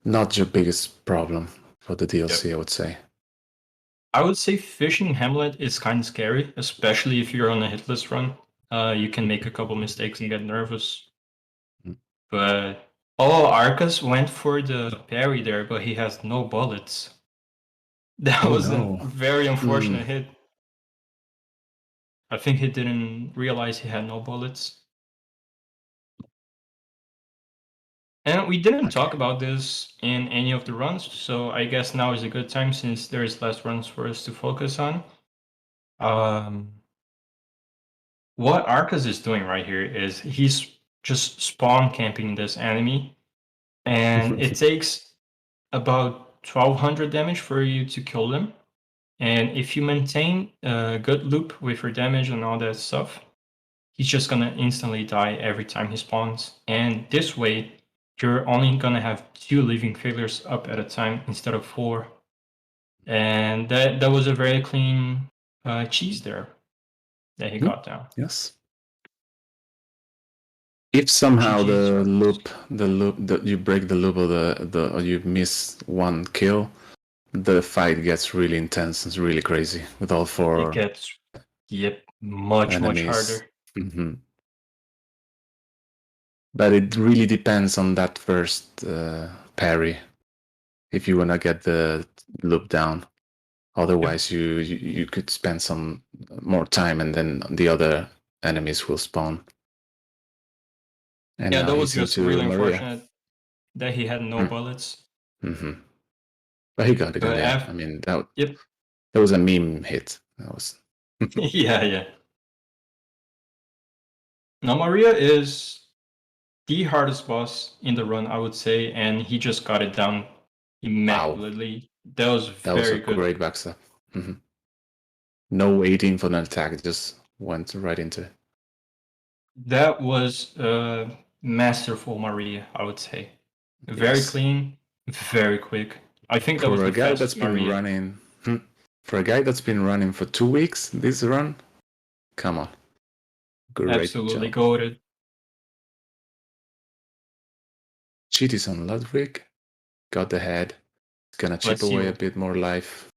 not your biggest problem for the DLC, I would say. I would say Fishing Hamlet is kind of scary, especially if you're on a hitless run. You can make a couple mistakes and get nervous. But Arkas went for the parry there, but he has no bullets. That was a very unfortunate hit. I think he didn't realize he had no bullets. And we didn't talk about this in any of the runs, so I guess now is a good time since there's less runs for us to focus on. What Arkas is doing right here is he's just spawn camping this enemy, and it takes about 1200 damage for you to kill them. And if you maintain a good loop with your damage and all that stuff, he's just gonna instantly die every time he spawns. And this way, you're only gonna have 2 living failures up at a time instead of 4. And that was a very clean cheese there that he got down. Yes. If somehow you break the loop or you miss one kill, the fight gets really intense. It's really crazy with all 4. It gets much harder. Mm-hmm. But it really depends on that first parry. If you wanna get the loop down, otherwise you could spend some more time, and then the other enemies will spawn. And yeah, that was just really unfortunate that he had no bullets. Mm-hmm. But he got it in But the end. I mean, that Yep. was a meme hit. That was. Yeah. Now Maria is the hardest boss in the run, I would say, and he just got it down immaculately. That was That was a very good. great backstab. Mm-hmm. No waiting for an attack, it just went right into it. That was masterful Maria, I would say. Very Yes. clean, very quick. I think that was For the a guy that's fastest been Maria. running, for a guy that's been running for 2 weeks, this run, come on, great Absolutely job. goated. Cheat is on Ludwig, got the head, it's gonna chip Let's see away a what- bit more life.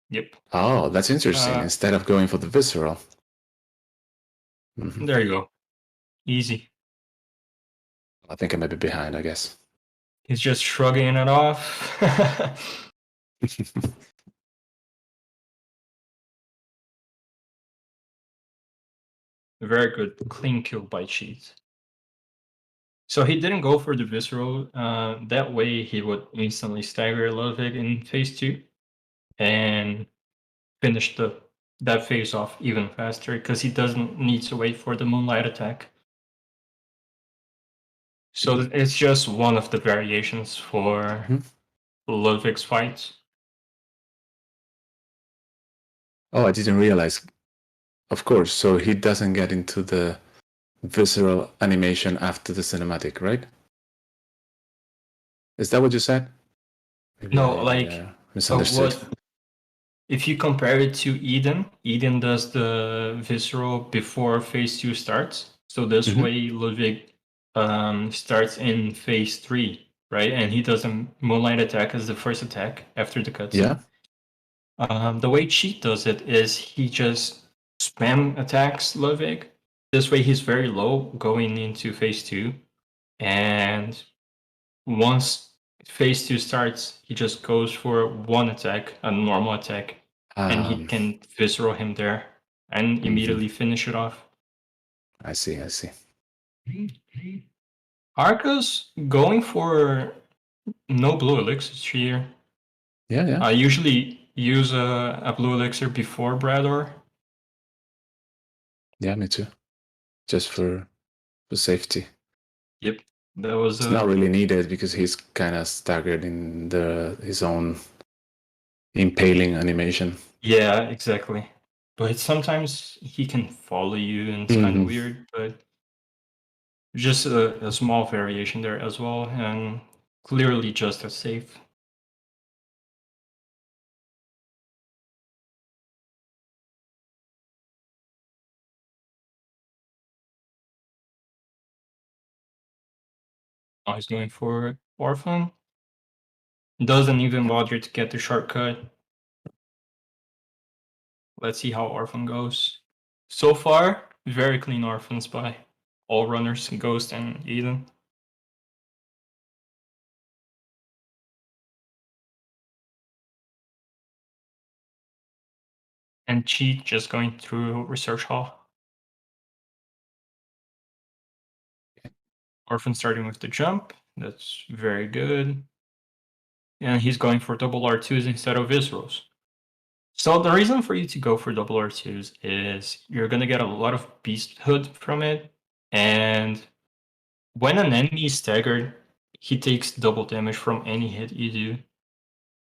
Yep. Oh, that's interesting. Instead of going for the visceral. Mhm. There you go. Easy. I think I may be behind, I guess. He's just shrugging it off. Very good. Clean kill by Cheat. So he didn't go for the visceral. That way he would instantly stagger Ludwig in phase 2 and finish that phase off even faster because he doesn't need to wait for the moonlight attack. So it's just one of the variations for Ludwig's fights. Oh, I didn't realize. Of course, so he doesn't get into the visceral animation after the cinematic, right? Is that what you said? Maybe No, I, like misunderstood. If you compare it to Eden does the visceral before phase 2 starts. So this way Ludwig starts in phase 3, right? And he does a moonlight attack as the first attack after the cutscene. Yeah. The way Cheat does it is he just spam attacks Ludwig. This way he's very low going into phase 2. And once phase 2 starts, he just goes for one attack, a normal attack, and he can visceral him there and immediately finish it off. I see. Arkas going for no blue elixirs here. Yeah. I usually use a blue elixir before Brador. Yeah, me too. Just for safety. Yep, that was. It's not really needed because he's kind of staggered in his own impaling animation. Yeah, exactly. But sometimes he can follow you, and it's kind of weird. But just a small variation there as well, and clearly just as safe. Now he's going for Orphan. Doesn't even bother to get the shortcut. Let's see how Orphan goes. So far, very clean Orphans by all runners, Ghost and Eden. And Cheat just going through Research Hall. Orphan starting with the jump. That's very good. And he's going for double R2s instead of Viscerals. So the reason for you to go for double R2s is you're going to get a lot of Beasthood from it. And when an enemy is staggered, he takes double damage from any hit you do.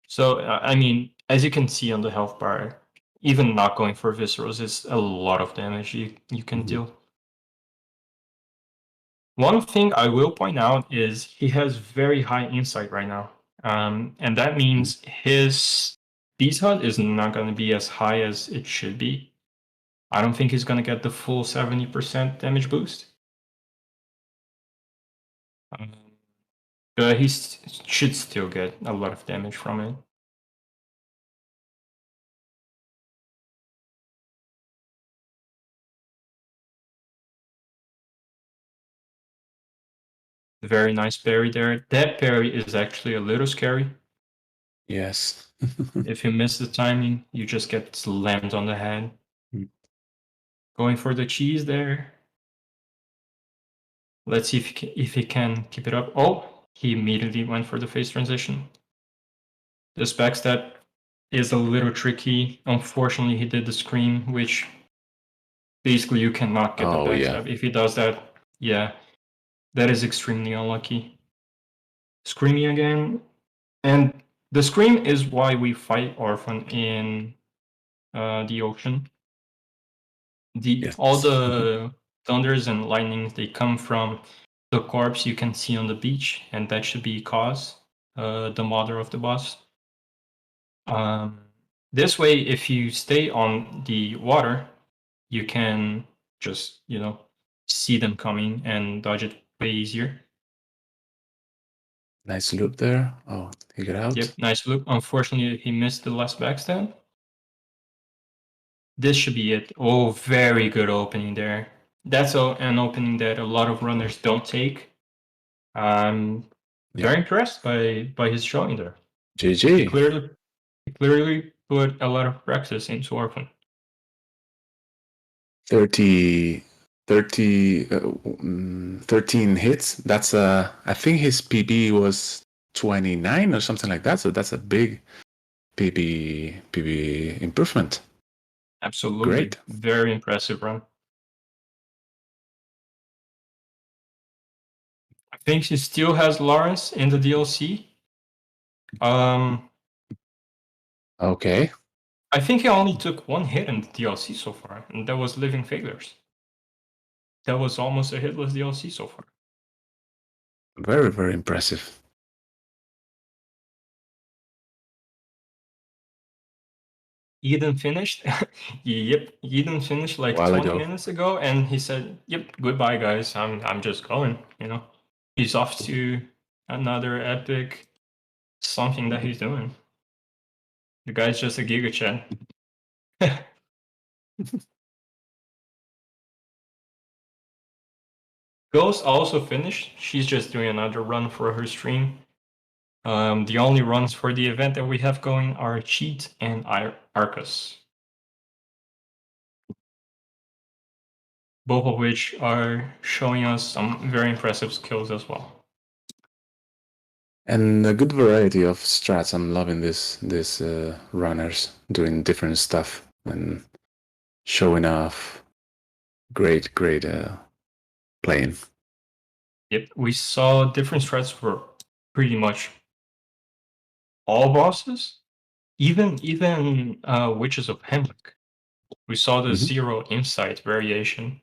So, I mean, as you can see on the health bar, even not going for Viscerals is a lot of damage you can deal. One thing I will point out is he has very high insight right now. And that means his Beasthood is not going to be as high as it should be. I don't think he's going to get the full 70% damage boost. But he should still get a lot of damage from it. Very nice parry there. That parry is actually a little scary. Yes. If you miss the timing, you just get slammed on the head. Going for the cheese there. Let's see if he can keep it up. Oh, he immediately went for the phase transition. This backstab is a little tricky. Unfortunately, he did the scream, which basically you cannot get the Oh, yeah. backstab. If he does that, yeah, that is extremely unlucky. Screaming again, and the scream is why we fight Orphan in the ocean. All the thunders and lightnings, they come from the corpse you can see on the beach, and that should be Cause, the mother of the boss. This way, if you stay on the water, you can just, see them coming and dodge it way easier. Nice loop there. Oh, he got out. Yep, nice loop. Unfortunately, he missed the last backstab. This should be it. Oh, very good opening there. That's an opening that a lot of runners don't take. I'm very impressed by his showing there. GG. He clearly put a lot of practice into Orphan. 13 hits. That's I think his PB was 29 or something like that. So that's a big PB improvement. Absolutely. Great. Very impressive run. I think she still has Lawrence in the DLC. Okay. I think he only took one hit in the DLC so far, and that was Living Failures. That was almost a hitless DLC so far. Very, very impressive. Eden finished. Yep, Eden finished like 20 minutes ago, and he said, "Yep, goodbye, guys. I'm just going." He's off to another epic something that he's doing. The guy's just a Giga Chat. Ghost also finished. She's just doing another run for her stream. The only runs for the event that we have going are Cheat and iArkas. Both of which are showing us some very impressive skills as well. And a good variety of strats. I'm loving this runners doing different stuff and showing off great playing. Yep, we saw different strats for pretty much all bosses, even Witches of Hemlock. We saw the Zero Insight variation.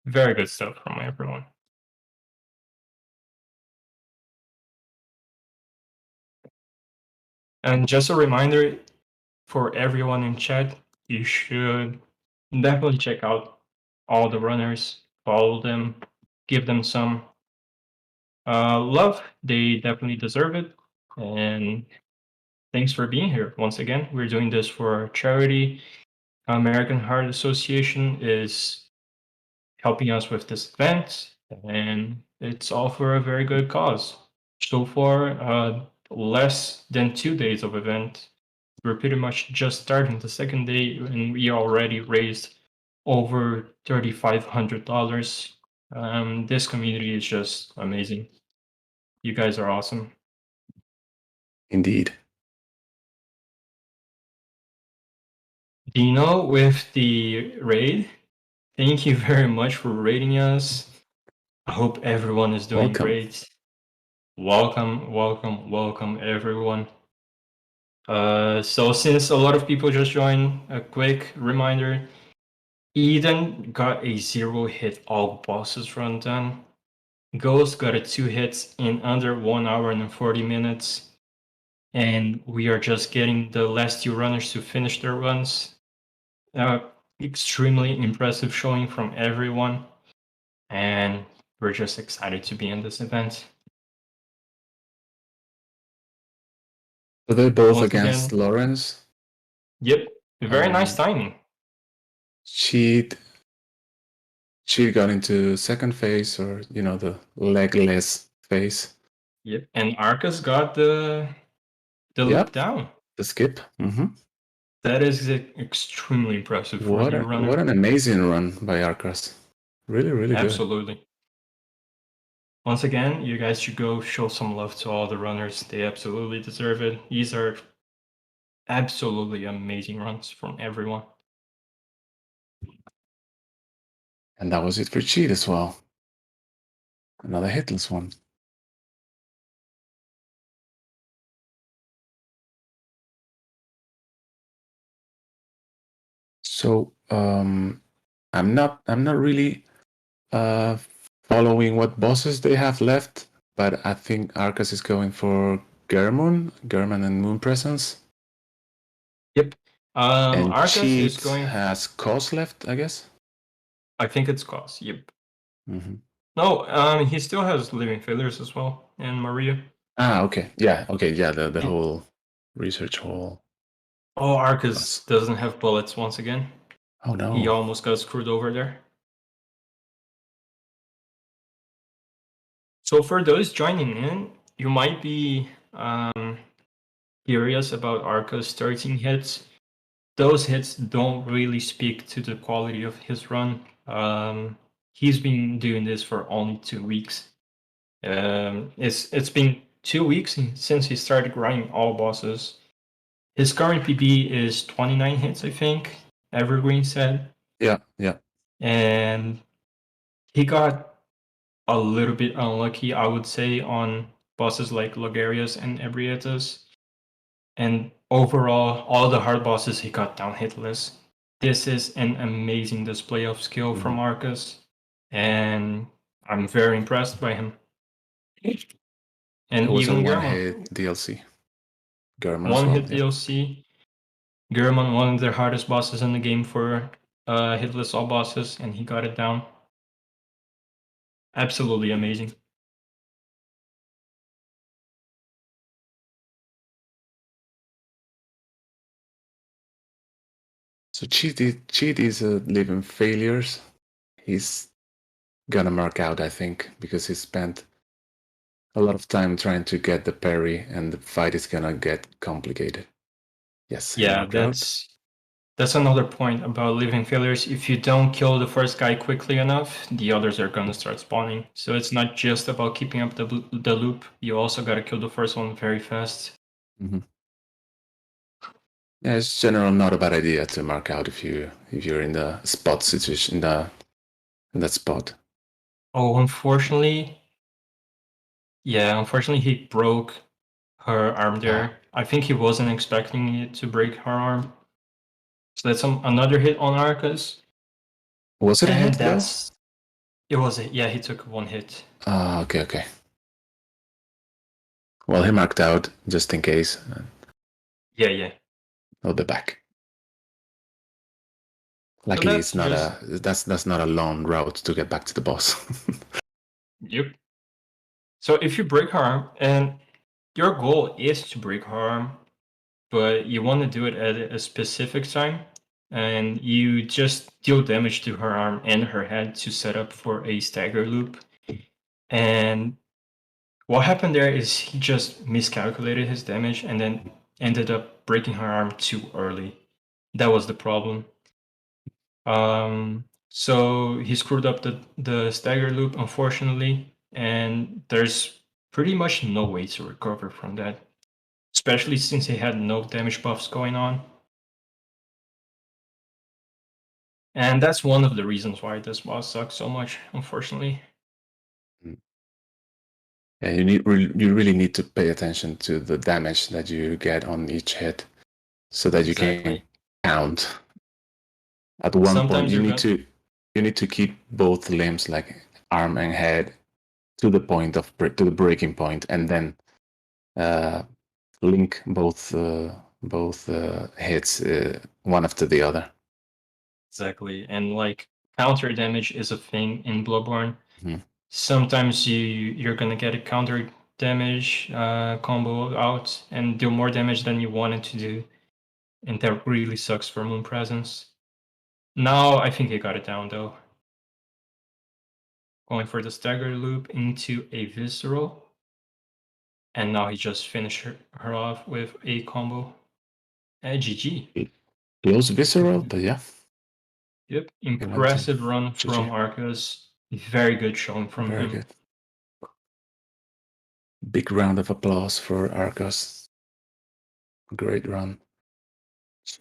Very good stuff from everyone. And just a reminder for everyone in chat, you should definitely check out all the runners, follow them, give them some love. They definitely deserve it. And thanks for being here. Once again, we're doing this for charity. American Heart Association is helping us with this event, and it's all for a very good cause. So far, less than 2 days of event. We're pretty much just starting the second day, and we already raised over $3,500. This community is just amazing. You guys are awesome. Indeed. Dino with the raid. Thank you very much for raiding us. I hope everyone is doing great. Welcome everyone. So since a lot of people just joined, a quick reminder, Eden got a 0-hit all bosses run done. Ghost got a 2 hits in under 1 hour and 40 minutes. And we are just getting the last 2 runners to finish their runs. Extremely impressive showing from everyone. And we're just excited to be in this event. So they're both against Lawrence? Yep. Very nice timing. Cheat got into second phase, or the legless phase. Yep. And Arkas got the loop down. The skip. That is extremely impressive for your runner. What an amazing run by Arkas. Really, really good. Absolutely. Once again, you guys should go show some love to all the runners. They absolutely deserve it. These are absolutely amazing runs from everyone. And that was it for cheat as well. Another hitless one. So I'm not really following what bosses they have left, but I think Arkas is going for German and Moon Presence. Yep. And Arkas cheat is going. has Cause left, I guess. I think it's Cos. Yep. Mm-hmm. No, he still has Living Failures as well, and Maria. Ah, okay. Yeah, okay, yeah, the whole research hall. Oh, Arkas doesn't have bullets once again. Oh no. He almost got screwed over there. So for those joining in, you might be curious about Arkas' 13 hits. Those hits don't really speak to the quality of his run. He's been doing this for only 2 weeks. It's been 2 weeks since he started grinding all bosses. His current PB is 29 hits, I think. Evergreen said. Yeah. And he got a little bit unlucky, I would say, on bosses like Logarius and Ebrietas. And overall, all the hard bosses he got down hitless. This is an amazing display of skill from Arkas, and I'm very impressed by him. And It was a even one-hit DLC. German one as well, hit DLC. German, one of the hardest bosses in the game for hitless all bosses, and he got it down. Absolutely amazing. So cheat is Living Failures. He's gonna mark out, I think, because he spent a lot of time trying to get the parry, and the fight is gonna get complicated. Yes. Yeah, that's another point about Living Failures. If you don't kill the first guy quickly enough, the others are gonna start spawning. So it's not just about keeping up the loop. You also gotta kill the first one very fast. Mm-hmm. Yeah, it's generally not a bad idea to mark out if you're in the spot situation in that spot. Oh, unfortunately, he broke her arm there. I think he wasn't expecting it to break her arm. So that's another hit on Arkas. Was it a hit though? It was he took one hit. Okay. Well, he marked out just in case. Yeah. I'll be back. Luckily, So it's not that's not a long route to get back to the boss. Yep. So if you break her arm, and your goal is to break her arm, but you want to do it at a specific time, and you just deal damage to her arm and her head to set up for a stagger loop. And what happened there is he just miscalculated his damage and then ended up breaking her arm too early. That was the problem. So he screwed up the stagger loop, unfortunately, and there's pretty much no way to recover from that, especially since he had no damage buffs going on. And that's one of the reasons why this boss sucks so much, unfortunately. Yeah, you really need to pay attention to the damage that you get on each hit, so that you can count. At one point, you need to keep both limbs, like arm and head, to the point of to the breaking point, and then link both hits one after the other. Exactly, and like counter damage is a thing in Bloodborne. Mm-hmm. Sometimes you're gonna get a counter damage combo out and do more damage than you wanted to do, and that really sucks for Moon Presence. Now I think he got it down though. Going for the stagger loop into a visceral, and now he just finished her off with a combo. GG. Close visceral, but yeah. Yep, impressive run GG. from Arkas. Very good showing from Very him. good. Big round of applause for Arkas. Great run.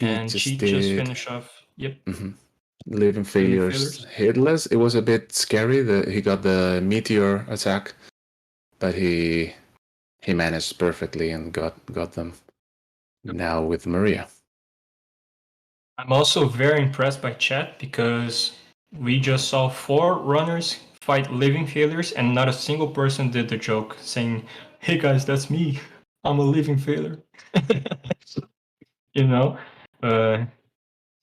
And she just finished off. Yep. Living Failures Hitless. It was a bit scary that he got the meteor attack, but he managed perfectly and got them. Now with Maria. I'm also very impressed by chat because we just saw 4 runners fight Living Failures and not a single person did the joke saying, "Hey guys, that's me. I'm a living failure." You know?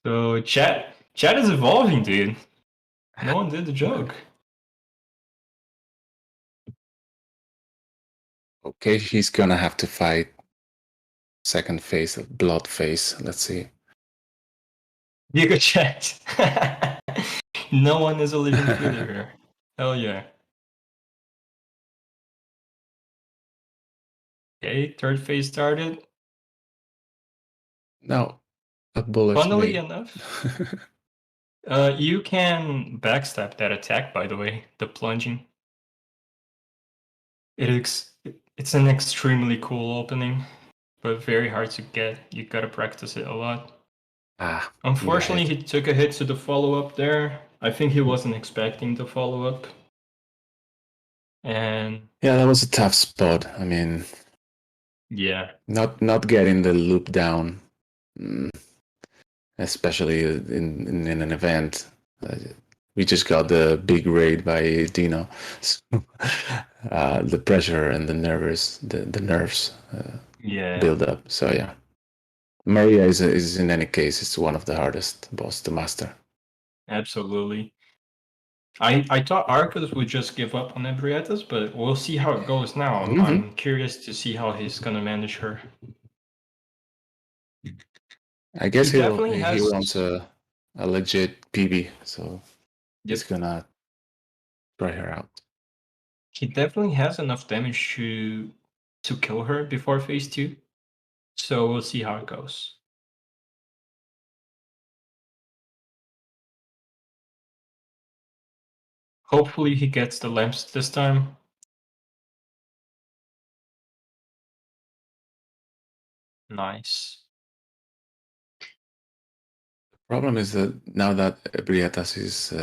So chat is evolving, dude. No one did the joke. Okay, he's gonna have to fight second phase of Blood phase. Let's see. Giga chat. No one is a living failure here. Hell yeah. Okay, third phase started. No, a bullet. Funnily enough, you can backstab that attack, by the way, the plunging. It's an extremely cool opening, but very hard to get. You gotta practice it a lot. Unfortunately, he took a hit to the follow-up there. I think he wasn't expecting the follow-up. And yeah, that was a tough spot. I mean, yeah, not getting the loop down, especially in an event. We just got the big raid by Dino. So, the pressure and the nerves build up. So yeah, Maria is in any case it's one of the hardest boss to master. Absolutely. I thought Arkas would just give up on Ebrietas, but we'll see how it goes now. I'm curious to see how he's gonna manage her. I guess he wants a legit PB, so he's gonna try her out. He definitely has enough damage to kill her before phase 2. So we'll see how it goes. Hopefully he gets the lamps this time. Nice. The problem is that now that Ebrietas is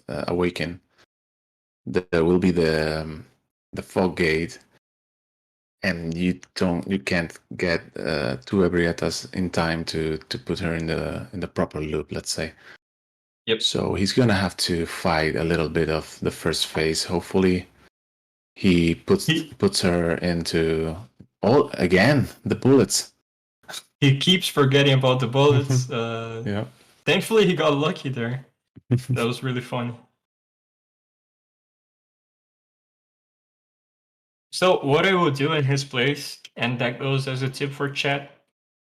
awakened, there will be the fog gate, and you can't get two Ebrietas in time to put her in the proper loop, let's say. Yep. So he's gonna have to fight a little bit of the first phase. Hopefully, he puts her into the bullets. He keeps forgetting about the bullets. Yeah. Thankfully, he got lucky there. That was really fun. So what I will do in his place, and that goes as a tip for chat,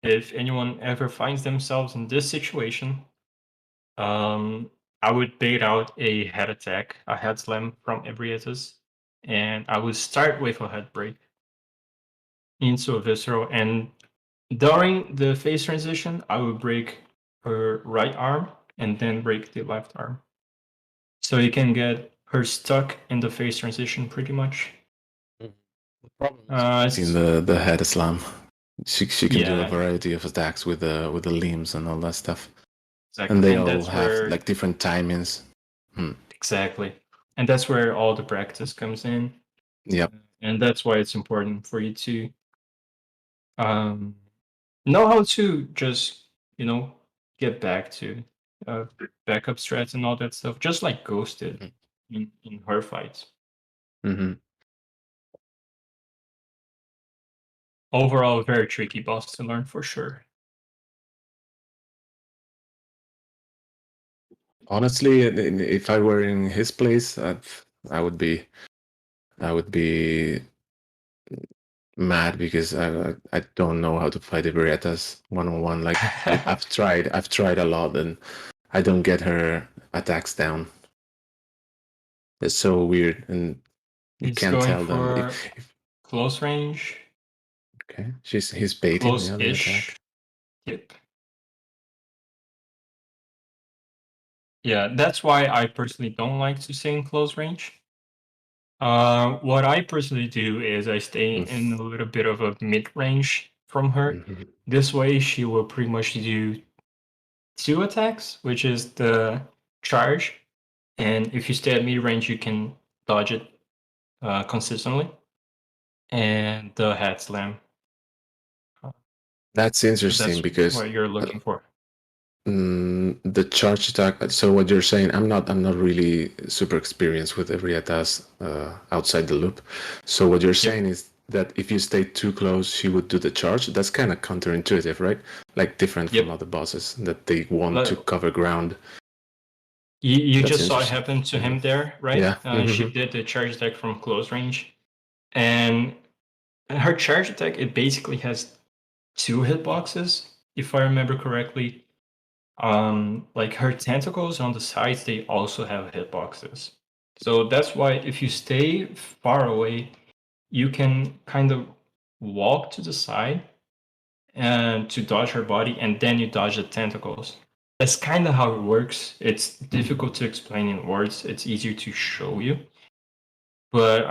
if anyone ever finds themselves in this situation, I would bait out a head attack, a head slam from Ebrietas, and I would start with a head break into a visceral, and during the phase transition, I would break her right arm and then break the left arm. So you can get her stuck in the phase transition pretty much. The problem is the head slam. She can do a variety of attacks with the limbs and all that stuff. Exactly. And they all have like different timings. Exactly. And that's where all the practice comes in. Yep. And that's why it's important for you to know how to just, get back to backup strats and all that stuff, just like Ghost did in her fights. Overall, a very tricky boss to learn for sure. Honestly, if I were in his place, I would be mad because I don't know how to fight Ebrietas one-on-one. Like I've tried a lot and I don't get her attacks down. It's so weird, and you can't tell them. Close range. Okay, he's baiting the attack. Yep. Yeah, that's why I personally don't like to stay in close range. What I personally do is I stay in a little bit of a mid range from her. Mhm. This way, she will pretty much do 2 attacks, which is the charge, and if you stay at mid range, you can dodge it consistently, and the head slam. That's interesting That's because what you're looking for. the charge attack. So what you're saying, I'm not really super experienced with every attack outside the loop. So what you're saying is that if you stay too close, she would do the charge. That's kind of counterintuitive, right? Like different from other bosses that they want to cover ground. You That's just saw it interesting. happen to him there, right? Yeah. She did the charge attack from close range, and her charge attack, it basically has 2 hitboxes, if I remember correctly. Like her tentacles on the sides, they also have hitboxes. So that's why if you stay far away, you can kind of walk to the side and to dodge her body, and then you dodge the tentacles. That's kind of how it works. It's difficult to explain in words. It's easier to show you. But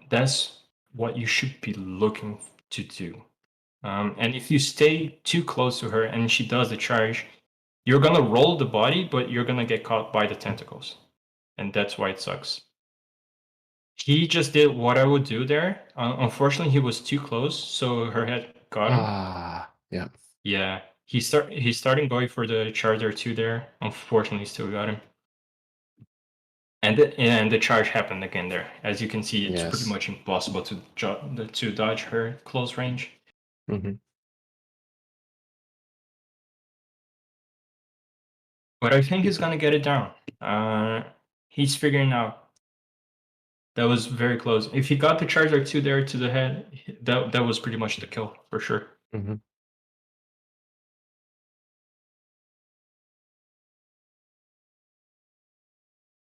that's what you should be looking to do. And if you stay too close to her and she does the charge, you're gonna roll the body, but you're gonna get caught by the tentacles, and that's why it sucks. He just did what I would do there. Unfortunately, he was too close, so her head got him. Yeah. Yeah, he's starting going for the charger too there. Unfortunately, still got him. And the charge happened again there. As you can see, it's pretty much impossible to dodge her close range. Mm-hmm. But I think he's gonna get it down. He's figuring out. That was very close. If he got the charger 2 there to the head, that was pretty much the kill for sure. Mm-hmm.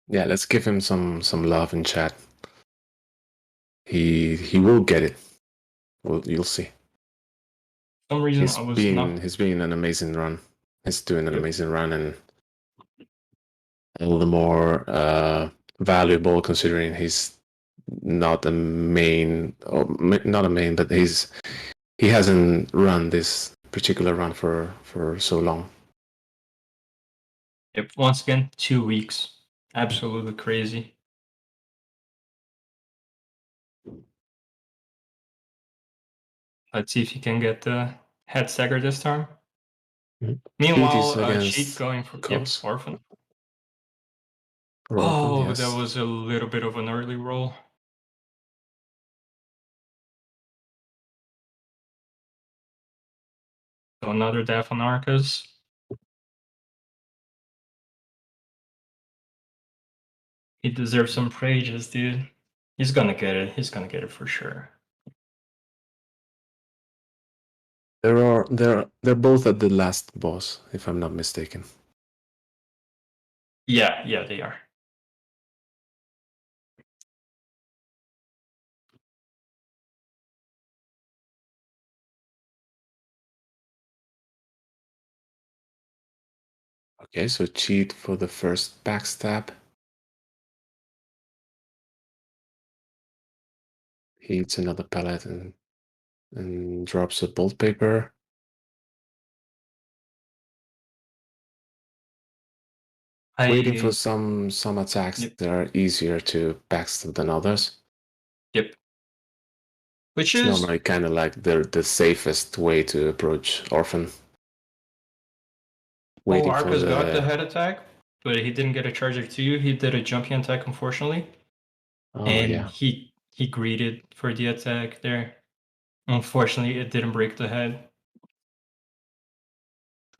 Yeah, let's give him some love in chat. He will get it. Well, you'll see. For some reason, he's been an amazing run. He's doing an amazing run, and all the more valuable considering he's not a main, or not a main, but he hasn't run this particular run for so long. Yep. Once again, 2 weeks. Absolutely crazy. Let's see if he can get the head stagger this time. Mm-hmm. Meanwhile, Cheat going for Orphan. Yes. That was a little bit of an early roll. So another death on Arkas. He deserves some praises, dude. He's gonna get it. He's gonna get it for sure. They're both at the last boss, if I'm not mistaken. Yeah, they are. Okay, so Cheat for the first backstab. He eats another pellet and drops a bolt paper. Waiting for some attacks that are easier to backstab than others. Yep. Which it's is normally kind of like the safest way to approach Orphan. Waiting for Arkas got the head attack, but he didn't get a charger to you. He did a jumping attack, unfortunately. He greeted for the attack there. Unfortunately, it didn't break the head.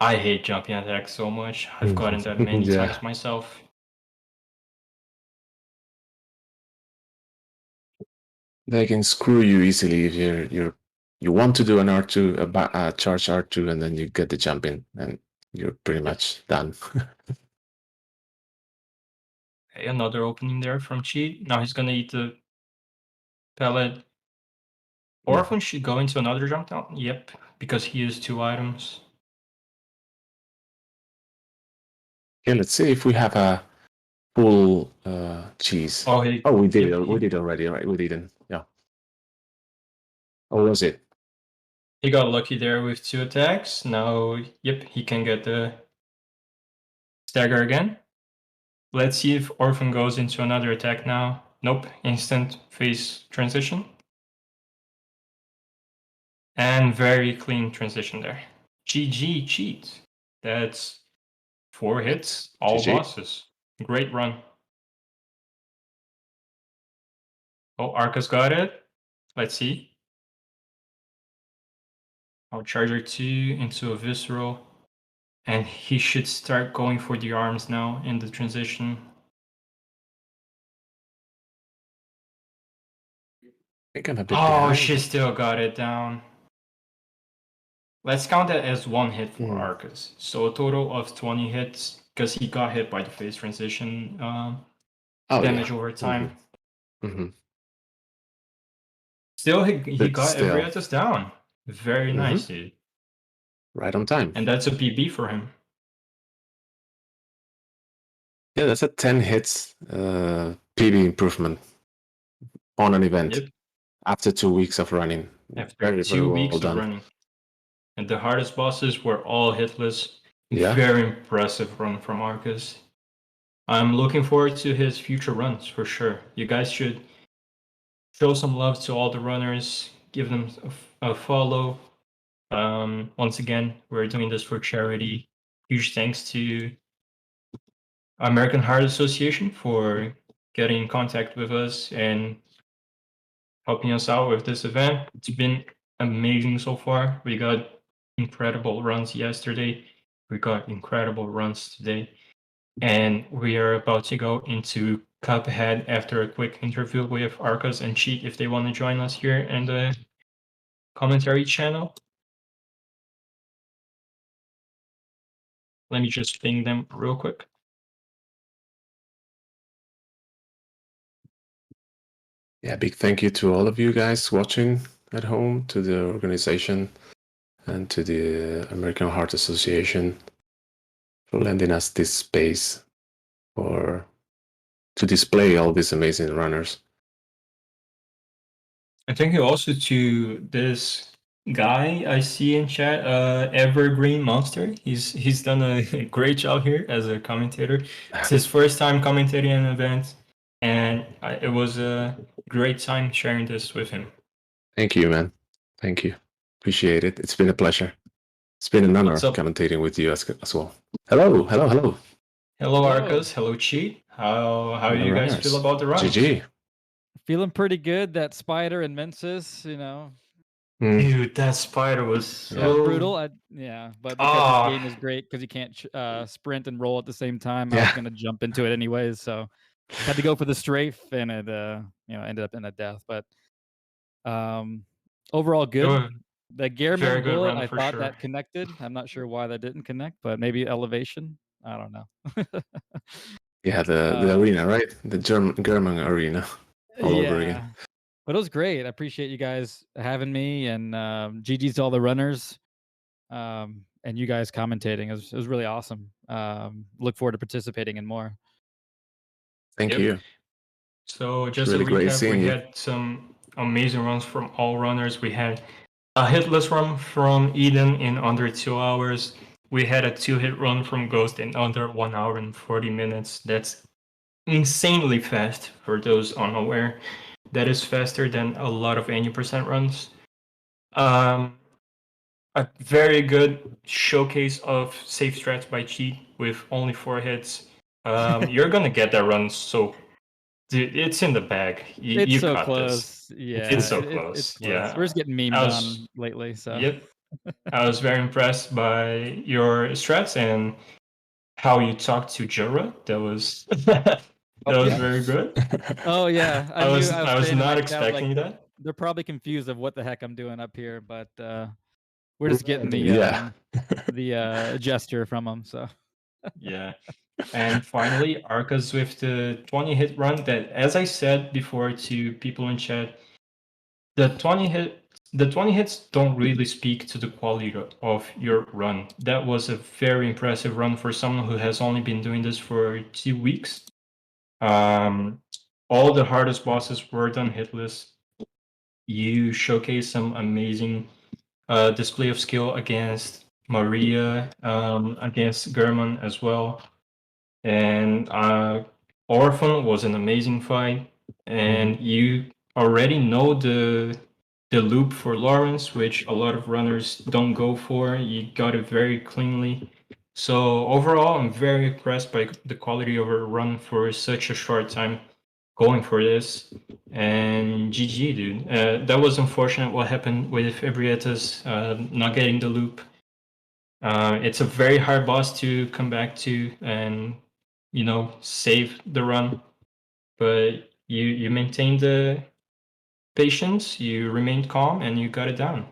I hate jumping attacks so much. I've gotten that many times myself. They can screw you easily if you want to do an R2, a charge R2, and then you get the jump in, and you're pretty much done. Okay, another opening there from Cheat. Now he's gonna eat the pellet. Orphan should go into another jump down. Yep, because he used 2 items. Okay, let's see if we have a full cheese. Oh, We did yep, it. We did already, right? We didn't. Yeah. Or was it? he got lucky there with 2 attacks. Now, yep, he can get the stagger again. Let's see if Orphan goes into another attack now. Nope, instant phase transition. And very clean transition there. GG cheat. That's 4 hits, all GG. bosses. Great run. Oh, Arkas got it. Let's see. I'll Charger 2 into a Visceral. And he should start going for the arms now in the transition. I think I'm a bit Oh, behind. she still got it down. Let's count that as 1 hit for Arkas. So a total of 20 hits, because he got hit by the phase transition damage over time. Still, he got Evrietus down. Very nice, dude. Right on time. And that's a PB for him. Yeah, that's a 10 hits PB improvement on an event. Yep. After 2 weeks of running. After very 2 well weeks done. of running. And the hardest bosses were all hitless. Yeah. Very impressive run from Arkas. I'm looking forward to his future runs for sure. You guys should show some love to all the runners. Give them a follow. Once again, we're doing this for charity. Huge thanks to American Heart Association for getting in contact with us and helping us out with this event. It's been amazing so far. We got incredible runs yesterday. We got incredible runs today. And we are about to go into Cuphead after a quick interview with Arkas and Cheat if they want to join us here in the commentary channel. Let me just ping them real quick. Yeah, big thank you to all of you guys watching at home, to the organization, and to the American Heart Association for lending us this space to display all these amazing runners. And thank you also to this guy I see in chat, Evergreen Monster. He's done a great job here as a commentator. It's his first time commentating an event, and it was a great time sharing this with him. Thank you, man. Thank you. Appreciate it. It's been a pleasure. It's been an honor What's up? commentating with you as well. Hello. Hello, Hello. Arkas. Hello, Cheat. How do you guys feel about the run? GG. Feeling pretty good. That spider and Mensis, Dude, that spider was so brutal. But because this game is great because you can't sprint and roll at the same time, I was gonna jump into it anyways. So had to go for the strafe, and it ended up in a death. But overall good. The Gehrman bullet, I thought that connected. I'm not sure why that didn't connect, but maybe elevation. I don't know. Yeah, the arena, right? The German arena all over again. But it was great. I appreciate you guys having me, and GG's to all the runners, and you guys commentating. It was really awesome. Look forward to participating in more. Thank you. So just really to great recap, seeing we you. had some amazing runs from all runners. We had a hitless run from Eden in under 2 hours. We had a 2-hit run from Ghost in under 1 hour and 40 minutes. That's insanely fast for those unaware. That is faster than a lot of 80% runs. A very good showcase of safe strats by Cheat with only 4 hits. You're gonna get that run, so dude, it's in the bag. It's you so got close. this. Yeah, It's so it's close. close. Yeah, We're just getting memed on lately. So yep, I was very impressed by your strats and how you talked to Jura. That was very good. Oh yeah, I was saying in not my chat, expecting that. They're probably confused of what the heck I'm doing up here, but we're just getting the gesture from them. So yeah. And finally, Arkas with the 20-hit run that, as I said before to people in chat, the 20 hit the 20 hits don't really speak to the quality of your run. That was a very impressive run for someone who has only been doing this for 2 weeks. All the hardest bosses were done hitless. You showcase some amazing display of skill against Maria, against German as well. And Orphan was an amazing fight. And you already know the loop for Lawrence, which a lot of runners don't go for. You got it very cleanly. So overall, I'm very impressed by the quality of a run for such a short time going for this. And GG, dude. That was unfortunate what happened with Ebrietas not getting the loop. It's a very hard boss to come back to and, save the run. But you maintained the patience, you remained calm, and you got it down.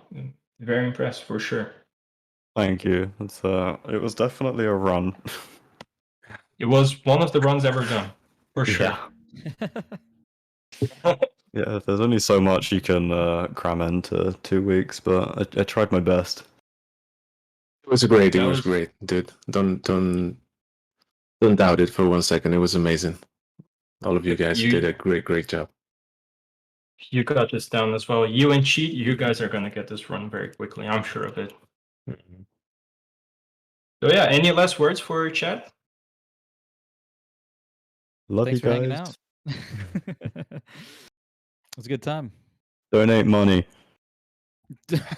Very impressed for sure. Thank you. It was definitely a run. It was one of the runs ever done, for sure. Yeah, there's only so much you can cram into 2 weeks, but I tried my best. It was great. It That was was- great, dude. Don't doubt it for 1 second. It was amazing. All of you guys did a great job. You got this down as well. You and Cheat, you guys are gonna get this run very quickly. I'm sure of it. Mhm. So yeah, any last words for chat? Love Thanks you for hanging guys. out. It was a good time. Donate money.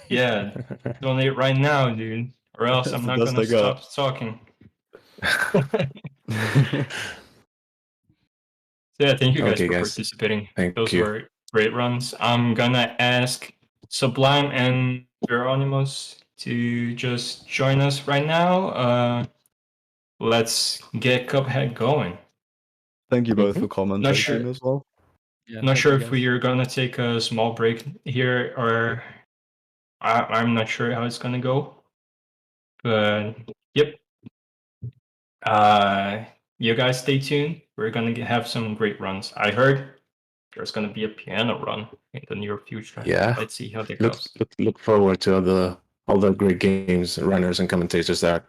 Yeah, donate right now, dude, or else That's I'm the not best gonna I got. stop talking. So yeah, thank you guys Okay, for guys. participating. Thank Those you. were great runs. I'm gonna ask Sublime and Geronimos to just join us right now. Let's get Cuphead going. Thank you both Mhm. for commentating sure. as well. Yeah, Not thank sure you if guys. we are gonna take a small break here, or I'm not sure how it's gonna go. But yep. You guys stay tuned. We're gonna have some great runs. I heard there's gonna be a piano run in the near future. Yeah. Let's see how that Look, goes. look forward to all the great games, runners, and commentators that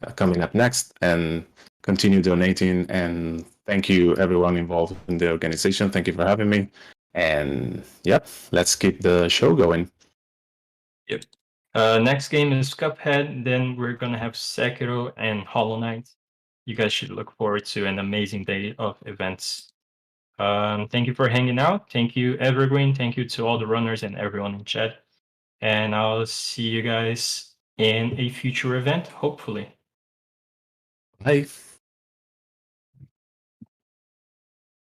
are coming up next, and continue donating. And thank you everyone involved in the organization. Thank you for having me. And yep, let's keep the show going. Yep. Next game is Cuphead. Then we're gonna have Sekiro and Hollow Knight. You guys should look forward to an amazing day of events. Thank you for hanging out. Thank you, Evergreen. Thank you to all the runners and everyone in chat. And I'll see you guys in a future event, hopefully. Bye.